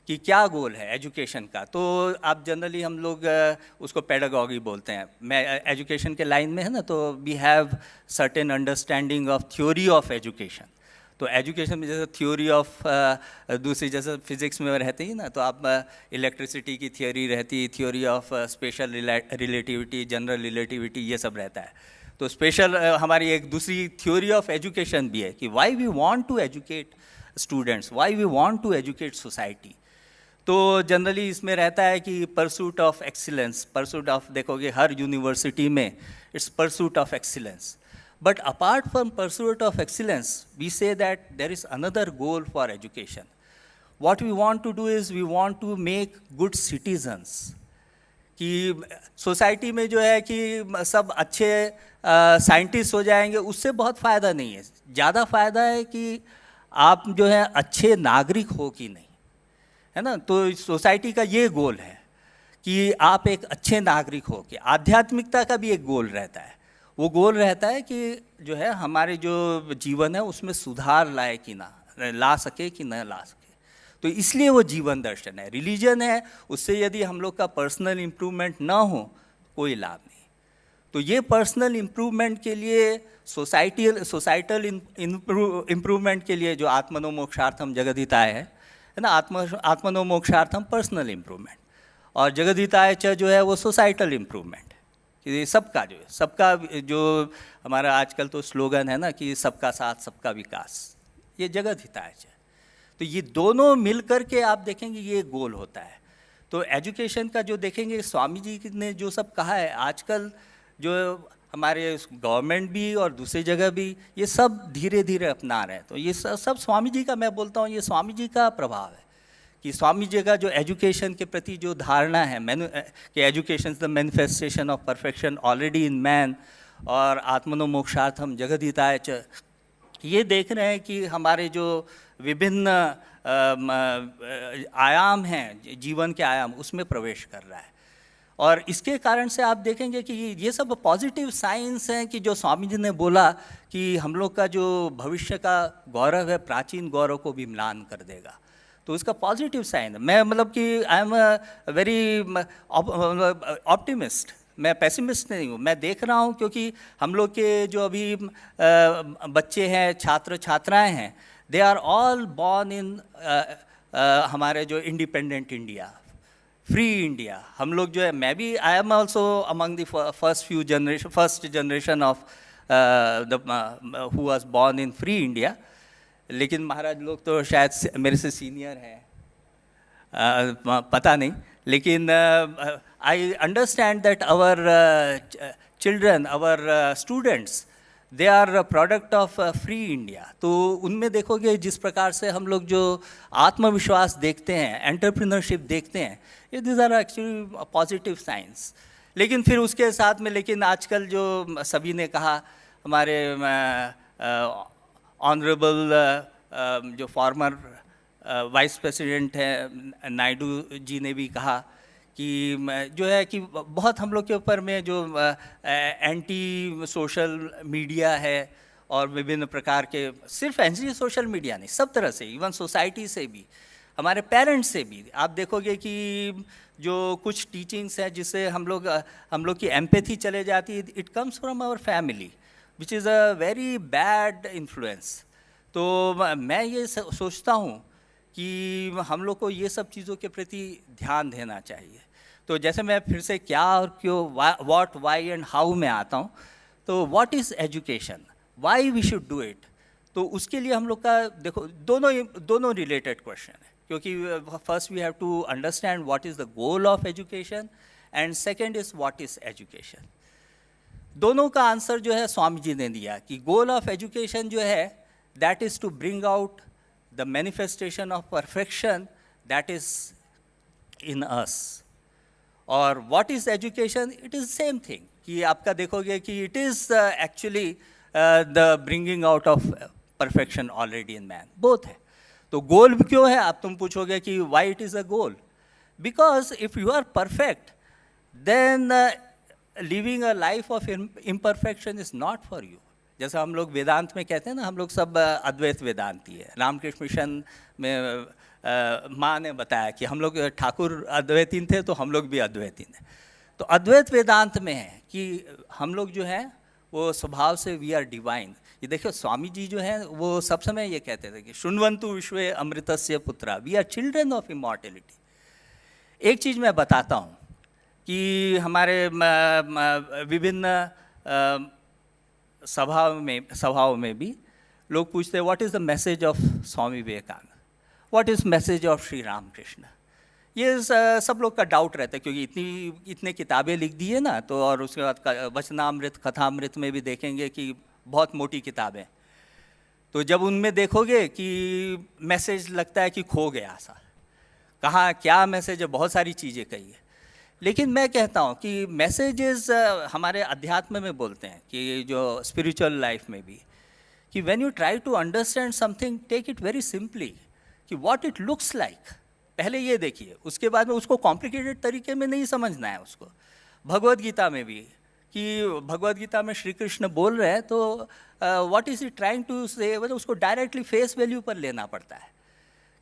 कि क्या गोल है एजुकेशन का, तो आप जनरली हम लोग उसको पेडागॉगी बोलते हैं। मैं एजुकेशन के लाइन में है ना, तो we have certain understanding of theory of education. तो एजुकेशन में जैसे थ्योरी ऑफ दूसरी जैसे फिजिक्स में रहती है ना, तो आप इलेक्ट्रिसिटी की थ्योरी रहती है, theory of special relativity, general relativity, ये सब रहता है। तो स्पेशल हमारी एक दूसरी थ्योरी ऑफ एजुकेशन भी है कि why we want to educate students, why we want to educate society. तो जनरली इसमें रहता है कि pursuit of excellence, pursuit of, देखोगे हर यूनिवर्सिटी में it's pursuit of excellence. But apart from pursuit of excellence, we say that there is another goal for education. What we want to do is we want to make good citizens. कि society में जो है कि सब अच्छे scientist हो जाएंगे, उससे बहुत फ़ायदा नहीं है। ज़्यादा फ़ायदा है कि आप जो है अच्छे नागरिक हो कि नहीं, है ना। तो सोसाइटी का ये गोल है कि आप एक अच्छे नागरिक हो कि आध्यात्मिकता का भी एक गोल रहता है। वो गोल रहता है कि जो है हमारे जो जीवन है उसमें सुधार लाए कि ना ला सके कि न ला सके, तो इसलिए वो जीवन दर्शन है। रिलीजन है, उससे यदि हम लोग का पर्सनल इम्प्रूवमेंट ना हो कोई लाभ नहीं। तो ये पर्सनल इम्प्रूवमेंट के लिए, सोसाइटल इम्प्रूवमेंट के लिए जो आत्मनो मोक्षार्थम जगद्हिताय है ना, आत्मनो मोक्षार्थम पर्सनल इम्प्रूवमेंट, और जगद्हिताय च जो है वो सोसाइटल इम्प्रूवमेंट। कि सबका जो है, सबका जो हमारा आजकल तो स्लोगन है ना कि सबका साथ सबका विकास, ये जगद्हिताय है। तो ये दोनों मिल कर के आप देखेंगे ये गोल होता है। तो एजुकेशन का जो देखेंगे स्वामी जी ने जो सब कहा है, आजकल जो हमारे गवर्नमेंट भी और दूसरी जगह भी ये सब धीरे धीरे अपना रहे हैं। तो ये सब स्वामी जी का, मैं बोलता हूँ ये स्वामी जी का प्रभाव है कि स्वामी जी का जो एजुकेशन के प्रति जो धारणा है कि education is the manifestation of perfection already in man, और आत्मनो मोक्षार्थम जगद्हिताय च, ये देख रहे हैं कि हमारे जो विभिन्न आयाम हैं, जीवन के आयाम, उसमें प्रवेश कर रहा है। और इसके कारण से आप देखेंगे कि ये सब पॉजिटिव साइंस हैं कि जो स्वामी जी ने बोला कि हम लोग का जो भविष्य का गौरव है प्राचीन गौरव को भी म्लान कर देगा। तो इसका पॉजिटिव साइन है। मैं मतलब कि I am a very optimist, मैं पेसिमिस्ट नहीं हूँ। मैं देख रहा हूँ क्योंकि हम लोग के जो अभी बच्चे हैं, छात्र छात्राएं हैं, they are all born in हमारे जो इंडिपेंडेंट इंडिया, फ्री इंडिया। हम लोग जो है, मैं भी I am also among the first generation of who was born in free India. लेकिन महाराज लोग तो शायद मेरे से सीनियर हैं, पता नहीं। लेकिन I understand that our children, our students, they are product of free India. तो उनमें देखोगे जिस प्रकार से हम लोग जो आत्मविश्वास देखते हैं, एंटरप्रेन्योरशिप देखते हैं, ये this are actually positive science. लेकिन फिर उसके साथ में, लेकिन आजकल जो सभी ने कहा, हमारे ऑनरेबल जो फॉर्मर वाइस प्रेसिडेंट है नायडू जी ने भी कहा कि जो है कि बहुत हम लोग के ऊपर में जो एंटी सोशल मीडिया है और विभिन्न प्रकार के, सिर्फ एंटी सोशल मीडिया नहीं, सब तरह से, इवन सोसाइटी से भी, हमारे पेरेंट्स से भी आप देखोगे कि जो कुछ टीचिंग्स हैं जिससे हम लोग की एम्पैथी चले जाती है, it comes from our family which is a very bad influence. तो मैं ये सोचता हूँ कि हम लोग को ये सब चीज़ों के प्रति ध्यान देना चाहिए। तो जैसे मैं फिर से क्या और क्यों, व्हाट, व्हाई एंड हाउ में आता हूँ। तो what is education, why we should do it, तो उसके लिए हम लोग का देखो दोनों रिलेटेड क्वेश्चन है। क्योंकि first we have to understand what is the goal of education and second is what is education. दोनों का आंसर जो है स्वामी जी ने दिया कि गोल ऑफ एजुकेशन जो है that is to bring out the manifestation of perfection that is in us. और what is education, it is same thing कि आपका देखोगे कि it is actually the bringing out of perfection already in man, both है। तो goal क्यों है, आप तुम पूछोगे कि why it is a goal, because if you are perfect then living a life of imperfection is not for you. जैसा हम लोग वेदांत में कहते हैं ना, हम लोग सब अद्वैत वेदांती है। रामकृष्ण मिशन में माँ ने बताया कि हम लोग ठाकुर अद्वैतीन थे तो हम लोग भी अद्वैतीन हैं। तो अद्वैत वेदांत में है कि हम लोग जो हैं वो स्वभाव से वी आर डिवाइन। ये देखो स्वामी जी जो हैं वो सब समय ये कहते थे कि शृण्वन्तु विश्वे अमृतस्य पुत्रा, we are children of immortality. एक चीज़ मैं बताता हूँ कि हमारे विभिन्न सभाओं में भी लोग पूछते हैं what is the message of Swami Vivekananda, what is message of Shri Ramakrishna. ये सब लोग का डाउट रहता है क्योंकि इतने किताबें लिख दी है ना, तो और उसके बाद वचनामृत कथामृत में भी देखेंगे कि बहुत मोटी किताबें। तो जब उनमें देखोगे कि मैसेज लगता है कि खो गया सा, कहाँ क्या मैसेज है, बहुत सारी चीज़ें कही है। लेकिन मैं कहता हूँ कि मैसेजेस हमारे अध्यात्म में बोलते हैं कि जो स्पिरिचुअल लाइफ में भी, कि when you try to understand something take it very simply, कि व्हाट इट लुक्स लाइक, पहले ये देखिए, उसके बाद में उसको कॉम्प्लिकेटेड तरीके में नहीं समझना है उसको। भगवद गीता में भी, कि भगवद गीता में श्री कृष्ण बोल रहे हैं तो what is it trying to say, मतलब उसको डायरेक्टली फेस वैल्यू पर लेना पड़ता है।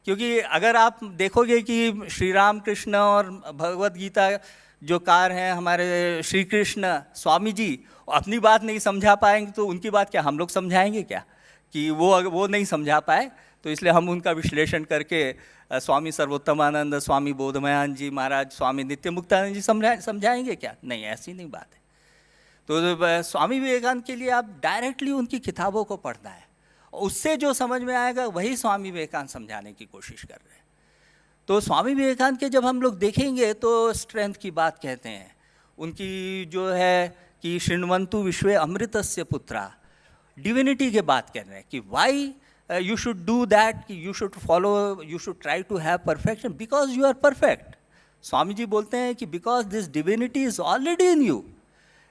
क्योंकि अगर आप देखोगे कि श्री राम कृष्ण और भगवद गीता जो कार हैं हमारे श्री कृष्ण स्वामी जी अपनी बात नहीं समझा पाएंगे तो उनकी बात क्या हम लोग समझाएंगे क्या, कि वो नहीं समझा पाए तो इसलिए हम उनका विश्लेषण करके स्वामी सर्वोत्तमानंद, स्वामी बोधमयान जी महाराज, स्वामी नित्यमुक्तानंद जी समझाएंगे क्या? नहीं, ऐसी नहीं बात है। तो स्वामी विवेकानंद के लिए आप डायरेक्टली उनकी किताबों को पढ़ना है, उससे जो समझ में आएगा वही स्वामी विवेकानंद समझाने की कोशिश कर रहे हैं। तो स्वामी विवेकानंद के जब हम लोग देखेंगे तो स्ट्रेंथ की बात कहते हैं, उनकी जो है कि शृण्वन्तु विश्वे अमृतस्य पुत्रा, डिविनिटी के बात कर रहे हैं कि Y you should do that, you should follow, you should try to have perfection because you are perfect. Swami ji बोलते हैं कि because this divinity is already in you,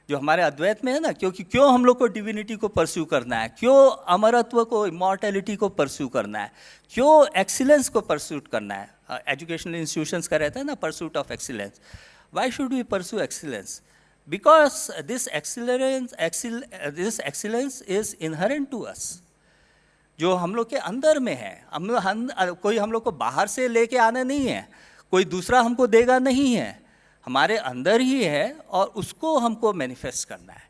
जो हमारे अद्वैत में है ना, क्योंकि क्यों हम लोग को डिविनिटी को परस्यू करना है, क्यों अमरत्व को, इमॉर्टैलिटी को परस्यू करना है, क्यों एक्सीलेंस को परस्यूट करना है। एजुकेशनल इंस्टीट्यूशंस का रहता है ना pursuit of excellence. Why should we pursue excellence? Because this excellence is inherent to us, जो हम लोग के अंदर में है। कोई हम लोग को बाहर से लेके आना नहीं है, कोई दूसरा हमको देगा नहीं है, हमारे अंदर ही है और उसको हमको मैनिफेस्ट करना है।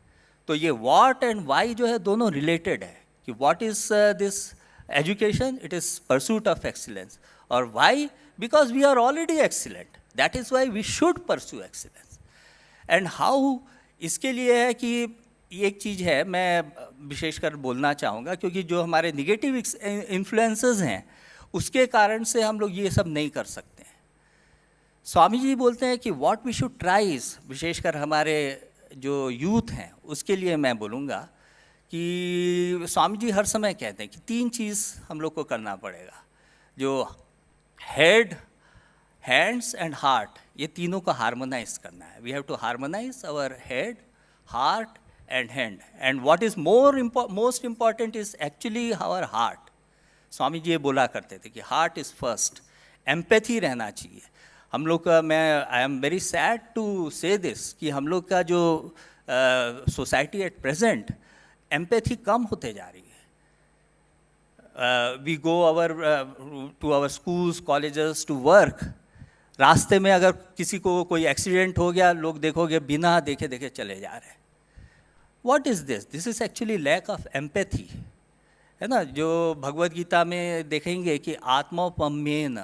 तो ये व्हाट एंड वाई जो है दोनों रिलेटेड है, कि what is this education, it is pursuit of excellence, और why because we are already excellent, that is why we should pursue excellence. And how, इसके लिए है कि एक चीज़ है मैं विशेषकर बोलना चाहूँगा, क्योंकि जो हमारे निगेटिव इन्फ्लुएंसेस हैं उसके कारण से हम लोग ये सब नहीं कर सकते हैं। स्वामी जी बोलते हैं कि what we should try is, विशेषकर हमारे जो यूथ हैं उसके लिए मैं बोलूँगा कि स्वामी जी हर समय कहते हैं कि 3 चीज़ हम लोग को करना पड़ेगा, जो हेड, हैंड्स एंड हार्ट, ये तीनों को हार्मोनाइज करना है। We have to harmonize our head, heart and hand, and what is most important is actually our heart. Swami ji ये बोला करते थे कि heart is first, empathy रहना चाहिए हम लोग का। I am very sad to say this कि हम लोग का जो सोसाइटी एट प्रेजेंट एम्पैथी कम होते जा रही है। We go to our schools, colleges to work, रास्ते में अगर किसी को कोई एक्सीडेंट हो गया, लोग देखोगे बिना देखे देखे चले जा रहे हैं। What is this? This is actually lack of empathy, है ना। जो भगवद गीता में देखेंगे कि आत्मोपमेन,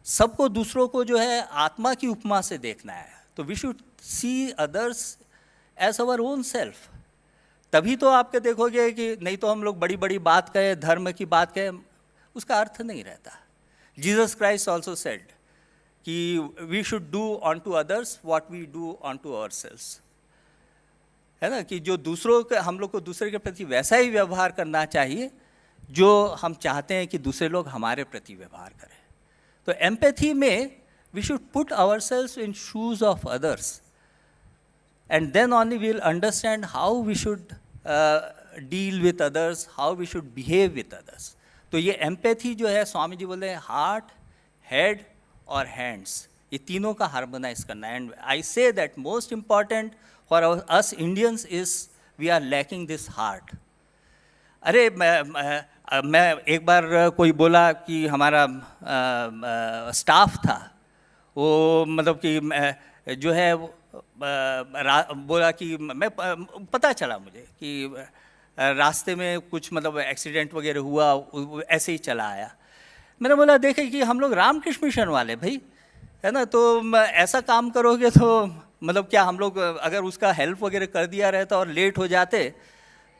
सबको दूसरों को जो है आत्मा की उपमा से देखना है। तो we should see others as our own self, तभी तो आपके देखोगे कि नहीं तो हम लोग बड़ी बड़ी बात कहें, धर्म की बात कहें, उसका अर्थ नहीं रहता। जीसस क्राइस्ट ऑल्सो सेड कि we should do unto others what we do unto ourselves, है ना, कि जो दूसरों के, हम लोग को दूसरे के प्रति वैसा ही व्यवहार करना चाहिए जो हम चाहते हैं कि दूसरे लोग हमारे प्रति व्यवहार करें। तो एम्पैथी में we should put ourselves in shoes of others and then only we will understand how we should deal with others, how we should behave with others. तो ये एम्पैथी जो है, स्वामी जी बोले हार्ट, हेड और हैंड्स, ये तीनों का हार्मोनाइज करना है। And I say that most important for us Indians is we are lacking this heart. अरे मैं एक बार कोई बोला कि हमारा स्टाफ था वो मतलब कि जो है बोला कि मैं पता चला मुझे कि रास्ते में कुछ मतलब एक्सीडेंट वगैरह हुआ, ऐसे ही चला आया। मैंने बोला देखे कि हम लोग रामकृष्ण मिशन वाले भाई, है ना, तो ऐसा काम करोगे तो मतलब क्या हम लोग अगर उसका हेल्प वगैरह कर दिया रहता और लेट हो जाते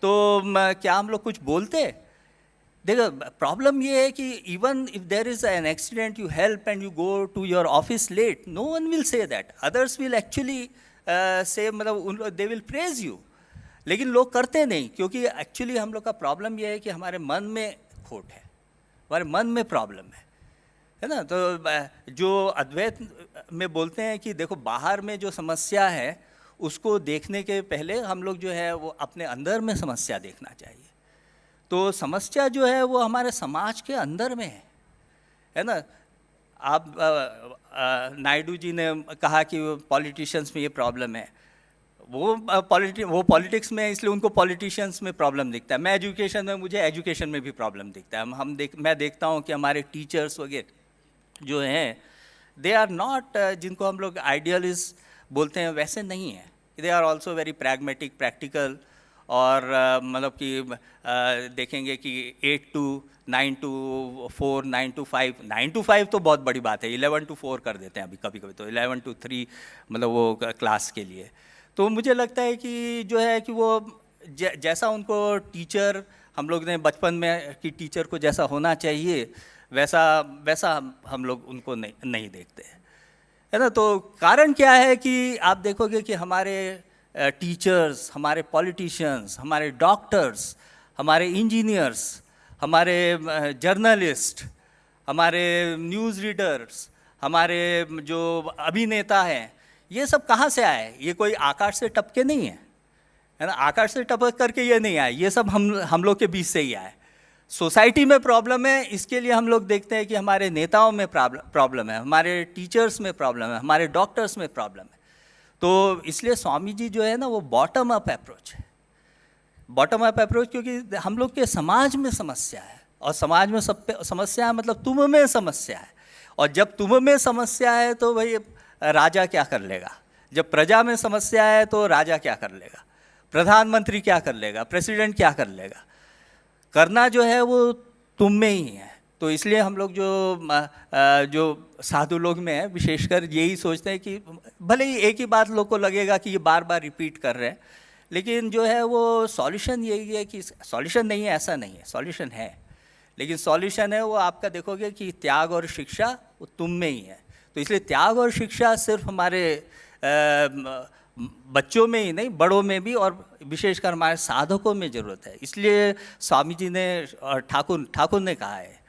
तो क्या हम लोग कुछ बोलते? देखो प्रॉब्लम ये है कि even if there is an accident you help and you go to your office late, no one will say that, others will actually say मतलब दे विल प्रेज यू, लेकिन लोग करते नहीं, क्योंकि एक्चुअली हम लोग का प्रॉब्लम ये है कि हमारे मन में खोट है, हमारे मन में प्रॉब्लम है ना। तो जो अद्वैत में बोलते हैं कि देखो बाहर में जो समस्या है उसको देखने के पहले हम लोग जो है वो अपने अंदर में समस्या देखना चाहिए। तो समस्या जो है वो हमारे समाज के अंदर में है ना। आप नायडू जी ने कहा कि पॉलिटिशियंस में ये प्रॉब्लम है, वो पॉलिटिक्स में इसलिए उनको पॉलिटिशियंस में प्रॉब्लम दिखता है। मैं एजुकेशन में, मुझे एजुकेशन में भी प्रॉब्लम दिखता है। मैं देखता हूँ कि हमारे टीचर्स वगैरह जो हैं दे आर नॉट, जिनको हम लोग आइडियलिस्ट बोलते हैं वैसे नहीं है, they are also very pragmatic, practical, और मतलब कि देखेंगे कि 8 to 9 to 4, 9 to 5, 9 to 5 तो बहुत बड़ी बात है, 11 to 4 कर देते हैं अभी कभी कभी, तो 11 to 3 मतलब वो क्लास के लिए। तो मुझे लगता है कि जो है कि वो जैसा उनको टीचर हम लोग ने बचपन में कि टीचर को जैसा होना चाहिए वैसा हम लोग उनको नहीं देखते है ना। तो कारण क्या है कि आप देखोगे कि हमारे टीचर्स, हमारे पॉलिटिशियंस, हमारे डॉक्टर्स, हमारे इंजीनियर्स, हमारे जर्नलिस्ट, हमारे न्यूज़ रीडर्स, हमारे जो अभिनेता हैं, ये सब कहाँ से आए? ये कोई आकाश से टपके नहीं है ना, आकाश से टपक करके ये नहीं आए, ये सब हम लोग के बीच से ही आए। सोसाइटी में प्रॉब्लम है, इसके लिए हम लोग देखते हैं कि हमारे नेताओं में प्रॉब्लम है, हमारे टीचर्स में प्रॉब्लम है, हमारे डॉक्टर्स में प्रॉब्लम है। तो इसलिए स्वामी जी जो है ना वो बॉटम अप अप्रोच है, बॉटम अप अप्रोच, क्योंकि हम लोग के समाज में समस्या है, और समाज में सब पे समस्या है मतलब तुम में समस्या है, और जब तुम में समस्या है तो भाई राजा क्या कर लेगा, जब प्रजा में समस्या है तो राजा क्या कर लेगा, प्रधानमंत्री क्या कर लेगा, प्रेसिडेंट क्या कर लेगा, करना जो है वो तुम में ही है। तो इसलिए हम लोग जो साधु लोग में है विशेषकर यही सोचते हैं कि भले ही एक ही बात लोग को लगेगा कि ये बार बार रिपीट कर रहे हैं, लेकिन जो है वो सॉल्यूशन यही है कि सॉल्यूशन नहीं है ऐसा नहीं है, सॉल्यूशन है, लेकिन सॉल्यूशन है वो आपका देखोगे कि त्याग और शिक्षा वो तुम में ही है। तो इसलिए त्याग और शिक्षा सिर्फ हमारे बच्चों में ही नहीं, बड़ों में भी, और विशेषकर हमारे साधकों में ज़रूरत है। इसलिए स्वामी जी ने और ठाकुर ने कहा है,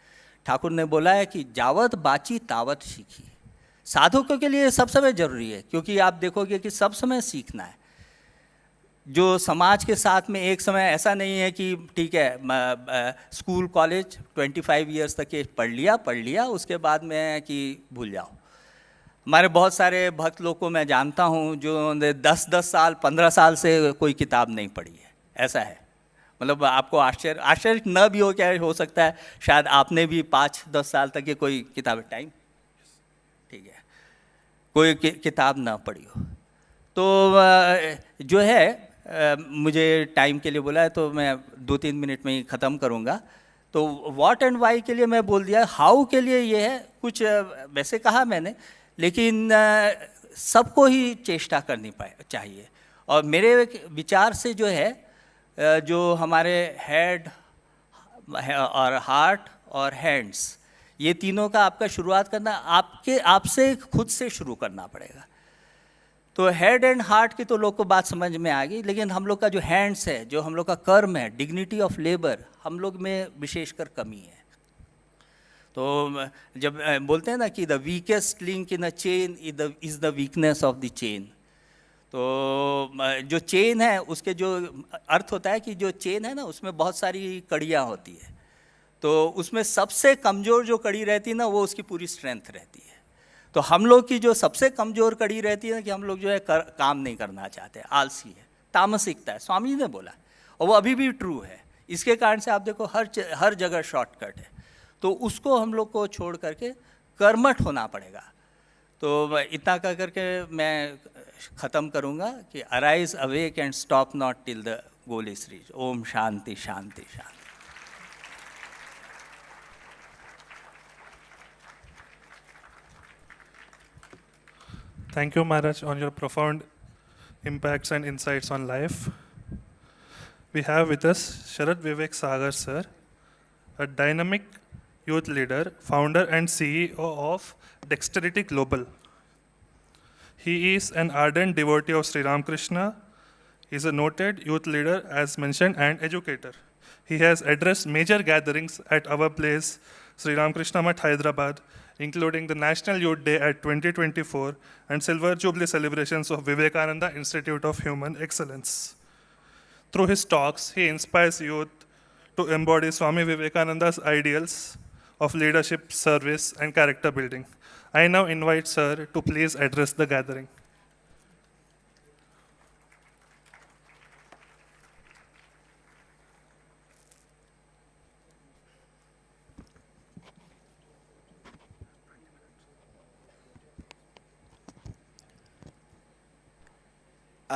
ठाकुर ने बोला है कि जावत बाची तावत सीखी। साधकों के लिए सब समय जरूरी है, क्योंकि आप देखोगे कि सब समय सीखना है। जो समाज के साथ में एक समय ऐसा नहीं है कि ठीक है स्कूल कॉलेज 25 ईयर्स तक ये पढ़ लिया उसके बाद में कि भूल जाओ। हमारे बहुत सारे भक्त लोग को मैं जानता हूँ जो 10 साल 15 साल से कोई किताब नहीं पढ़ी है, ऐसा है। मतलब आपको आश्चर्य न भी हो, क्या हो सकता है शायद आपने भी 5-10 साल तक ये कोई किताब, टाइम ठीक है, कोई किताब ना पढ़ी हो। तो जो है मुझे टाइम के लिए बोला है तो मैं 2-3 मिनट में ही ख़त्म करूँगा। तो व्हाट एंड वाई के लिए मैं बोल दिया, हाउ के लिए ये है कुछ वैसे कहा मैंने, लेकिन सबको ही चेष्टा करनी चाहिए। और मेरे विचार से जो है जो हमारे हेड और हार्ट और हैंड्स, ये तीनों का आपका शुरुआत करना आपसे खुद से शुरू करना पड़ेगा। तो हेड एंड हार्ट की तो लोग को बात समझ में आ गई, लेकिन हम लोग का जो हैंड्स है, जो हम लोग का कर्म है, डिग्निटी ऑफ लेबर, हम लोग में विशेषकर कमी है। तो जब बोलते हैं ना कि the weakest link in a chain is the weakness of the chain, तो जो चेन है उसके जो अर्थ होता है कि जो चेन है ना उसमें बहुत सारी कड़ियाँ होती है, तो उसमें सबसे कमज़ोर जो कड़ी रहती है ना वो उसकी पूरी स्ट्रेंथ रहती है। तो हम लोग की जो सबसे कमज़ोर कड़ी रहती है ना कि हम लोग जो है काम नहीं करना चाहते, आलसी है, तामसिकता है, स्वामी जी ने बोला, और वो अभी भी ट्रू है। इसके कारण से आप देखो हर जगह शॉर्टकट है, तो उसको हम लोग को छोड़ करके कर्मठ होना पड़ेगा। तो इतना कह करके मैं ख़त्म करूँगा कि arise awake and stop not till the goal is reach. Om shanti shanti shanti. Thank you, Maharaj, on your profound impacts and insights on life. We have with us Sharat Vivek Sagar, sir, a dynamic youth leader, founder and CEO of Dexterity Global. He is an ardent devotee of Sri Ramakrishna. He is a noted youth leader, as mentioned, and educator. He has addressed major gatherings at our place, Sri Ramakrishna Math, Hyderabad, including the National Youth Day at 2024 and Silver Jubilee celebrations of Vivekananda Institute of Human Excellence. Through his talks, he inspires youth to embody Swami Vivekananda's ideals of leadership, service, and character building. I now invite Sir to please address the gathering.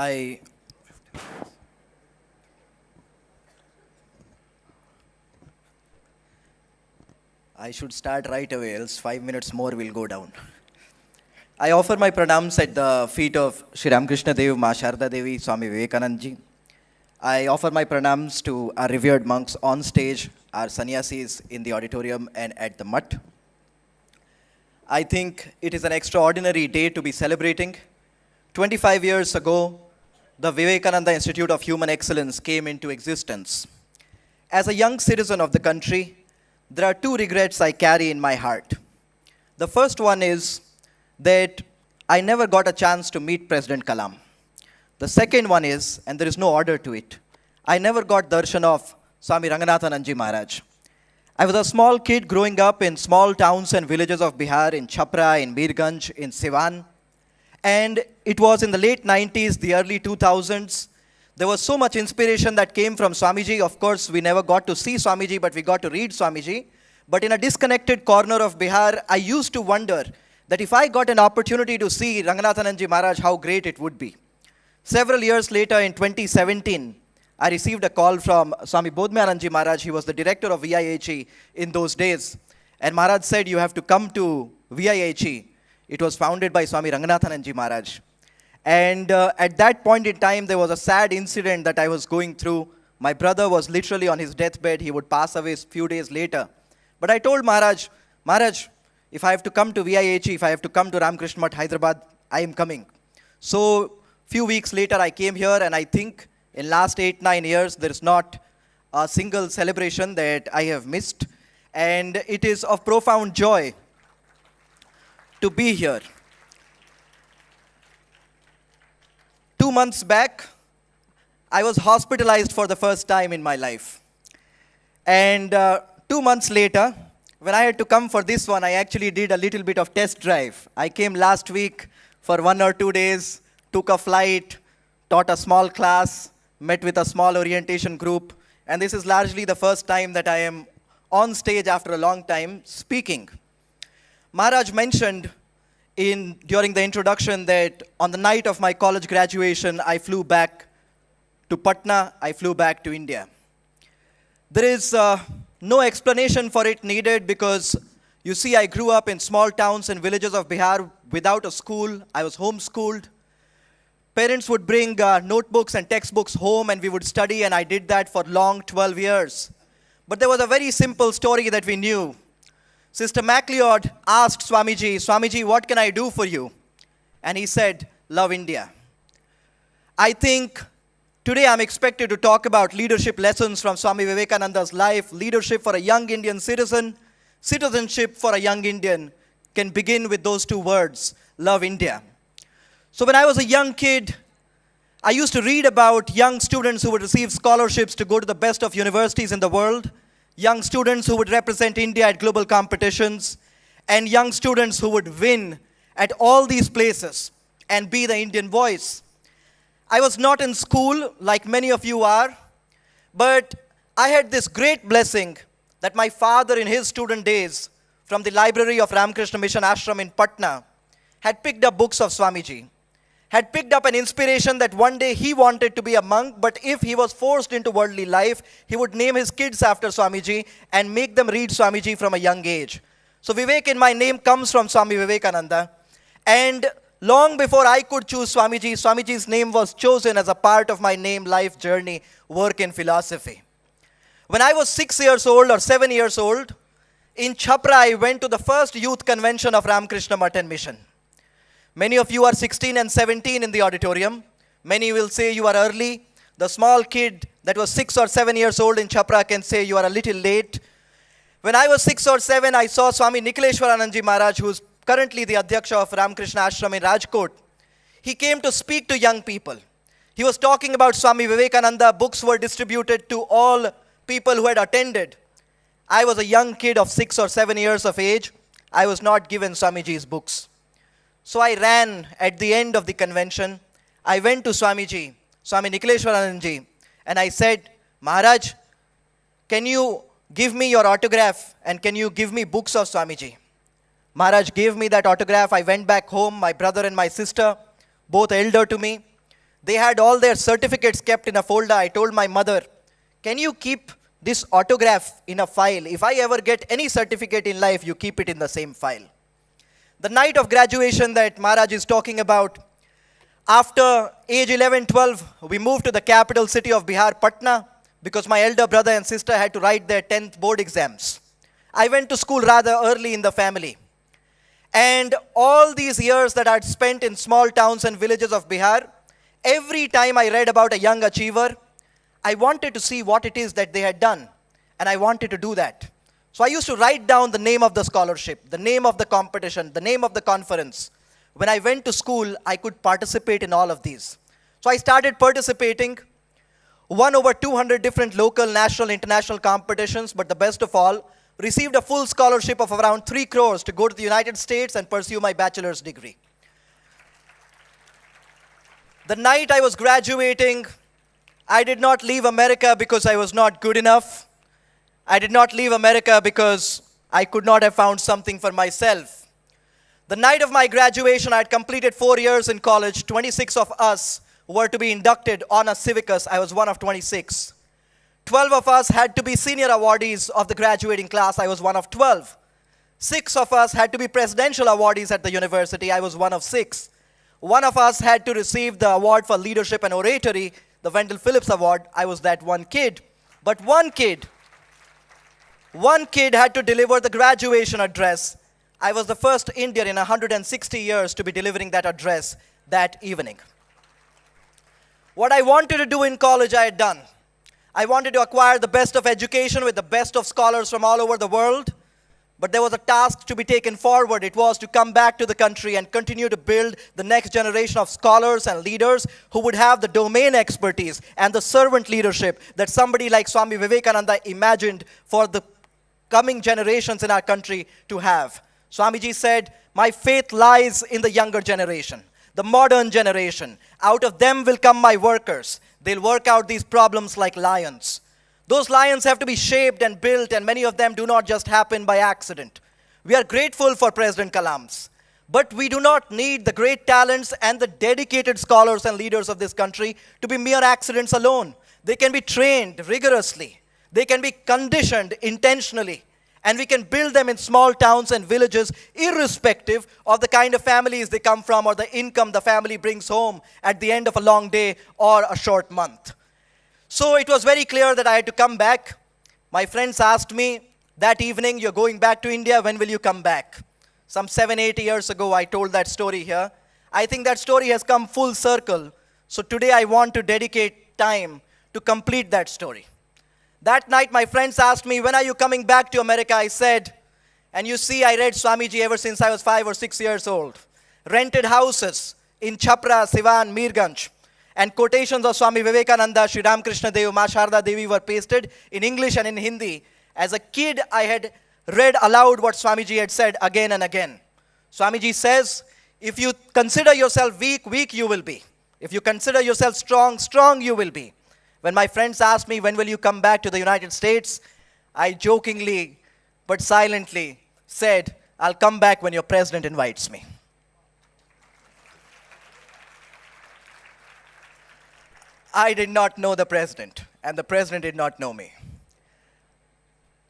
I should start right away, else 5 minutes more will go down. I offer my pranams at the feet of Shri Ramakrishna Dev, Ma Sharda Devi, Swami Vivekananda ji. I offer my pranams to our revered monks on stage, our sannyasis in the auditorium and at the mutt. I think it is an extraordinary day to be celebrating. 25 years ago, the Vivekananda Institute of Human Excellence came into existence. As a young citizen of the country, there are two regrets I carry in my heart. The first one is that I never got a chance to meet President Kalam. The second one is, and there is no order to it, I never got darshan of Swami Ranganathananji Maharaj. I was a small kid growing up in small towns and villages of Bihar, in Chhapra, in Birganj, in Siwan. And it was in the late 90s, the early 2000s. There was so much inspiration that came from Swamiji. Of course, we never got to see Swamiji, but we got to read Swamiji. But in a disconnected corner of Bihar, I used to wonder that if I got an opportunity to see Ranganathananji Maharaj, how great it would be. Several years later, in 2017, I received a call from Swami Bodhmayananji Maharaj. He was the director of VIHE in those days. And Maharaj said, you have to come to VIHE. It was founded by Swami Ranganathananji Maharaj. And at that point in time, there was a sad incident that I was going through. My brother was literally on his deathbed. He would pass away a few days later. But I told Maharaj, if I have to come to VIHE, if I have to come to Ramakrishna Math, Hyderabad, I am coming. So few weeks later, I came here, and I think in last 8-9 years, there is not a single celebration that I have missed. And it is of profound joy to be here. 2 months back, I was hospitalized for the first time in my life. And 2 months later, when I had to come for this one, I actually did a little bit of test drive. I came last week for 1 or 2 days, took a flight, taught a small class, met with a small orientation group, and this is largely the first time that I am on stage after a long time speaking. Maharaj mentioned during the introduction that on the night of my college graduation, I flew back to Patna, I flew back to India. There is no explanation for it needed because, you see, I grew up in small towns and villages of Bihar without a school. I was homeschooled. Parents would bring notebooks and textbooks home and we would study, and I did that for long 12 years. But there was a very simple story that we knew. Sister MacLeod asked Swamiji, what can I do for you? And he said, love India. I think today I'm expected to talk about leadership lessons from Swami Vivekananda's life. Leadership for a young Indian citizen, citizenship for a young Indian can begin with those 2 words, love India. So when I was a young kid, I used to read about young students who would receive scholarships to go to the best of universities in the world, young students who would represent India at global competitions, and young students who would win at all these places and be the Indian voice. I was not in school like many of you are, but I had this great blessing that my father in his student days from the library of Ramakrishna Mission Ashram in Patna had picked up books of Swamiji, had picked up an inspiration that one day he wanted to be a monk, but if he was forced into worldly life, he would name his kids after Swamiji and make them read Swamiji from a young age. So Vivek in my name comes from Swami Vivekananda. And long before I could choose Swamiji, Swamiji's name was chosen as a part of my name, life, journey, work in philosophy. When I was 6 years old or 7 years old, in Chhapra, I went to the first youth convention of Ramakrishna Math Mission. Many of you are 16 and 17 in the auditorium. Many will say you are early. The small kid that was 6 or 7 years old in Chhapra can say you are a little late. When I was 6 or 7, I saw Swami Nikleshwaranandji Maharaj, who is currently the Adhyaksha of Ramakrishna Ashram in Rajkot. He came to speak to young people. He was talking about Swami Vivekananda. Books were distributed to all people who had attended. I was a young kid of 6 or 7 years of age. I was not given Swamiji's books. So I ran at the end of the convention. I went to Swamiji, Swami Nikleshwaranandji, and I said, Maharaj, can you give me your autograph and can you give me books of Swamiji? Maharaj gave me that autograph. I went back home, my brother and my sister, both elder to me. They had all their certificates kept in a folder. I told my mother, can you keep this autograph in a file? If I ever get any certificate in life, you keep it in the same file. The night of graduation that Maharaj is talking about, after age 11, 12, we moved to the capital city of Bihar, Patna, because my elder brother and sister had to write their 10th board exams. I went to school rather early in the family. And all these years that I'd spent in small towns and villages of Bihar, every time I read about a young achiever, I wanted to see what it is that they had done. And I wanted to do that. So I used to write down the name of the scholarship, the name of the competition, the name of the conference. When I went to school, I could participate in all of these. So I started participating, won over 200 different local, national, international competitions, but the best of all, received a full scholarship of around 3 crores to go to the United States and pursue my bachelor's degree. The night I was graduating, I did not leave America because I was not good enough. I did not leave America because I could not have found something for myself. The night of my graduation, I had completed 4 years in college. 26 of us were to be inducted on a civicus. I was one of 26. 12 of us had to be senior awardees of the graduating class. I was one of 12. 6 of us had to be presidential awardees at the university. I was one of 6. One of us had to receive the award for leadership and oratory, the Wendell Phillips Award. I was that one kid. But one kid had to deliver the graduation address. I was the first Indian in 160 years to be delivering that address that evening. What I wanted to do in college, I had done. I wanted to acquire the best of education with the best of scholars from all over the world. But there was a task to be taken forward. It was to come back to the country and continue to build the next generation of scholars and leaders who would have the domain expertise and the servant leadership that somebody like Swami Vivekananda imagined for the coming generations in our country to have. Swamiji said, my faith lies in the younger generation, the modern generation. Out of them will come my workers. They'll work out these problems like lions. Those lions have to be shaped and built, and many of them do not just happen by accident. We are grateful for President Kalam's, but we do not need the great talents and the dedicated scholars and leaders of this country to be mere accidents alone. They can be trained rigorously. They can be conditioned intentionally. And we can build them in small towns and villages, irrespective of the kind of families they come from or the income the family brings home at the end of a long day or a short month. So it was very clear that I had to come back. My friends asked me that evening, you're going back to India, when will you come back? Some 7-8 years ago, I told that story here. I think that story has come full circle. So today I want to dedicate time to complete that story. That night, my friends asked me, when are you coming back to America? I said, and you see, I read Swamiji ever since I was 5 or 6 years old. Rented houses in Chhapra, Siwan, Mirganj. And quotations of Swami Vivekananda, Shri Ramakrishna Dev, Ma Sharda Devi were pasted in English and in Hindi. As a kid, I had read aloud what Swamiji had said again and again. Swamiji says, if you consider yourself weak, weak you will be. If you consider yourself strong, strong you will be. When my friends asked me, when will you come back to the United States? I jokingly but silently said, I'll come back when your president invites me. I did not know the president, and the president did not know me.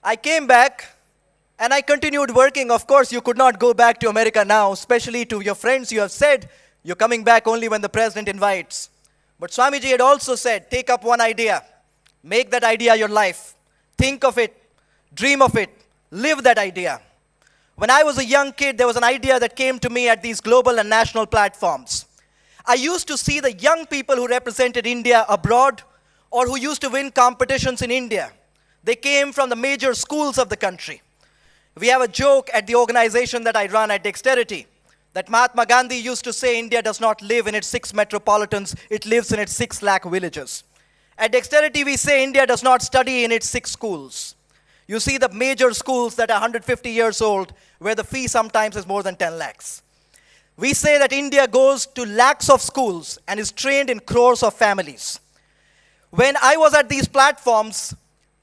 I came back, and I continued working. Of course, you could not go back to America now, especially to your friends. You have said you're coming back only when the president invites. But Swamiji had also said, take up one idea, make that idea your life, think of it, dream of it, live that idea. When I was a young kid, there was an idea that came to me at these global and national platforms. I used to see the young people who represented India abroad or who used to win competitions in India. They came from the major schools of the country. We have a joke at the organization that I run at Dexterity that Mahatma Gandhi used to say India does not live in its 6 metropolitans, it lives in its 6 lakh villages. At Dexterity, we say India does not study in its 6 schools. You see the major schools that are 150 years old, where the fee sometimes is more than 10 lakhs. We say that India goes to lakhs of schools and is trained in crores of families. When I was at these platforms,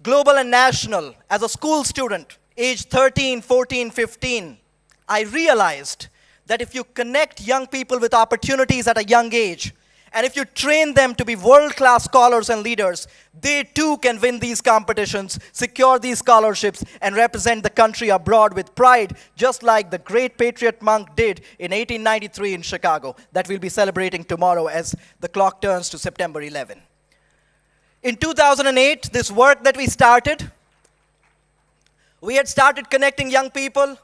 global and national, as a school student, age 13, 14, 15, I realized that if you connect young people with opportunities at a young age, and if you train them to be world-class scholars and leaders, they too can win these competitions, secure these scholarships, and represent the country abroad with pride, just like the great patriot monk did in 1893 in Chicago, that we'll be celebrating tomorrow as the clock turns to September 11. In 2008, this work that we started, we had started connecting young people,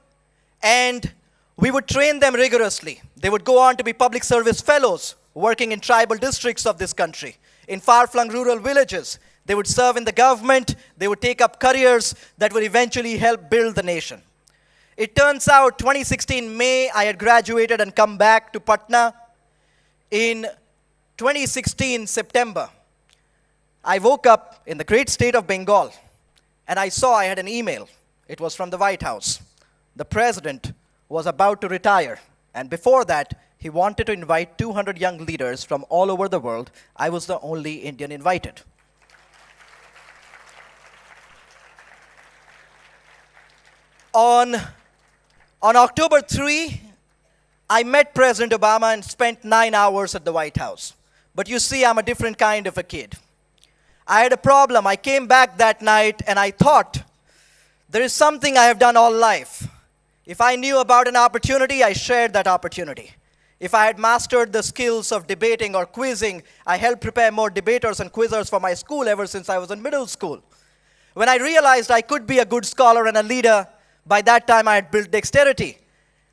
and we would train them rigorously. They would go on to be public service fellows, working in tribal districts of this country, in far-flung rural villages. They would serve in the government. They would take up careers that would eventually help build the nation. It turns out, 2016 May, I had graduated and come back to Patna. In 2016 September, I woke up in the great state of Bengal, and I saw I had an email. It was from the White House. The president was about to retire, and before that, he wanted to invite 200 young leaders from all over the world. I was the only Indian invited. On October 3, I met President Obama and spent 9 hours at the White House. But you see, I'm a different kind of a kid. I had a problem. I came back that night and I thought, there is something I have done all life. If I knew about an opportunity, I shared that opportunity. If I had mastered the skills of debating or quizzing, I helped prepare more debaters and quizzers for my school ever since I was in middle school. When I realized I could be a good scholar and a leader, by that time I had built Dexterity.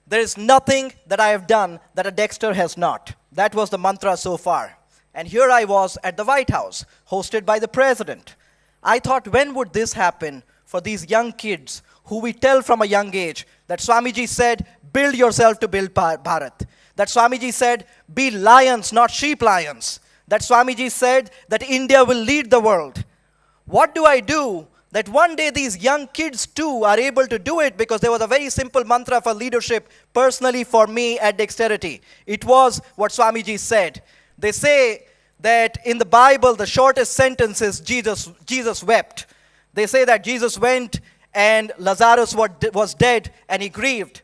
There is nothing that I have done that a Dexter has not. That was the mantra so far. And here I was at the White House, hosted by the president. I thought, when would this happen for these young kids who we tell from a young age that Swamiji said, build yourself to build Bharat. That Swamiji said, be lions, not sheep lions. That Swamiji said that India will lead the world. What do I do that one day these young kids too are able to do it? Because there was a very simple mantra for leadership personally for me at Dexterity. It was what Swamiji said. They say that in the Bible, the shortest sentence is Jesus wept. They say that Jesus went and Lazarus was dead and he grieved.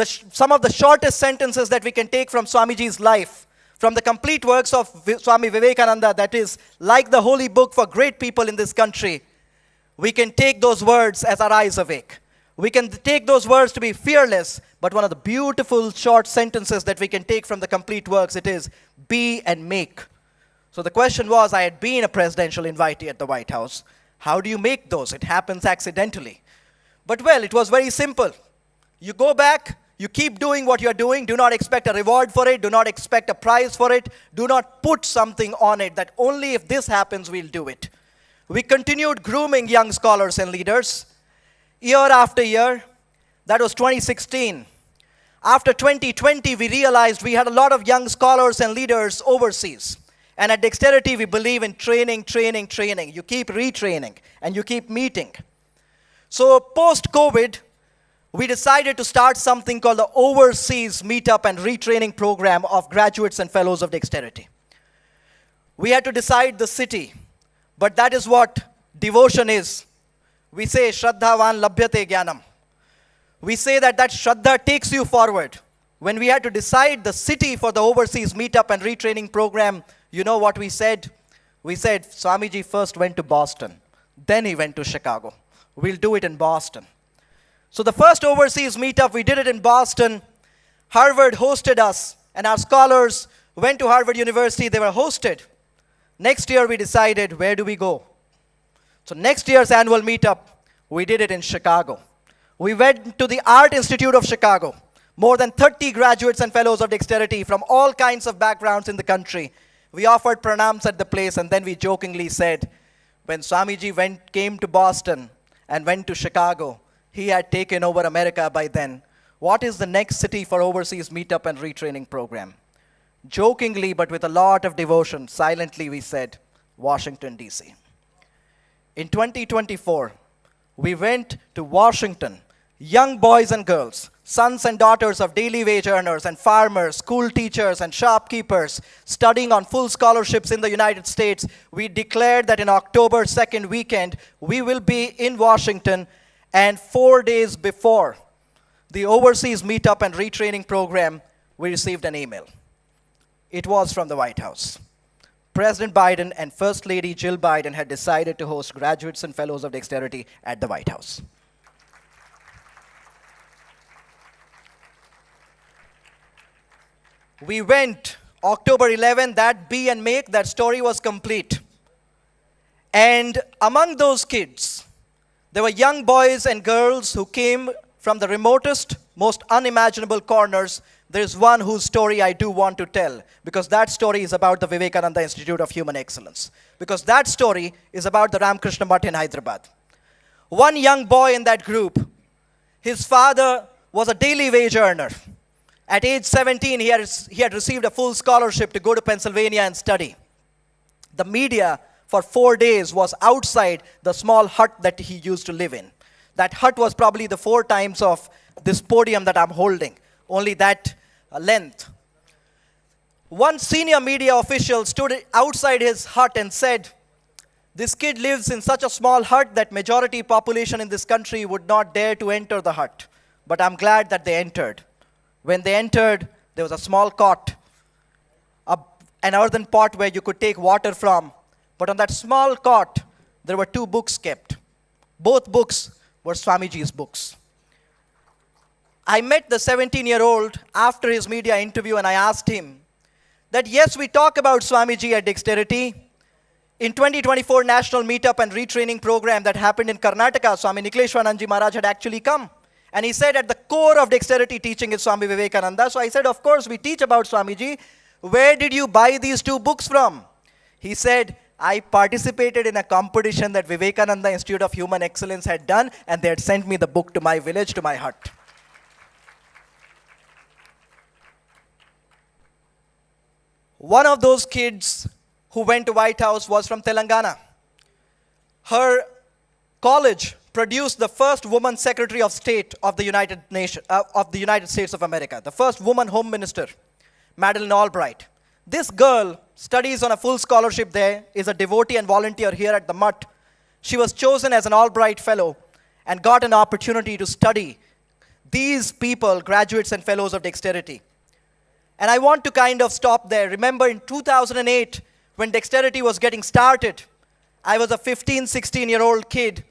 Some of the shortest sentences that we can take from Swamiji's life, from the complete works of Swami Vivekananda, that is like the holy book for great people in this country, we can take those words as our eyes awake. We can take those words to be fearless, but one of the beautiful short sentences that we can take from the complete works, it is, be and make. So the question was, I had been a presidential invitee at the White House. How do you make those? It happens accidentally. But well, it was very simple. You go back, you keep doing what you're doing. Do not expect a reward for it. Do not expect a prize for it. Do not put something on it that only if this happens, we'll do it. We continued grooming young scholars and leaders year after year. That was 2016. After 2020, we realized we had a lot of young scholars and leaders overseas. And at Dexterity, we believe in training, training, training. You keep retraining and you keep meeting. So post-COVID, we decided to start something called the Overseas Meetup and Retraining Program of graduates and fellows of Dexterity. We had to decide the city. But that is what devotion is. We say, Shraddhavan labhyate jnanam. We say that Shraddha takes you forward. When we had to decide the city for the overseas meetup and retraining program, you know what we said? We said, Swamiji first went to Boston. Then he went to Chicago. We'll do it in Boston. So the first overseas meetup, we did it in Boston. Harvard hosted us, and our scholars went to Harvard University. They were hosted. Next year, we decided, where do we go? So next year's annual meetup, we did it in Chicago. We went to the Art Institute of Chicago. More than 30 graduates and fellows of dexterity from all kinds of backgrounds in the country. We offered pranams at the place, and then we jokingly said, when Swamiji came to Boston and went to Chicago, he had taken over America by then. What is the next city for overseas meetup and retraining program? Jokingly, but with a lot of devotion, silently we said, Washington, D.C. In 2024, we went to Washington. Young boys and girls, sons and daughters of daily wage earners and farmers, school teachers and shopkeepers, studying on full scholarships in the United States, we declared that in October 2nd weekend, we will be in Washington, and 4 days before the overseas meetup and retraining program, we received an email. It was from the White House. President Biden and First Lady Jill Biden had decided to host graduates and fellows of dexterity at the White House. We went October 11, that be and make, that story was complete. And among those kids, there were young boys and girls who came from the remotest, most unimaginable corners. There's one whose story I do want to tell, because that story is about the Vivekananda Institute of Human Excellence. Because that story is about the Ramakrishna Mutt in Hyderabad. One young boy in that group, his father was a daily wage earner. At age 17, he had received a full scholarship to go to Pennsylvania and study. The media for 4 days was outside the small hut that he used to live in. That hut was probably the 4 times of this podium that I'm holding, only that length. One senior media official stood outside his hut and said, this kid lives in such a small hut that majority population in this country would not dare to enter the hut. But I'm glad that they entered. When they entered, there was a small cot, an earthen pot where you could take water from. But on that small cot, there were 2 books kept. Both books were Swamiji's books. I met the 17-year-old after his media interview, and I asked him that, yes, we talk about Swamiji at Dexterity. In 2024 National Meetup and Retraining Program that happened in Karnataka, Swami Nikleshwananji Maharaj had actually come. And he said at the core of dexterity teaching is Swami Vivekananda. So I said, of course, we teach about Swamiji. Where did you buy these 2 books from? He said, I participated in a competition that Vivekananda Institute of Human Excellence had done, and they had sent me the book to my village, to my hut. One of those kids who went to White House was from Telangana. Her college produced the first woman Secretary of State of the United States of America, the first woman Home Minister, Madeleine Albright. This girl studies on a full scholarship there, is a devotee and volunteer here at the Mutt. She was chosen as an Albright Fellow and got an opportunity to study these people, graduates and fellows of dexterity. And I want to kind of stop there. Remember in 2008, when dexterity was getting started, I was a 15, 16-year-old kid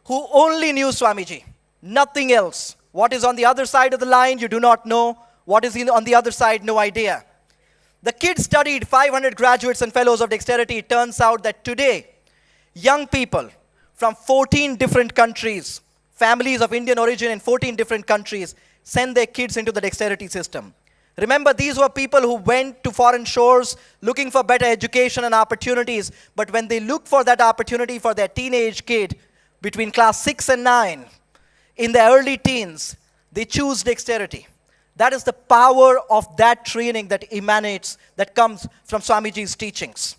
who only knew Swamiji, nothing else. What is on the other side of the line, you do not know. What is on the other side, no idea. The kid studied 500 graduates and fellows of dexterity. It turns out that today, young people from 14 different countries, families of Indian origin in 14 different countries, send their kids into the dexterity system. Remember, these were people who went to foreign shores looking for better education and opportunities. But when they looked for that opportunity for their teenage kid, between class 6 and 9, in their early teens, they choose dexterity. That is the power of that training that emanates, that comes from Swamiji's teachings.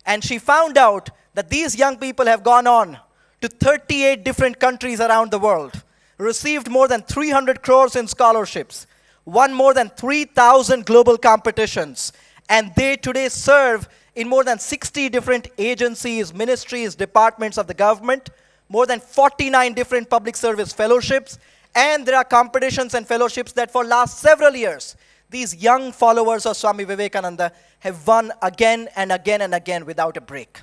And she found out that these young people have gone on to 38 different countries around the world, received more than 300 crores in scholarships, won more than 3,000 global competitions, and they today serve in more than 60 different agencies, ministries, departments of the government, more than 49 different public service fellowships, and there are competitions and fellowships that for last several years, these young followers of Swami Vivekananda have won again and again and again without a break.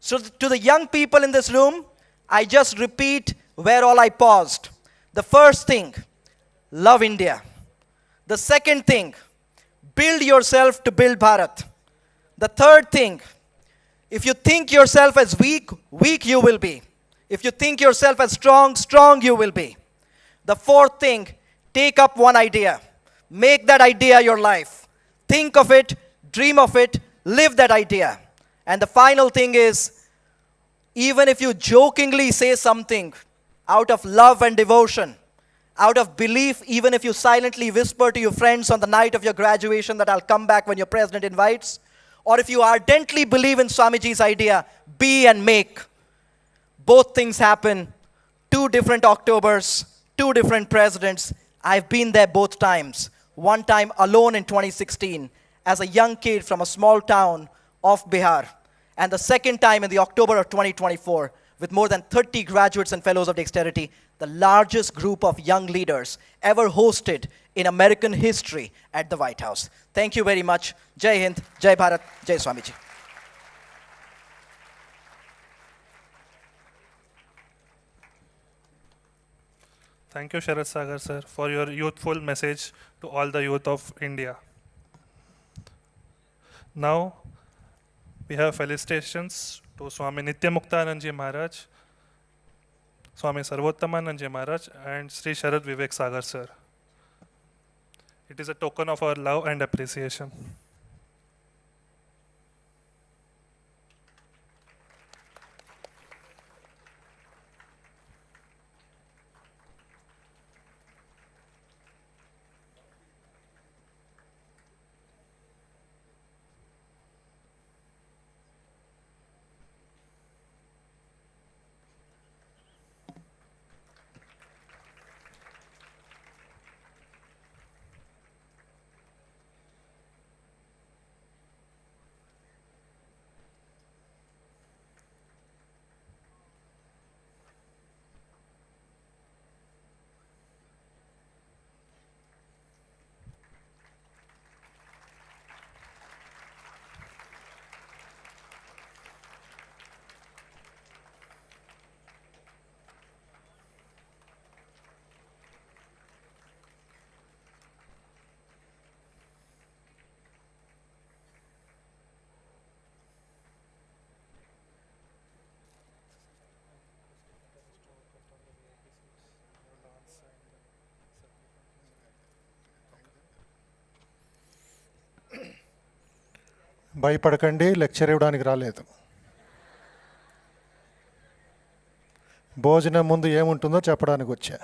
So to the young people in this room, I just repeat where all I paused. The first thing, love India. The second thing, build yourself to build Bharat. The third thing, if you think yourself as weak, weak you will be. If you think yourself as strong, strong you will be. The fourth thing, take up one idea. Make that idea your life. Think of it, dream of it, live that idea. And the final thing is, even if you jokingly say something out of love and devotion, out of belief, even if you silently whisper to your friends on the night of your graduation that I'll come back when your president invites, or if you ardently believe in Swamiji's idea, be and make. Both things happen. 2 different Octobers, 2 different presidents. I've been there both times. One time alone in 2016 as a young kid from a small town of Bihar. And the second time in the October of 2024 with more than 30 graduates and fellows of dexterity, the largest group of young leaders ever hosted in American history at the White House. Thank you very much. Jai Hind, Jai Bharat, Jai Swamiji. Thank you, Sharat Sagar sir, for your youthful message to all the youth of India. Now, we have felicitations to Swami Nityamuktananda Maharaj, Swami Sarvottamananda Maharaj, and Shri Sharat Vivek Sagar sir. It is a token of our love and appreciation. భయపడకండి, lecture ఇవ్వడానికి రాలేదు. భోజనం ముందు ఏముంటుందో చెప్పడానికి వచ్చా.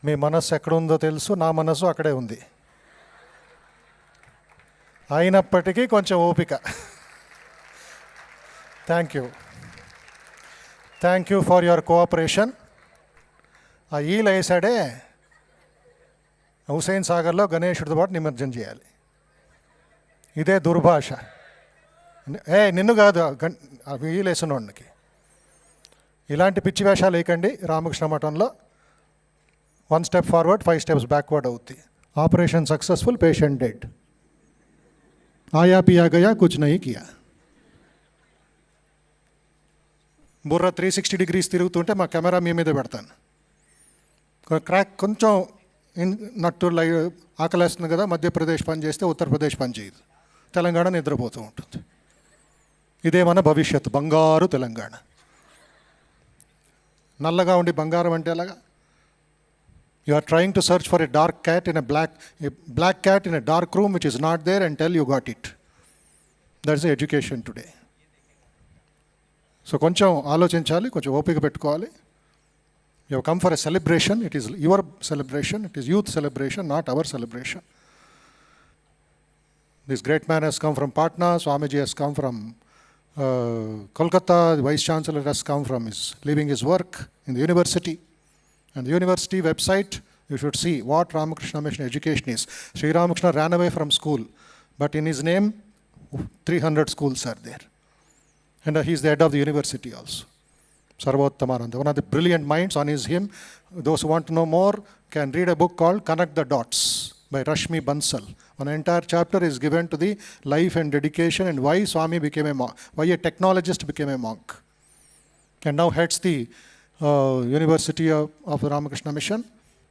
మీ మనస్సు ఎక్కడుందో తెలుసు, నా మనస్సు అక్కడే ఉంది. అయినప్పటికీ కొంచెం ఓపిక. Thank you for your cooperation. ఆ ఈలు వేసాడే హుసేన్ సాగర్లో గణేశుడితో పాటు నిమజ్జనం చేయాలి. ఇదే దుర్భాష. నిన్ను కాదు, వీలేసినోడికి. ఇలాంటి పిచ్చి వేషాలు వేయకండి. రామకృష్ణ మఠంలో 1 స్టెప్ ఫార్వర్డ్ 5 స్టెప్స్ బ్యాక్వర్డ్ అవుతుంది. Operation successful, patient dead. ఆయా పియా గయా కుచ్ నహీ కియా. బుర్ర 360 degrees తిరుగుతుంటే మా కెమెరా మీ మీద పెడతాను. క్రాక్ కొంచెం నట్టు ఆకలేస్తుంది కదా, మధ్యప్రదేశ్ పని చేస్తే ఉత్తరప్రదేశ్ పని చేయదు, తెలంగాణ నిద్రపోతూ ఉంటుంది. ఇదే మన భవిష్యత్తు, బంగారు తెలంగాణ. నల్లగా ఉండి బంగారం అంటే ఎలాగా? You are trying to search for a dark cat in a black cat in a dark room which is not there and tell you got it. That's education today. So కొంచెం ఆలోచించాలి, కొంచెం ఓపిక పెట్టుకోవాలి. You have come for a celebration. It is your celebration. It is youth celebration, not our celebration. This great man has come from Patna. Swamiji has come from Kolkata. The Vice Chancellor has come from leaving his work in the university. And the university website, you should see what Ramakrishna Mission education is. Sri Ramakrishna ran away from school. But in his name, 300 schools are there. And he's the head of the university also. Sarvottamananda, one of the brilliant minds on his hymn. Those who want to know more can read a book called Connect the Dots by Rashmi Bansal. An entire chapter is given to the life and dedication and why Swami became a monk, why a technologist became a monk. And now heads the University of the Ramakrishna Mission.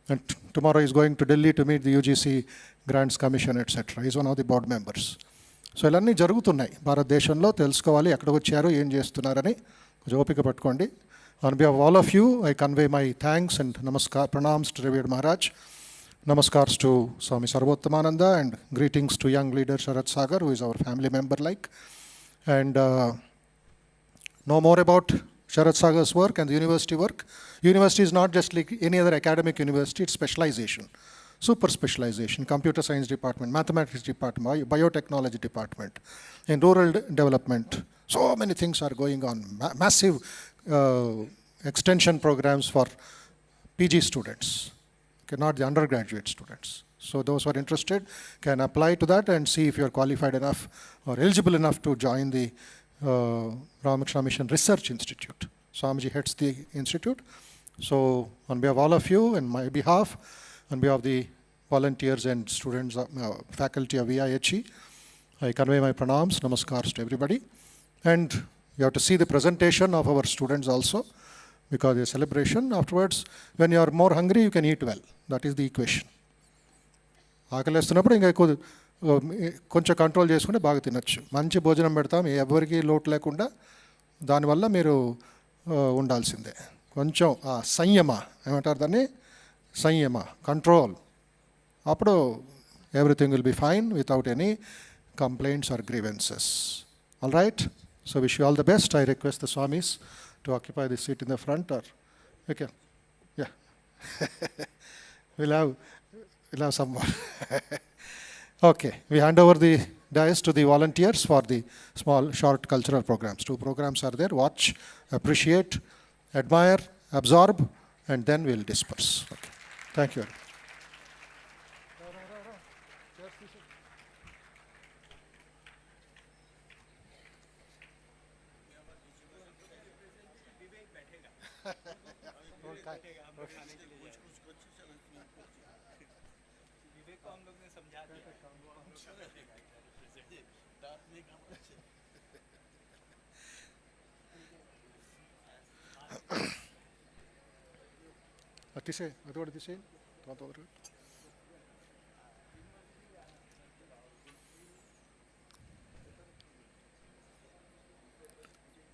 And tomorrow is going to Delhi to meet the UGC Grants Commission, etc. He's one of the board members. So ఇవన్నీ జరుగుతున్నాయి భారతదేశంలో. తెలుసుకోవాలి ఎక్కడికి వచ్చారు, ఏం చేస్తున్నారని. కొంచెం ఓపిక పట్టుకోండి. On behalf all of you I convey my thanks and namaskar, pranams to Revered Maharaj. Namaskars to Swami Sarvottamananda and greetings to young leader Sharat Sagar, who is our family member like. And know more about Sharat Sagar's work and the university work. University is not just like any other academic university, it's specialization. Super specialization, computer science department, mathematics department, biotechnology department, in rural development. So many things are going on. Massive extension programs for PG students, okay, not the undergraduate students. So those who are interested can apply to that and see if you are qualified enough or eligible enough to join the Ramakrishna Mission Research Institute. Swamiji heads the institute. So on behalf of all of you and my behalf, on behalf of the volunteers and students, faculty of VIHE, I convey my pranams, namaskars to everybody. And you have to see the presentation of our students also, because a celebration afterwards, when you are more hungry, you can eat well. That is the equation. ఆకలిస్తున్నప్పుడు ఇంకా ఎక్కువ కొంచెం control చేసుకుంటే బాగా తినచ్చు. మంచి భోజనం పెడతాం, ఎవరికి లోటు లేకుండా. దానివల్ల మీరు ఉండాల్సిందే. కొంచెం సంయమ ఏమంటారు దాన్ని, సంయమ, కంట్రోల్. అప్పుడు everything will be fine without any complaints or grievances. All right? So wish you all the best. I request the Swamis to occupy the seat in the front. Or okay, yeah. we'll have some more. Okay, we hand over the dais to the volunteers for the small short cultural programs. 2 programs are there. Watch, appreciate, admire, absorb, and then we'll disperse. Okay. Thank you.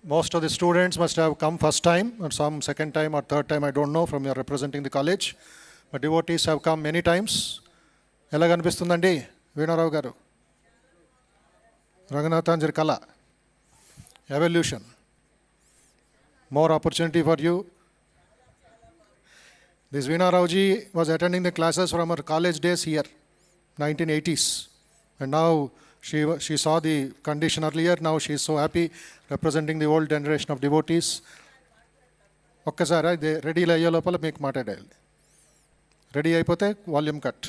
Most of the students must have come first time, or some second time or third time, I don't know, from your representing the college. But devotees have come many times. ఎలా కనిపిస్తుందండి వీణారావు గారు? రంగనాథాంజలి కళ, evolution, more opportunity for you. This Veena Rauji was attending the classes from her college days here, 1980s. And now she saw the condition earlier. Now she is so happy representing the old generation of devotees. ఒక్కసారి ready అయ్యే లోపల మీకు మాట్లాడాలి. Ready అయిపోతే volume cut.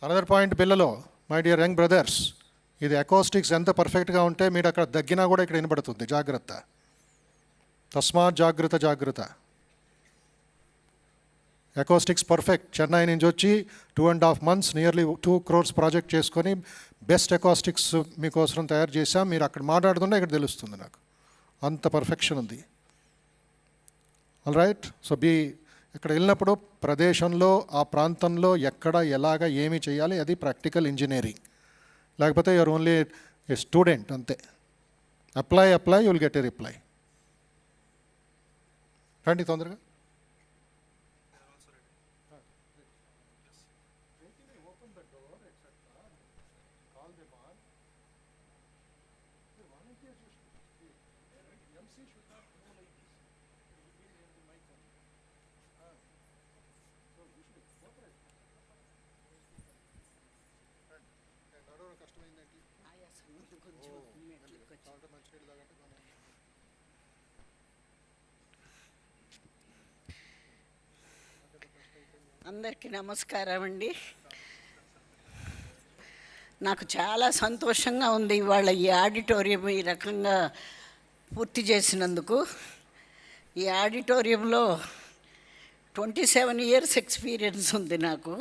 Another point పిల్లలు, my dear young brothers, ఇది acoustics ఎంత పర్ఫెక్ట్గా ఉంటే మీరు అక్కడ దగ్గినా కూడా ఇక్కడ వినబడుతుంది. జాగ్రత్త, తస్మాత్ జాగ్రత్త జాగ్రత్త. Acoustics perfect. చెన్నై నుంచి వచ్చి 2.5 months నియర్లీ 2 crores ప్రాజెక్ట్ చేసుకొని బెస్ట్ అకోస్టిక్స్ మీకోసం తయారు చేశాం. మీరు అక్కడ మాట్లాడుతుంటే ఇక్కడ తెలుస్తుంది నాకు, అంత పర్ఫెక్షన్ ఉంది. All right. సో ఇక్కడ వెళ్ళినప్పుడు ప్రదేశంలో ఆ ప్రాంతంలో ఎక్కడ ఎలాగ ఏమి చేయాలి అది ప్రాక్టికల్ ఇంజనీరింగ్. లేకపోతే యూఆర్ ఓన్లీ ఏ స్టూడెంట్ అంతే. Apply you will get a reply. రండి తొందరగా. అందరికీ నమస్కారం అండి. నాకు చాలా సంతోషంగా ఉంది ఇవాళ ఈ ఆడిటోరియం ఈ రకంగా పూర్తి చేసినందుకు. ఈ ఆడిటోరియంలో 27 years ఎక్స్పీరియన్స్ ఉంది నాకు.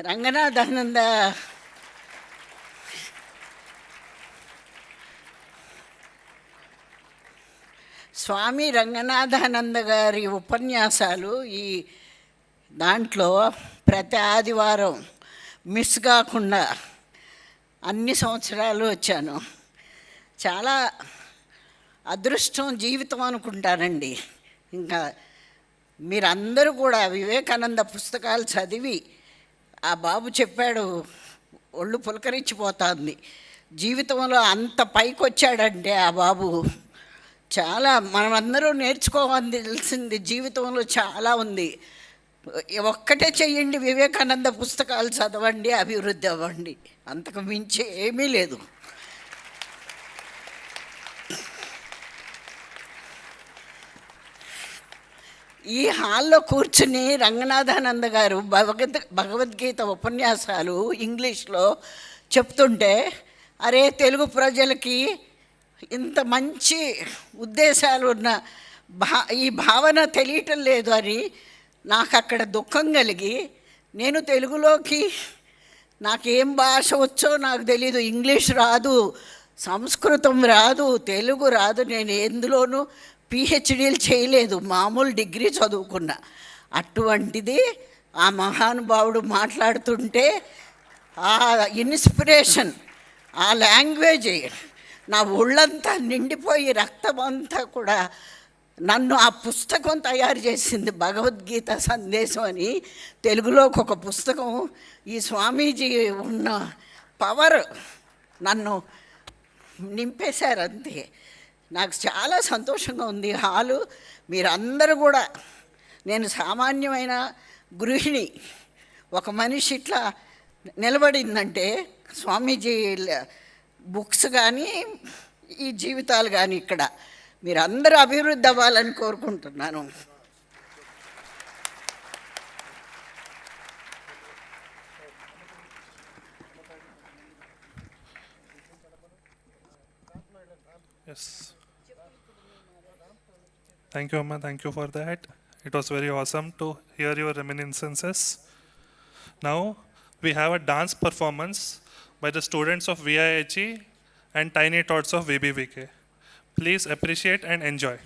రంగనాథానంద స్వామి రంగనాథానంద గారి ఉపన్యాసాలు ఈ దాంట్లో ప్రతి ఆదివారం మిస్ కాకుండా అన్ని సంవత్సరాలు వచ్చాను. చాలా అదృష్టం జీవితం అనుకుంటానండి. ఇంకా మీరందరూ కూడా వివేకానంద పుస్తకాలు చదివి ఆ బాబు చెప్పాడు, ఒళ్ళు పులకరించిపోతుంది. జీవితంలో అంత పైకి వచ్చాడంటే ఆ బాబు చాలా మనమందరూ నేర్చుకోవాల్సింది జీవితంలో చాలా ఉంది. ఒక్కటే చెయ్యండి, వివేకానంద పుస్తకాలు చదవండి, అభివృద్ధి అవ్వండి, అంతకు మించి ఏమీ లేదు. ఈ హాల్లో కూర్చుని రంగనాథానంద గారు భగవద్గీత ఉపన్యాసాలు ఇంగ్లీష్లో చెప్తుంటే, అరే తెలుగు ప్రజలకి ఇంత మంచి ఉద్దేశాలు ఉన్న ఈ భావన తెలియటం లేదు అని నాకు అక్కడ దుఃఖం కలిగి, నేను తెలుగులోకి నాకేం భాష వచ్చో నాకు తెలీదు, ఇంగ్లీష్ రాదు, సంస్కృతం రాదు, తెలుగు రాదు, నేను ఎందులోనూ పిహెచ్డీలు చేయలేదు, మామూలు డిగ్రీ చదువుకున్నా. అటువంటిది ఆ మహానుభావుడు మాట్లాడుతుంటే ఆ ఇన్స్పిరేషన్, ఆ లాంగ్వేజ్ నా ఒళ్ళంతా నిండిపోయి రక్తం అంతా కూడా నన్ను ఆ పుస్తకం తయారు చేసింది. భగవద్గీత సందేశం అని తెలుగులోకి ఒక పుస్తకం. ఈ స్వామీజీ ఉన్న పవర్ నన్ను నింపేశారు అంతే. నాకు చాలా సంతోషంగా ఉంది హాలు. మీరందరూ కూడా, నేను సామాన్యమైన గృహిణి, ఒక మనిషి ఇట్లా నిలబడిందంటే స్వామీజీ బుక్స్ కానీ ఈ జీవితాలు కానీ ఇక్కడ మీరందరూ అభివృద్ధి అవ్వాలని కోరుకుంటున్నాను. Yes. Thank you, Amma. Thank you for that. It was very awesome to hear your reminiscences. Now, we have a dance performance by the students of VIHE and Tiny Tots of VBVK. Please appreciate and enjoy.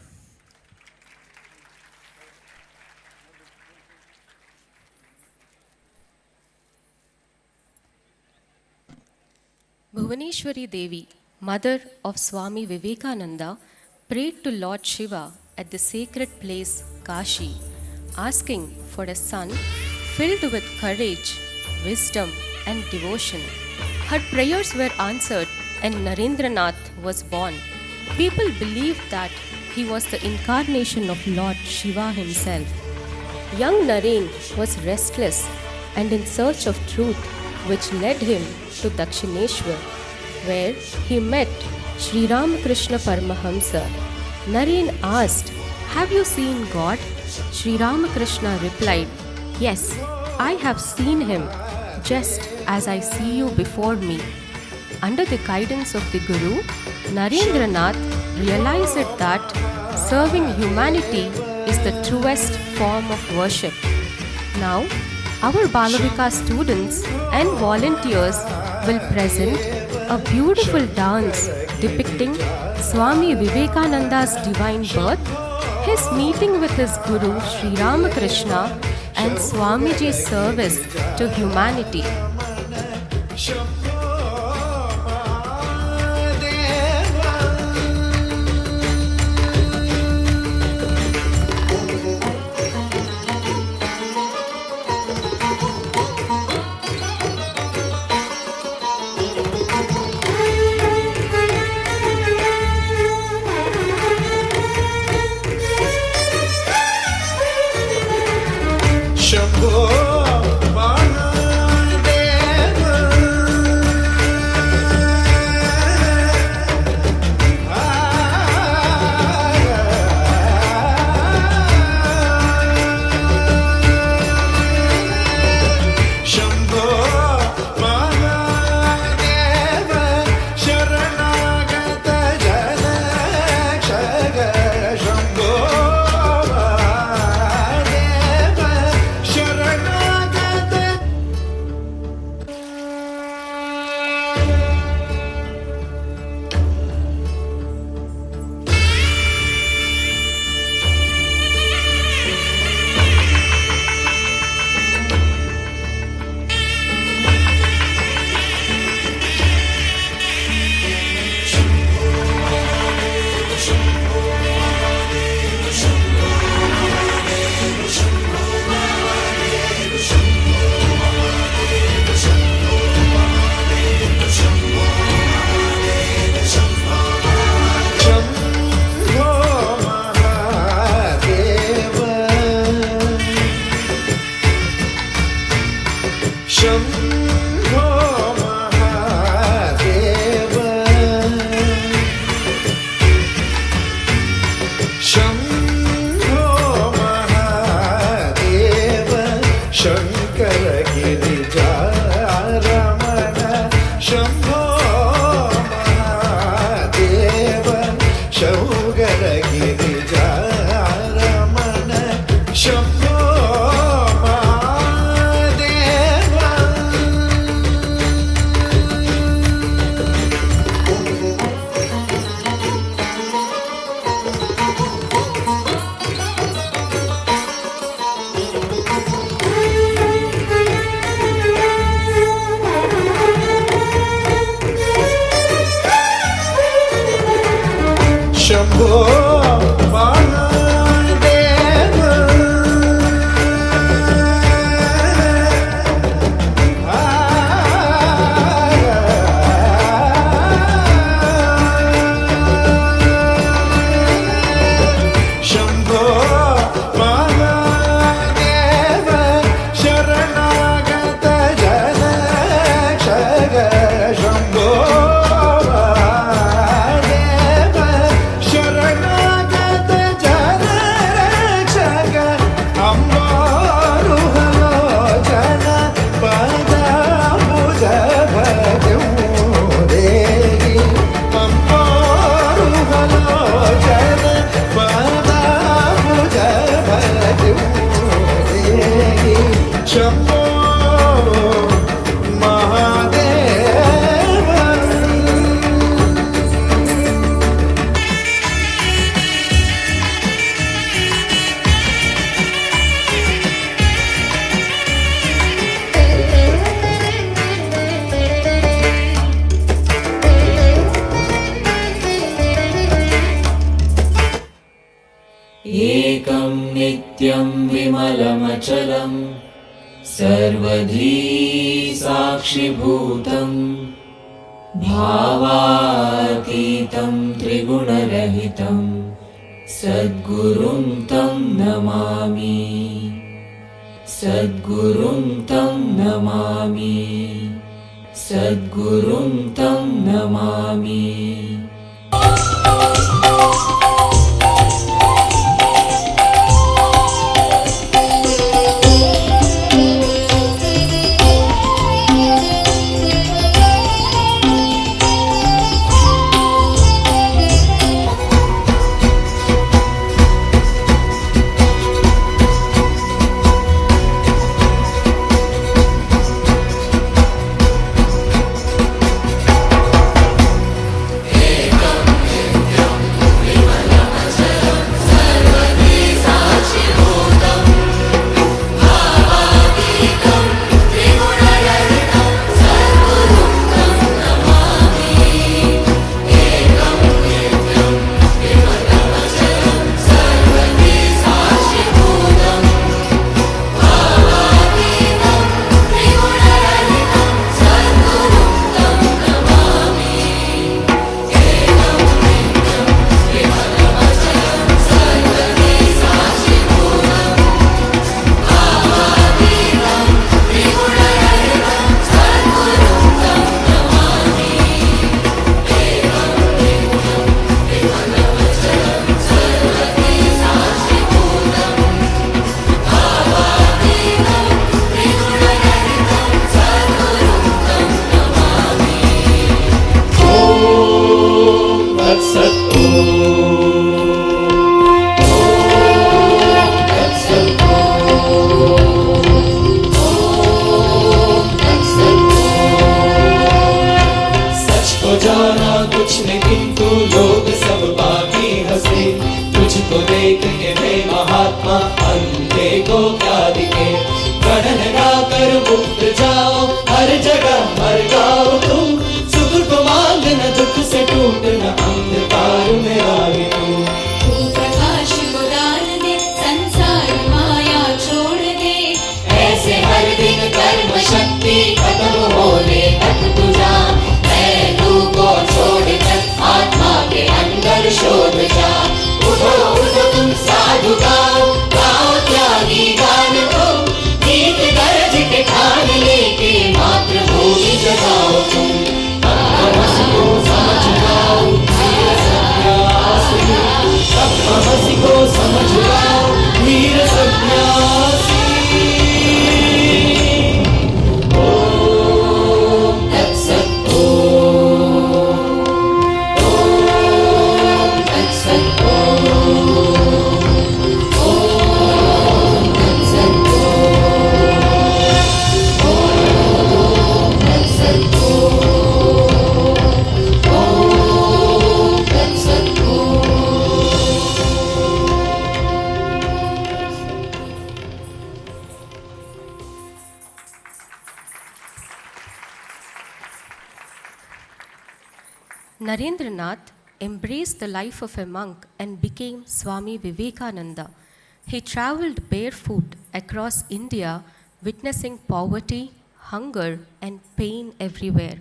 Bhuvaneshwari Devi, mother of Swami Vivekananda, prayed to Lord Shiva at the sacred place Kashi, asking for a son filled with courage, wisdom, and devotion. Her prayers were answered and Narendranath was born. People believed that he was the incarnation of Lord Shiva himself. Young Naren was restless and in search of truth, which led him to Dakshineshwar, where he met Shri Ramakrishna Paramahamsa. Naren asked, "Have you seen God?" Shri Ramakrishna replied, "Yes, I have seen him, just as I see you before me." Under the guidance of the Guru, Narendranath realized that serving humanity is the truest form of worship. Now, our Balavika students and volunteers will present a beautiful dance depicting Swami Vivekananda's divine birth, his meeting with his Guru Sri Ramakrishna, and Swamiji's service to humanity. Shambho Bana Deva Shankar गिरिजारमण Shambho Mahadev शौगर गिरिजारमण Shambho Mahadev Shambho Mahadev Shambho Mahadev शरणागत जन क्षग शम्भो महादेव शरणागत जन रक्षक अम्बारुहलोचन पदाम्बुज भजो देहि अम्बारुहलोचन पदाम्बुज भजो देहि शम्भो महादेव एकं नित्यं विमलमचलं सर्वधी साक्षिभूतं भावातीतं त्रिगुणरहितं सद्गुरुं तं नमामि सद्गुरुं तं नमामि सद्गुरुं तं नमामि हे Narendranath embraced the life of a monk and became Swami Vivekananda. He traveled barefoot across India, witnessing poverty, hunger, and pain everywhere.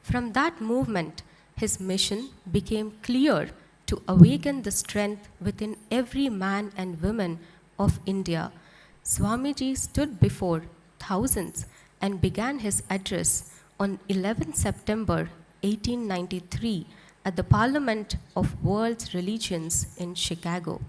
From that movement, his mission became clear to awaken the strength within every man and woman of India. Swamiji stood before thousands and began his address on 11 September 1893 at the Parliament of World Religions in Chicago.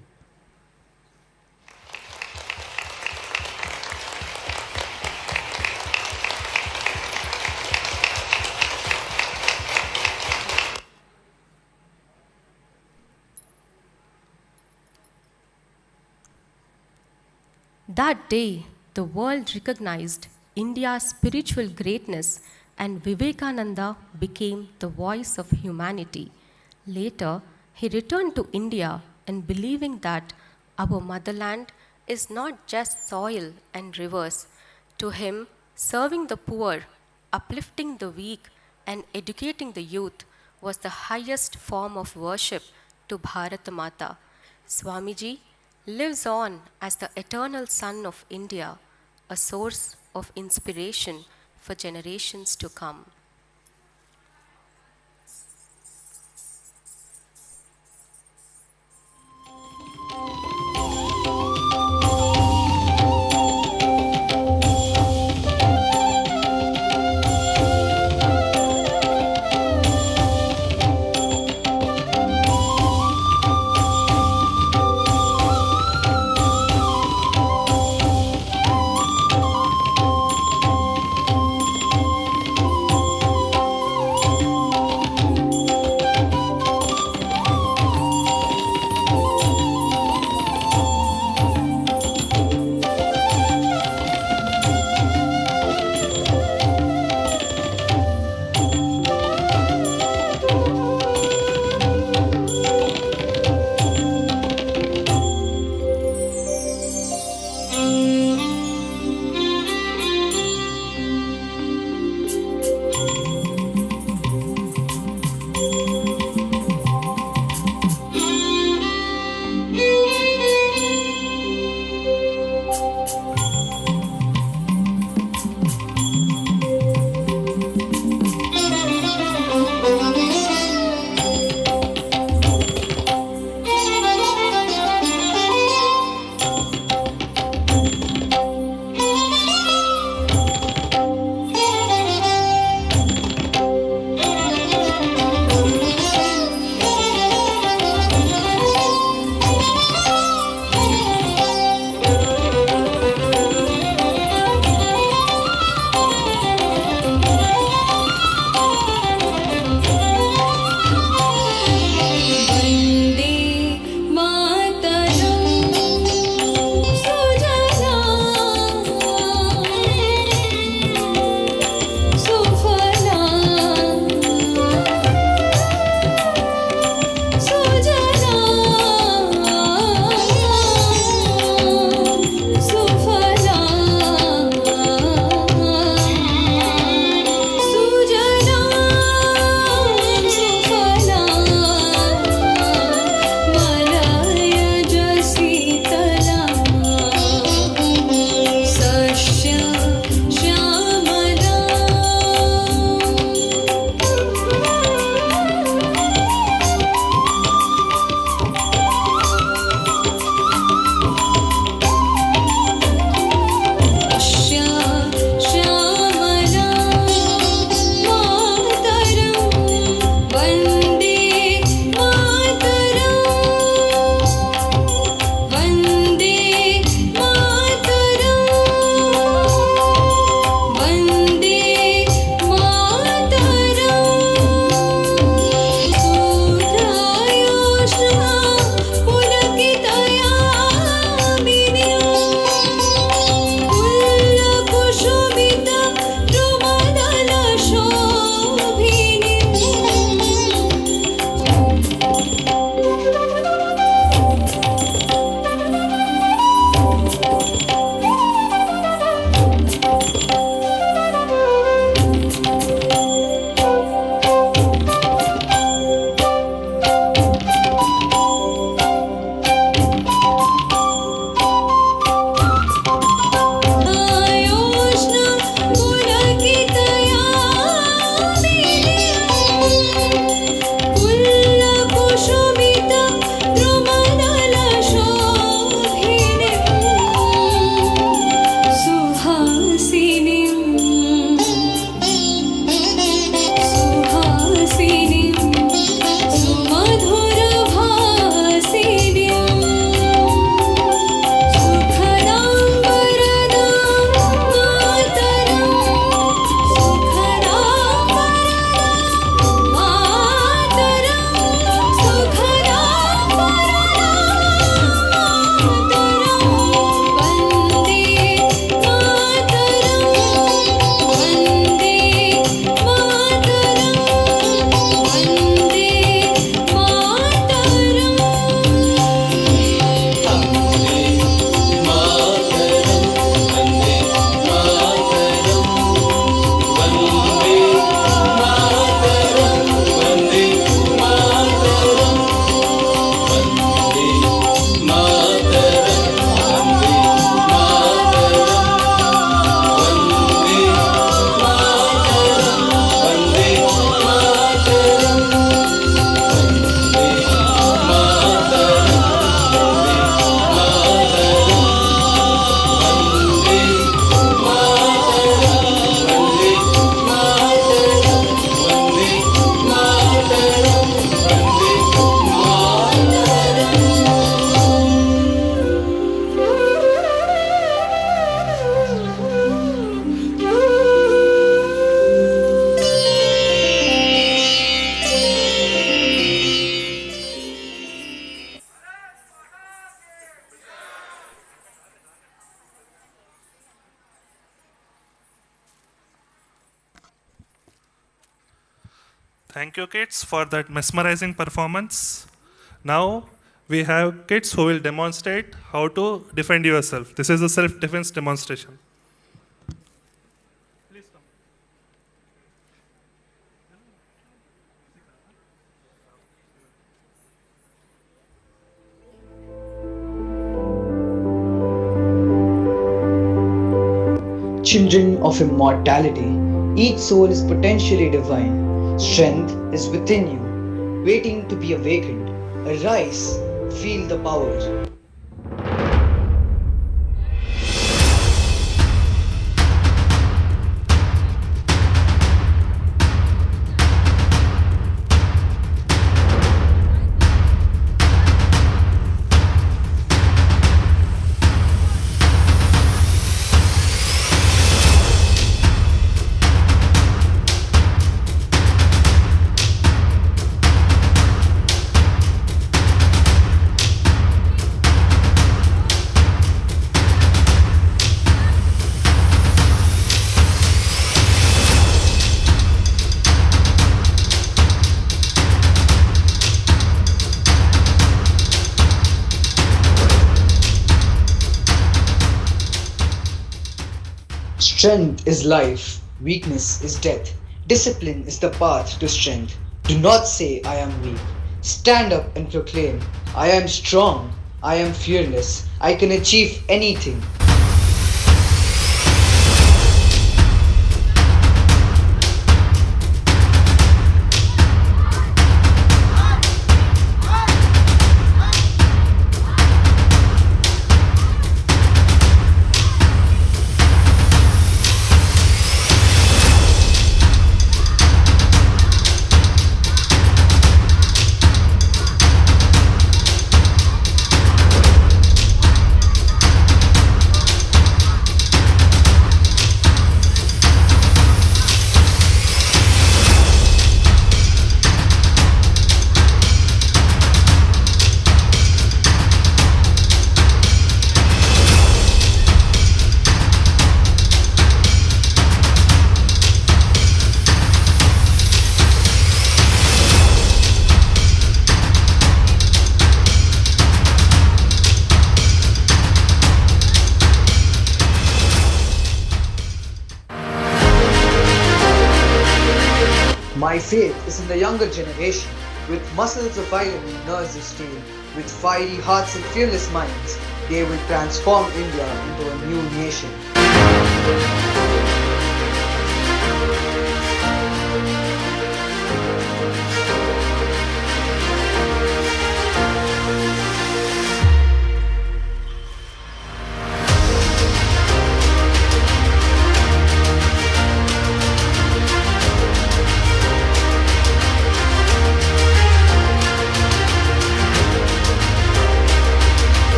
That day, the world recognized India's spiritual greatness and Vivekananda became the voice of humanity. Later, he returned to India and believing that our motherland is not just soil and rivers. To him, serving the poor, uplifting the weak, and educating the youth was the highest form of worship to Bharat Mata. Swamiji lives on as the eternal son of India, a source of inspiration for generations to come. Thank you, kids, for that mesmerizing performance. Now we have kids who will demonstrate how to defend yourself. This is a self-defense demonstration. Children of immortality, each soul is potentially divine. Strength is within you, waiting to be awakened. Arise, feel the power. Strength is life, weakness is death. Discipline is the path to strength. Do not say, I am weak. Stand up and proclaim, I am strong, I am fearless, I can achieve anything. My faith is in the younger generation, with muscles of iron and nerves of steel, with fiery hearts and fearless minds. They will transform India into a new nation.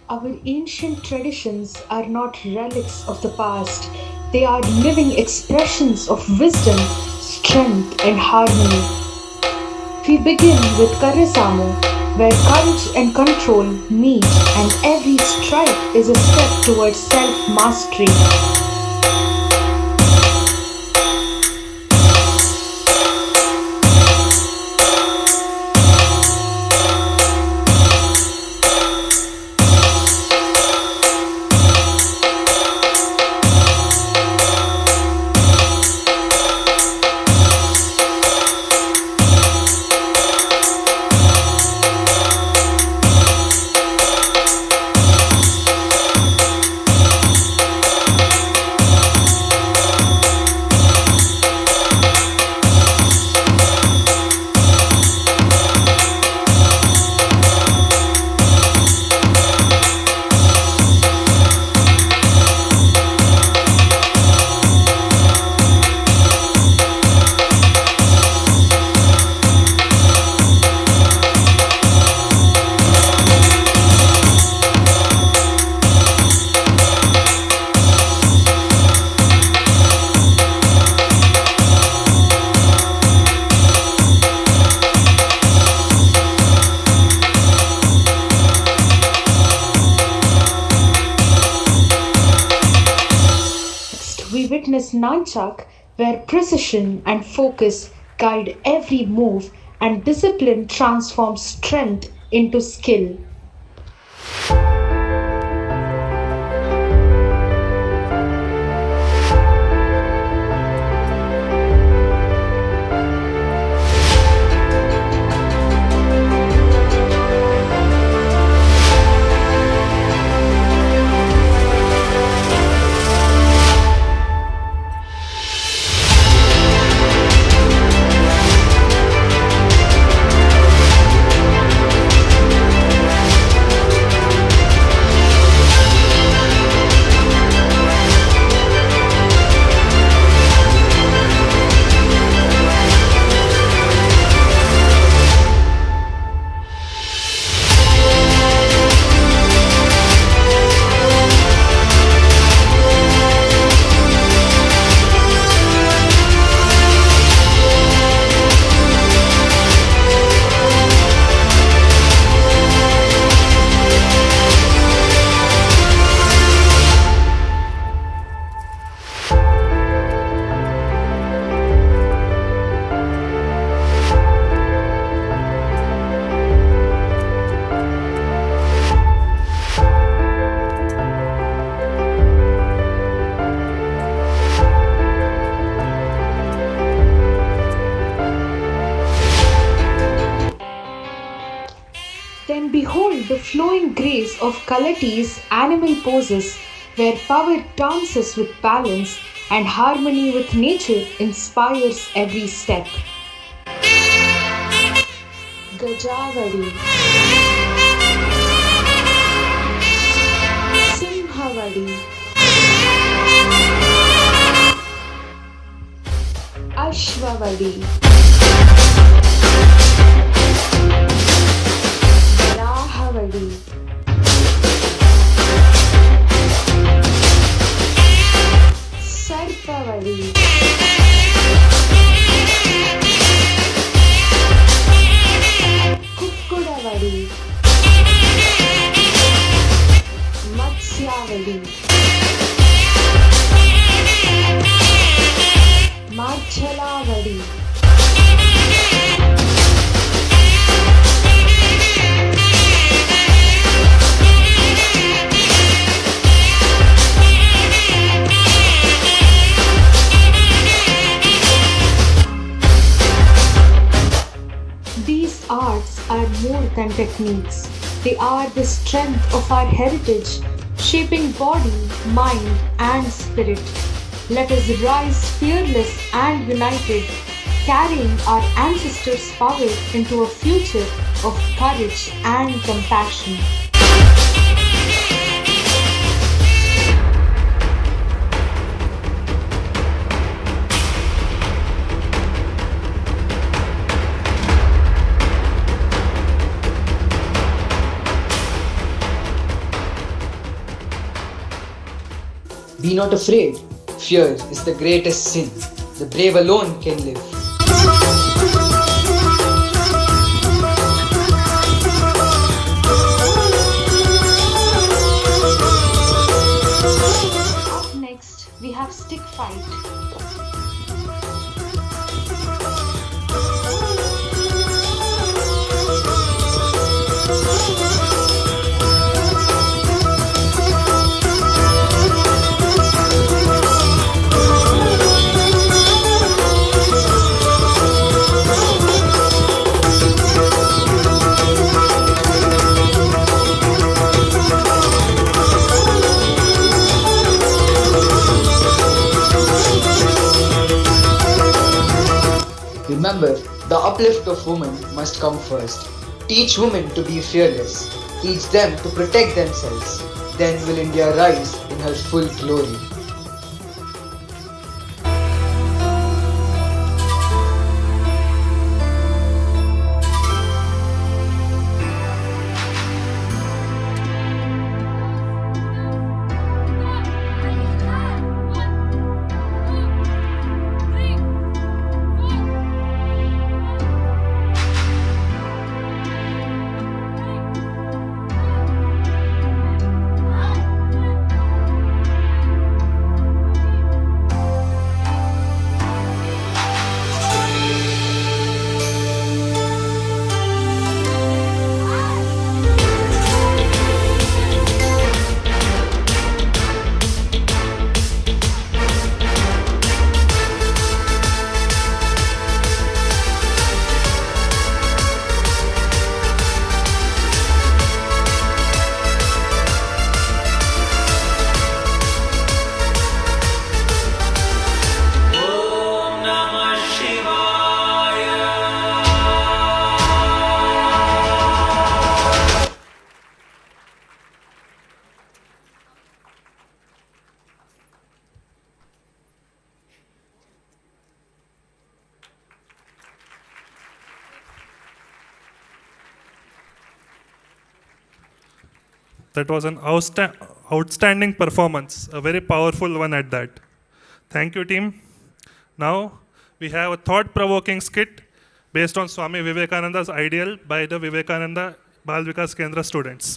Our ancient traditions are not relics of the past. They are living expressions of wisdom, strength, and harmony. We begin with Karasamu, where courage and control meet, and every strike is a step towards self-mastery. nunchuck, where precision and focus guide every move and discipline transforms strength into skill. Then behold the flowing grace of Kalati's animal poses, where power dances with balance and harmony with nature inspires every step. Gajavadi, Simhavadi, Ashvavadi, Rahavadi, Sarpavadi, Kukkudavadi, Matsyavadi, Marchalavadi, These arts are more than techniques. They are the strength of our heritage, shaping body, mind, and spirit. Let us rise fearless and united, carrying our ancestors' power into a future of courage and compassion. Be not afraid. Fear is the greatest sin. The brave alone can live. Up next, we have stick fight. Remember, the uplift of women must come first. Teach women to be fearless. Teach them to protect themselves. Then will India rise in her full glory. That was an outstanding performance, a very powerful one at that. Thank you, team. Now, we have a thought-provoking skit based on Swami Vivekananda's ideal by the Vivekananda Bal Vikas Kendra students.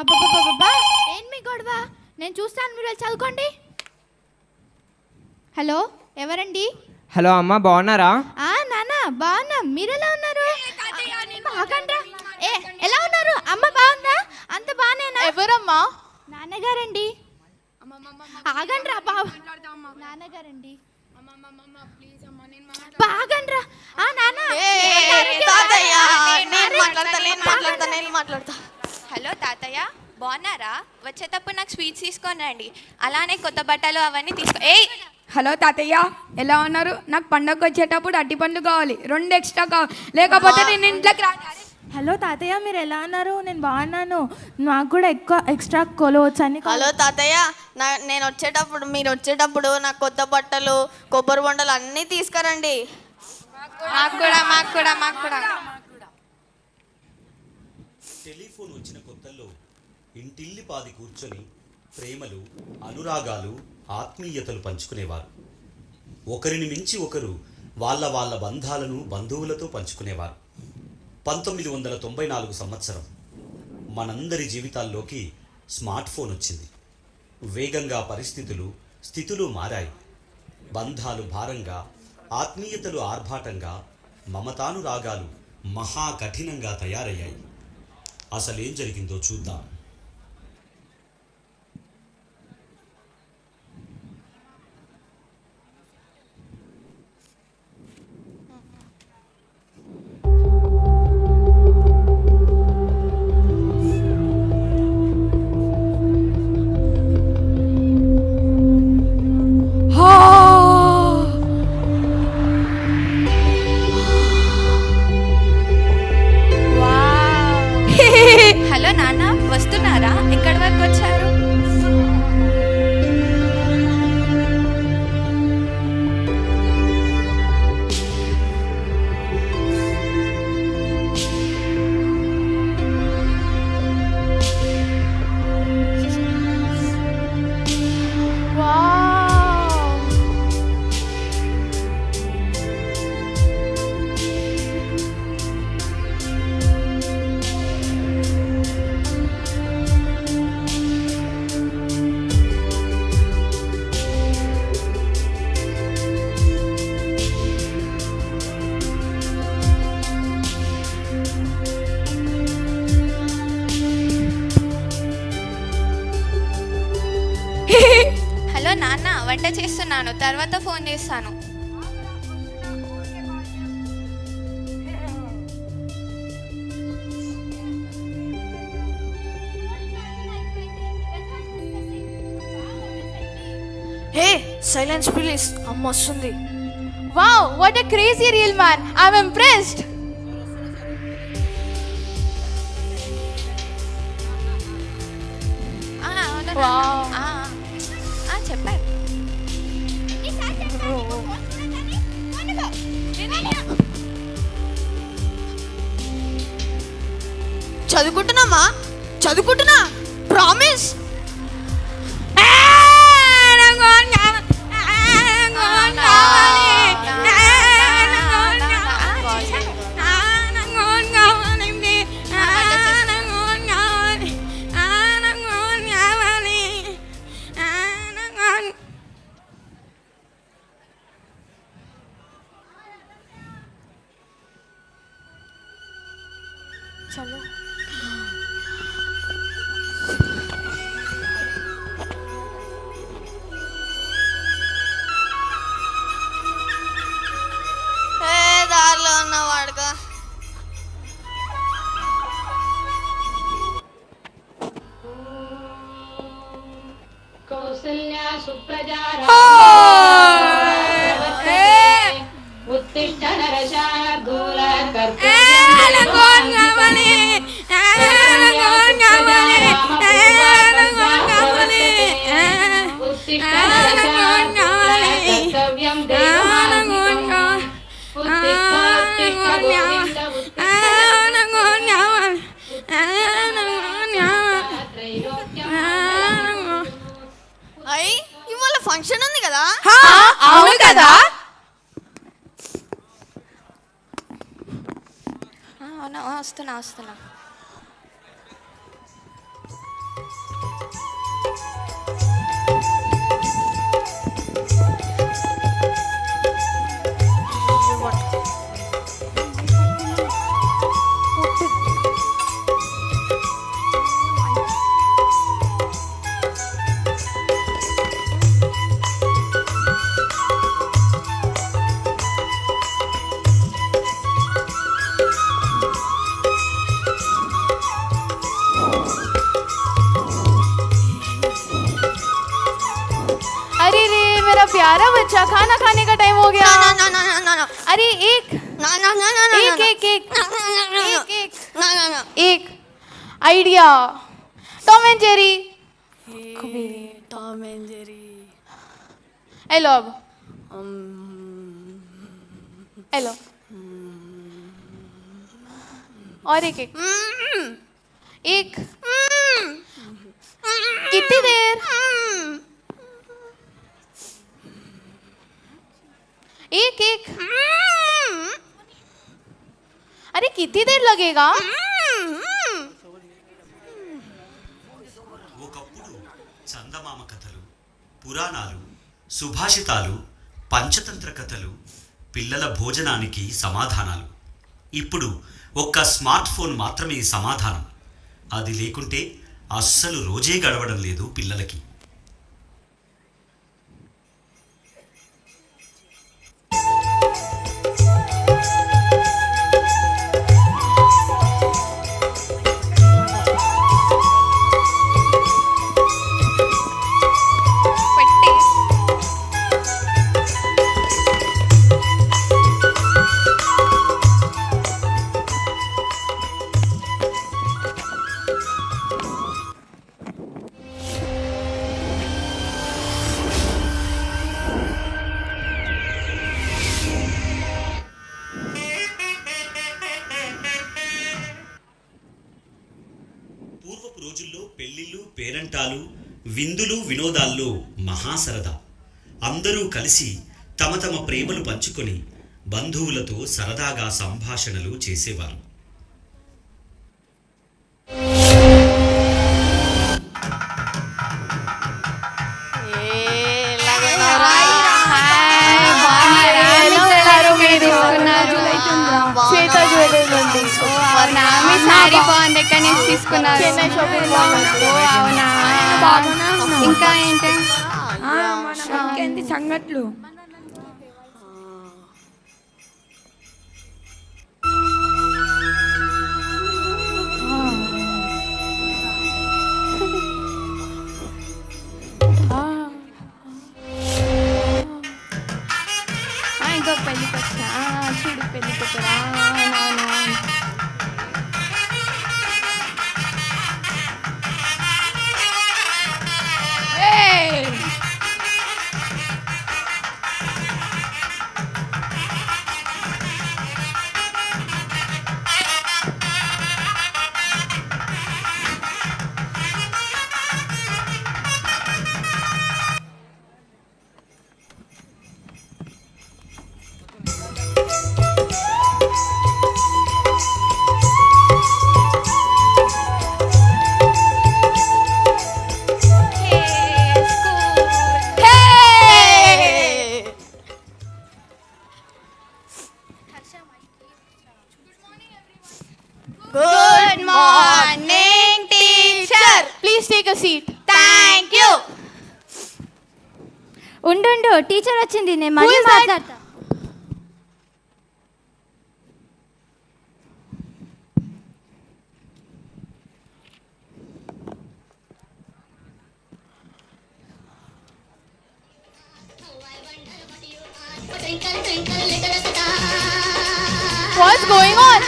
అబ్బబ్బబ్బబ్బా ఏం మీ గొడవ? నేను చూస్తాను, మీరు వెళ్ళి చదువుకోండి. Hello, ఎవరండి? Hello అమ్మ, బాగున్నారా? నాన్న బాగున్నాం, మీరు ఎలా ఉన్నారు? ఎలా ఉన్నారు? అమ్మ బాగుందా? అంత బాగానేనా? ఎవరమ్మా? నాన్నగారండి. ఆగండ్రా బాబు, నాన్నగారండి. బాగండ్రా. మాట్లాడతా. హలో తాతయ్య, బాగున్నారా? వచ్చేటప్పుడు నాకు స్వీట్స్ తీసుకొని రండి, అలానే కొత్త బట్టలు అవన్నీ తీసుకో. హలో తాతయ్య, ఎలా ఉన్నారు? నాకు పండగ వచ్చేటప్పుడు అట్టి పండ్లు కావాలి, 2 ఎక్స్ట్రా కావాలి, లేకపోతే నేను ఇంట్లోకి రా. హలో తాతయ్య, మీరు ఎలా ఉన్నారు? నేను బాగున్నాను, నాకు కూడా ఎక్కువ ఎక్స్ట్రా కొలవచ్చు అని. హలో తాతయ్య, నేను వచ్చేటప్పుడు మీరు వచ్చేటప్పుడు నాకు కొత్త బట్టలు, కొబ్బరి బొండలు అన్నీ తీసుకురండి. మాకు కూడా. టెలిఫోన్ వచ్చిన కొత్తల్లో ఇంటిల్లి పాది కూర్చొని ప్రేమలు, అనురాగాలు, ఆత్మీయతలు పంచుకునేవారు. ఒకరిని మించి ఒకరు వాళ్ళ బంధాలను బంధువులతో పంచుకునేవారు. 1994 సంవత్సరం మనందరి జీవితాల్లోకి స్మార్ట్ ఫోన్ వచ్చింది. వేగంగా పరిస్థితులు, స్థితులు మారాయి. బంధాలు భారంగా, ఆత్మీయతలు ఆర్భాటంగా, మమతానురాగాలు మహా కఠినంగా తయారయ్యాయి. అసలేం జరిగిందో చూద్దాం. హలో నాన్న, వస్తున్నారా? ఎక్కడి వరకు వచ్చారు? హలో నాన్న, వంట చేస్తున్నాను, తర్వాత ఫోన్ చేస్తాను. హే సైలెన్స్ ప్లీజ్, అమ్మ వస్తుంది. Wow, what a crazy real man, I am impressed. చెప్పారు. చదువుకుంటున్నా ప్రామిస్. చలో దారిలో ఉన్న వాడుకో. కౌసల్యా సుప్రజారా ఉత్తిష్ట నరశార్దూల కర్తవ్యం అయ్యి ఇవాళ ఫంక్షన్ ఉంది కదా. అవును కదా. వస్తున్నా. प्यारा बच्चा, खाना खाने का टाइम हो गया. अरे एक idea. Tom and Jerry. Hello अब हेलो और एक कितनी देर. एक अरे कितनी देर लगेगा. ఒకప్పుడు చందమామ కథలు, పురాణాలు, సుభాషితాలు, పంచతంత్ర కథలు, పిల్లల భోజనానికి సమాధానాలు. ఇప్పుడు ఒక్క స్మార్ట్ ఫోన్ మాత్రమే సమాధానం. అది లేకుంటే అస్సలు రోజే గడవడం లేదు పిల్లలకి. రోజుల్లో పెళ్లిళ్ళు, పేరంటాలు, విందులు, వినోదాల్లో మహాసరదా. అందరూ కలిసి తమ తమ ప్రేమలు పంచుకొని బంధువులతో సరదాగా సంభాషణలు చేసేవారు. ఇంకా ఏంటి ఇంకేంటి సంగతులు. ఇంకా పెళ్ళికి వచ్చా చూడు పెళ్ళికి వచ్చా. Take a seat. Thank you. ఉండు టీచర్ వచ్చింది, నేను Who మళ్ళీ is that? మాట్లాడతా. What's going on?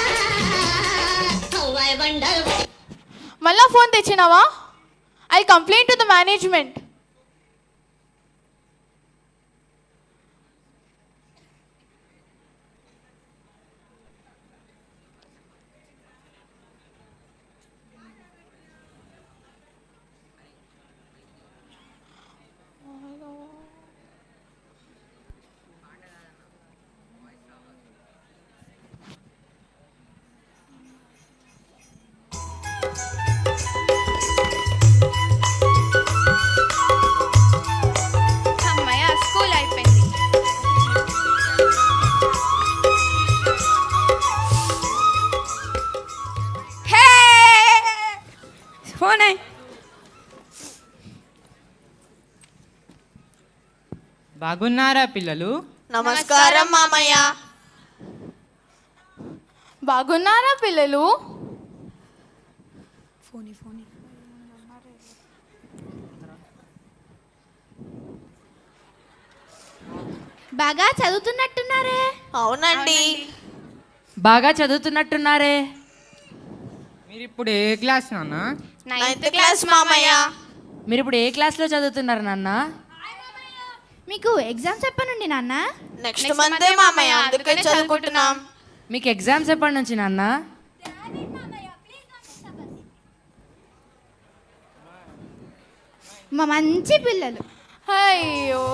మళ్ళా ఫోన్ తెచ్చినావా? I complaint to the management. అమ్మయ్య, స్కూల్ అయిపోయింది. హే ఫోన్ బాగున్నారా పిల్లలు? నమస్కారం మామయ్య. బాగున్నారా పిల్లలు? బాగా చదువుతున్నట్టున్నారే. అవునండి. బాగా చదువుతున్నట్టున్నారే. మీరు ఇప్పుడు ఏ క్లాస్ నాన్న? 9th క్లాస్ మామయ్య. మీరు ఇప్పుడు ఏ క్లాస్లో చదువుతున్నారు నాన్న? మీకు ఎగ్జామ్స్ ఎప్పటి నుండి నాన్న? నెక్స్ట్ మంత్ మామయ్య, అందుకే చదువుకుంటున్నాం. మీకు ఎగ్జామ్స్ ఎప్పటి నుంచి నాన్న? మా మంచి పిల్లలు. అయ్యో,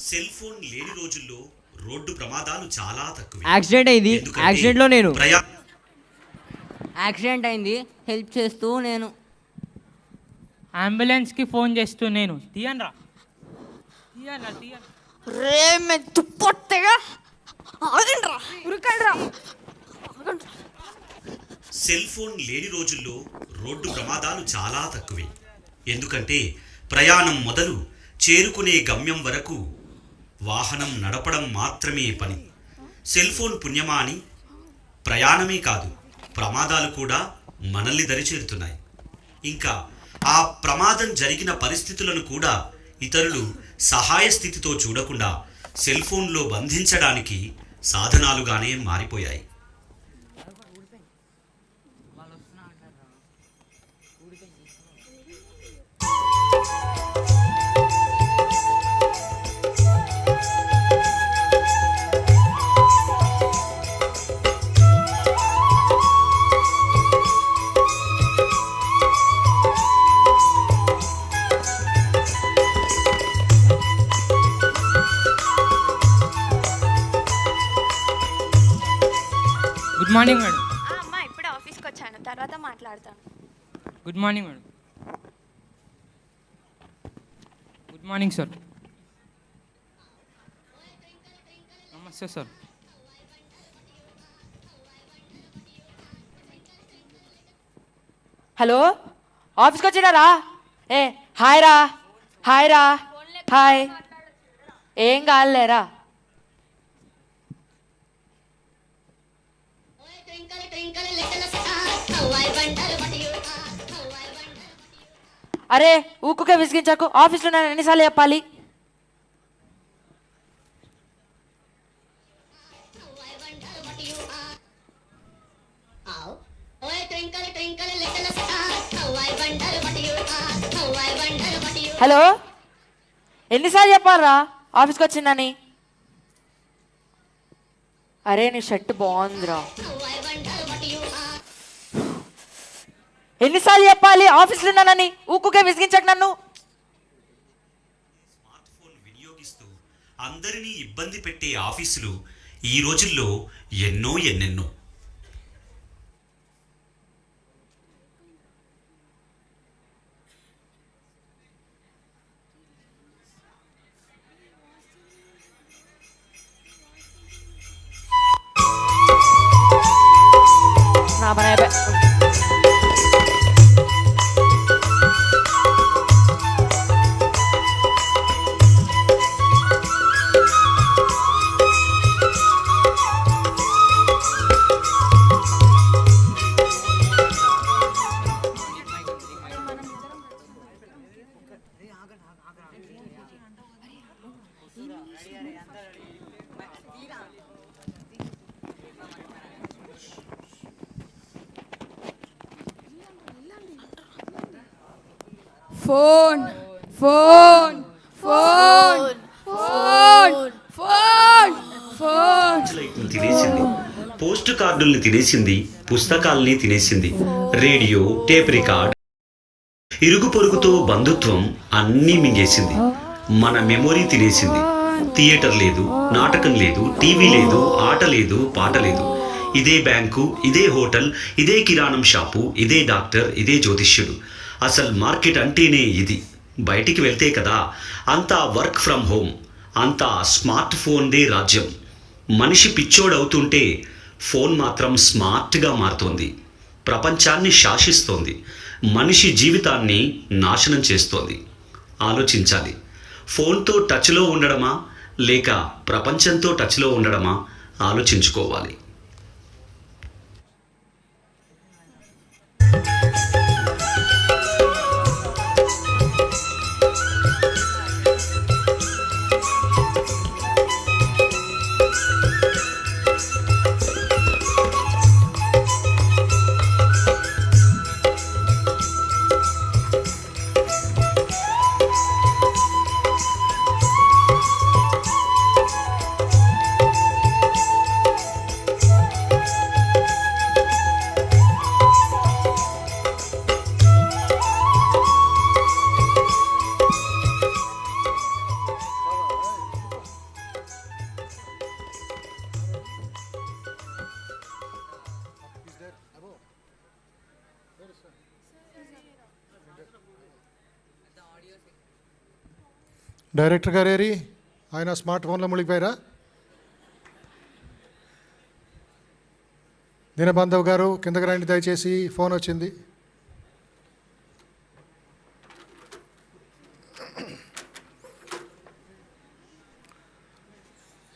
సెల్ ఫోన్ లేని రోజుల్లో రోడ్డు ప్రమాదాలు చాలా తక్కువ. యాక్సిడెంట్ అయింది. యాక్సిడెంట్లో నేను యాక్సిడెంట్ అయింది, హెల్ప్ చేస్తూ నేను అంబులెన్స్కి ఫోన్ చేస్తూ నేను తీయనరా రే మెత్తు పొట్టగా ఆగండ్రా, ఉరకండ్రా. సెల్ ఫోన్ లేని రోజుల్లో రోడ్డు ప్రమాదాలు చాలా తక్కువే. ఎందుకంటే ప్రయాణం మొదలు చేరుకునే గమ్యం వరకు వాహనం నడపడం మాత్రమే పని. సెల్ ఫోన్ పుణ్యమా అని ప్రయాణమే కాదు, ప్రమాదాలు కూడా మనల్ని దరిచేరుతున్నాయి. ఇంకా ఆ ప్రమాదం జరిగిన పరిస్థితులను కూడా ఇతరులు సహాయ స్థితితో చూడకుండా సెల్ ఫోన్లో బంధించడానికి సాధనాలుగానే మారిపోయాయి. Good morning madam. అమ్మా, ఇప్పుడే ఆఫీస్కి వచ్చాను, తర్వాత మాట్లాడతాను. Good morning madam. Good morning sir. నమస్తే సార్. హలో, ఆఫీస్కి వచ్చినారా? ఏ హాయ్ రా, హాయ్ రా, హాయ్. ఏం కాలేరా? అరే ఊకుకే విసిగించకు, ఆఫీస్లో నేను ఎన్నిసార్లు చెప్పాలి? హలో, ఎన్నిసార్లు చెప్పాలరా ఆఫీస్కి వచ్చిందని? అరే నీ షర్ట్ బాగుందిరా. ఎన్నిసార్లు చెప్పాలి ఆఫీస్లో ఉన్నానని? ఊకుకే విసిగించకు నన్ను. వినియోగిస్తూ అందరినీ ఇబ్బంది పెట్టే ఆఫీసులు ఈ రోజుల్లో ఎన్నెన్నో. నా పని అయిపోయి. Phone phone phone phone phone phone తినేసింది, పోస్ట్ కార్డుల్ని తినేసింది, పుస్తకాల్ని తినేసింది, రేడియో, టేప్ రికార్డ్, ఇరుగు పొరుగుతో బంధుత్వం అన్నీ మింగేసింది. మన మెమొరీ తినేసింది. థియేటర్ లేదు, నాటకం లేదు, టీవీ లేదు, ఆట లేదు, పాట లేదు. ఇదే బ్యాంకు, ఇదే హోటల్, ఇదే కిరాణం షాపు, ఇదే డాక్టర్, ఇదే జ్యోతిష్యుడు. అసలు మార్కెట్ అంటేనే ఇది. బయటికి వెళ్తే కదా అంతా వర్క్ ఫ్రమ్ హోమ్, అంతా స్మార్ట్ ఫోన్దే రాజ్యం. మనిషి పిచ్చోడవుతుంటే ఫోన్ మాత్రం స్మార్ట్గా మారుతోంది. ప్రపంచాన్ని శాసిస్తోంది. మనిషి జీవితాన్ని నాశనం చేస్తోంది. ఆలోచించాలి. ఫోన్తో టచ్లో ఉండడమా లేక ప్రపంచంతో టచ్లో ఉండడమా ఆలోచించుకోవాలి. డైరెక్టర్ గారేరి ఆయన స్మార్ట్ ఫోన్లో మునిగిపోయారా? దీనబాంధవ్ గారు కిందకి రండి దయచేసి, ఫోన్ వచ్చింది.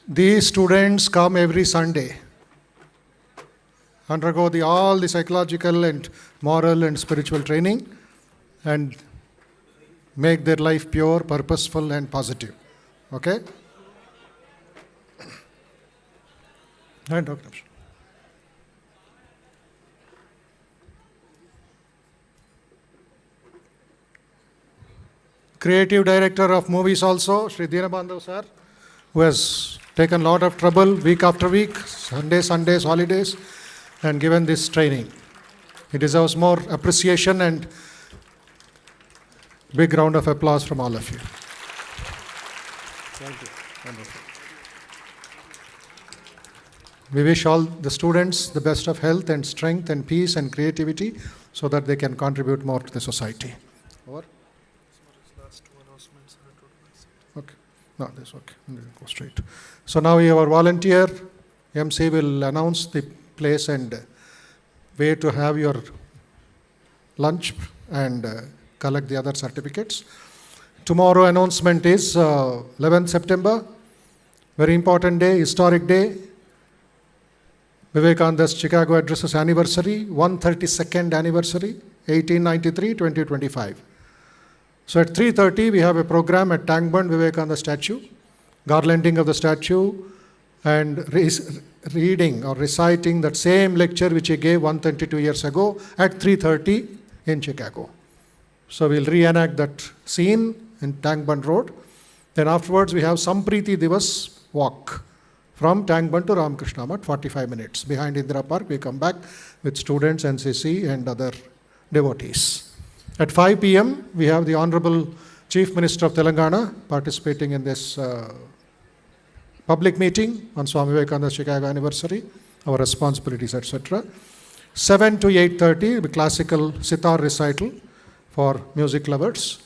These students come every Sunday, undergo all the psychological and moral and spiritual training and make their life pure, purposeful and positive. Okay? And Dr. Creative director of movies also, Shri Dinabandhu sir, who has taken a lot of trouble week after week, Sundays, holidays, and given this training. He deserves more appreciation and big round of applause from all of you. Thank you. Wonderful. We wish all the students the best of health and strength and peace and creativity so that they can contribute more to the society. Over. Okay. No, that's okay. We'll go straight. So now our volunteer MC will announce the place and way to have your lunch and collect the other certificates. Tomorrow announcement is 11th September, very important day, historic day, Vivekananda's Chicago Address's anniversary, 132nd anniversary, 1893-2025. So at 3:30, we have a program at Tangburn Vivekananda statue, garlanding of the statue, and reading or reciting that same lecture which he gave 132 years ago at 3:30 in Chicago. So we'll reenact that scene in Tangburn Road. Then afterwards, we have Sampriti Divas walk from Tangburn to Ramakrishna Math, 45 minutes. Behind Indira Park, we come back with students, NCC, and other devotees. At 5 p.m., we have the Honorable Chief Minister of Telangana participating in this public meeting on Swami Vivekananda's Chicago anniversary, our responsibilities, etc. 7 to 8:30, the classical sitar recital for music lovers.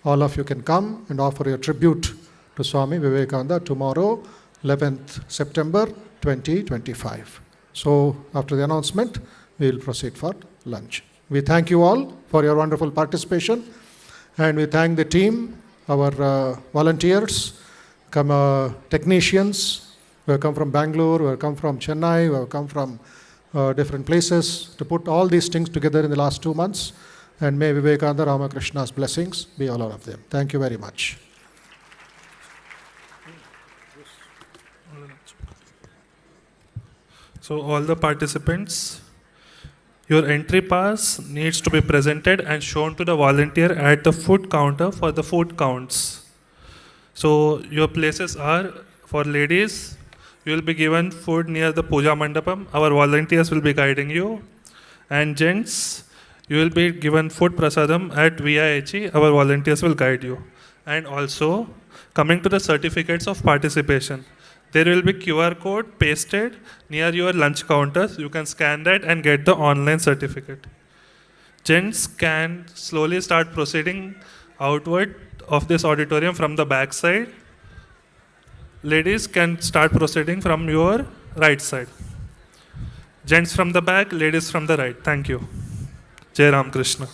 All of you can come and offer your tribute to Swami Vivekananda tomorrow, 11th September 2025. So after the announcement, we will proceed for lunch. We thank you all for your wonderful participation, and we thank the team, our volunteers, technicians who have come from Bangalore, who have come from Chennai, who have come from different places to put all these things together in the last 2 months. And may Vivekananda Ramakrishna's blessings be all of them. Thank you very much. So all the participants, your entry pass needs to be presented and shown to the volunteer at the food counter for the food counts. So your places are, for ladies, you will be given food near the Puja Mandapam. Our volunteers will be guiding you. And gents, you will be given food prasadam at VIHE. Our volunteers will guide you. And also, coming to the certificates of participation, there will be QR code pasted near your lunch counters. You can scan that and get the online certificate. Gents can slowly start proceeding outward of this auditorium from the back side. Ladies can start proceeding from your right side. Gents from the back, ladies from the right. Thank you. Jai Ram Krishna.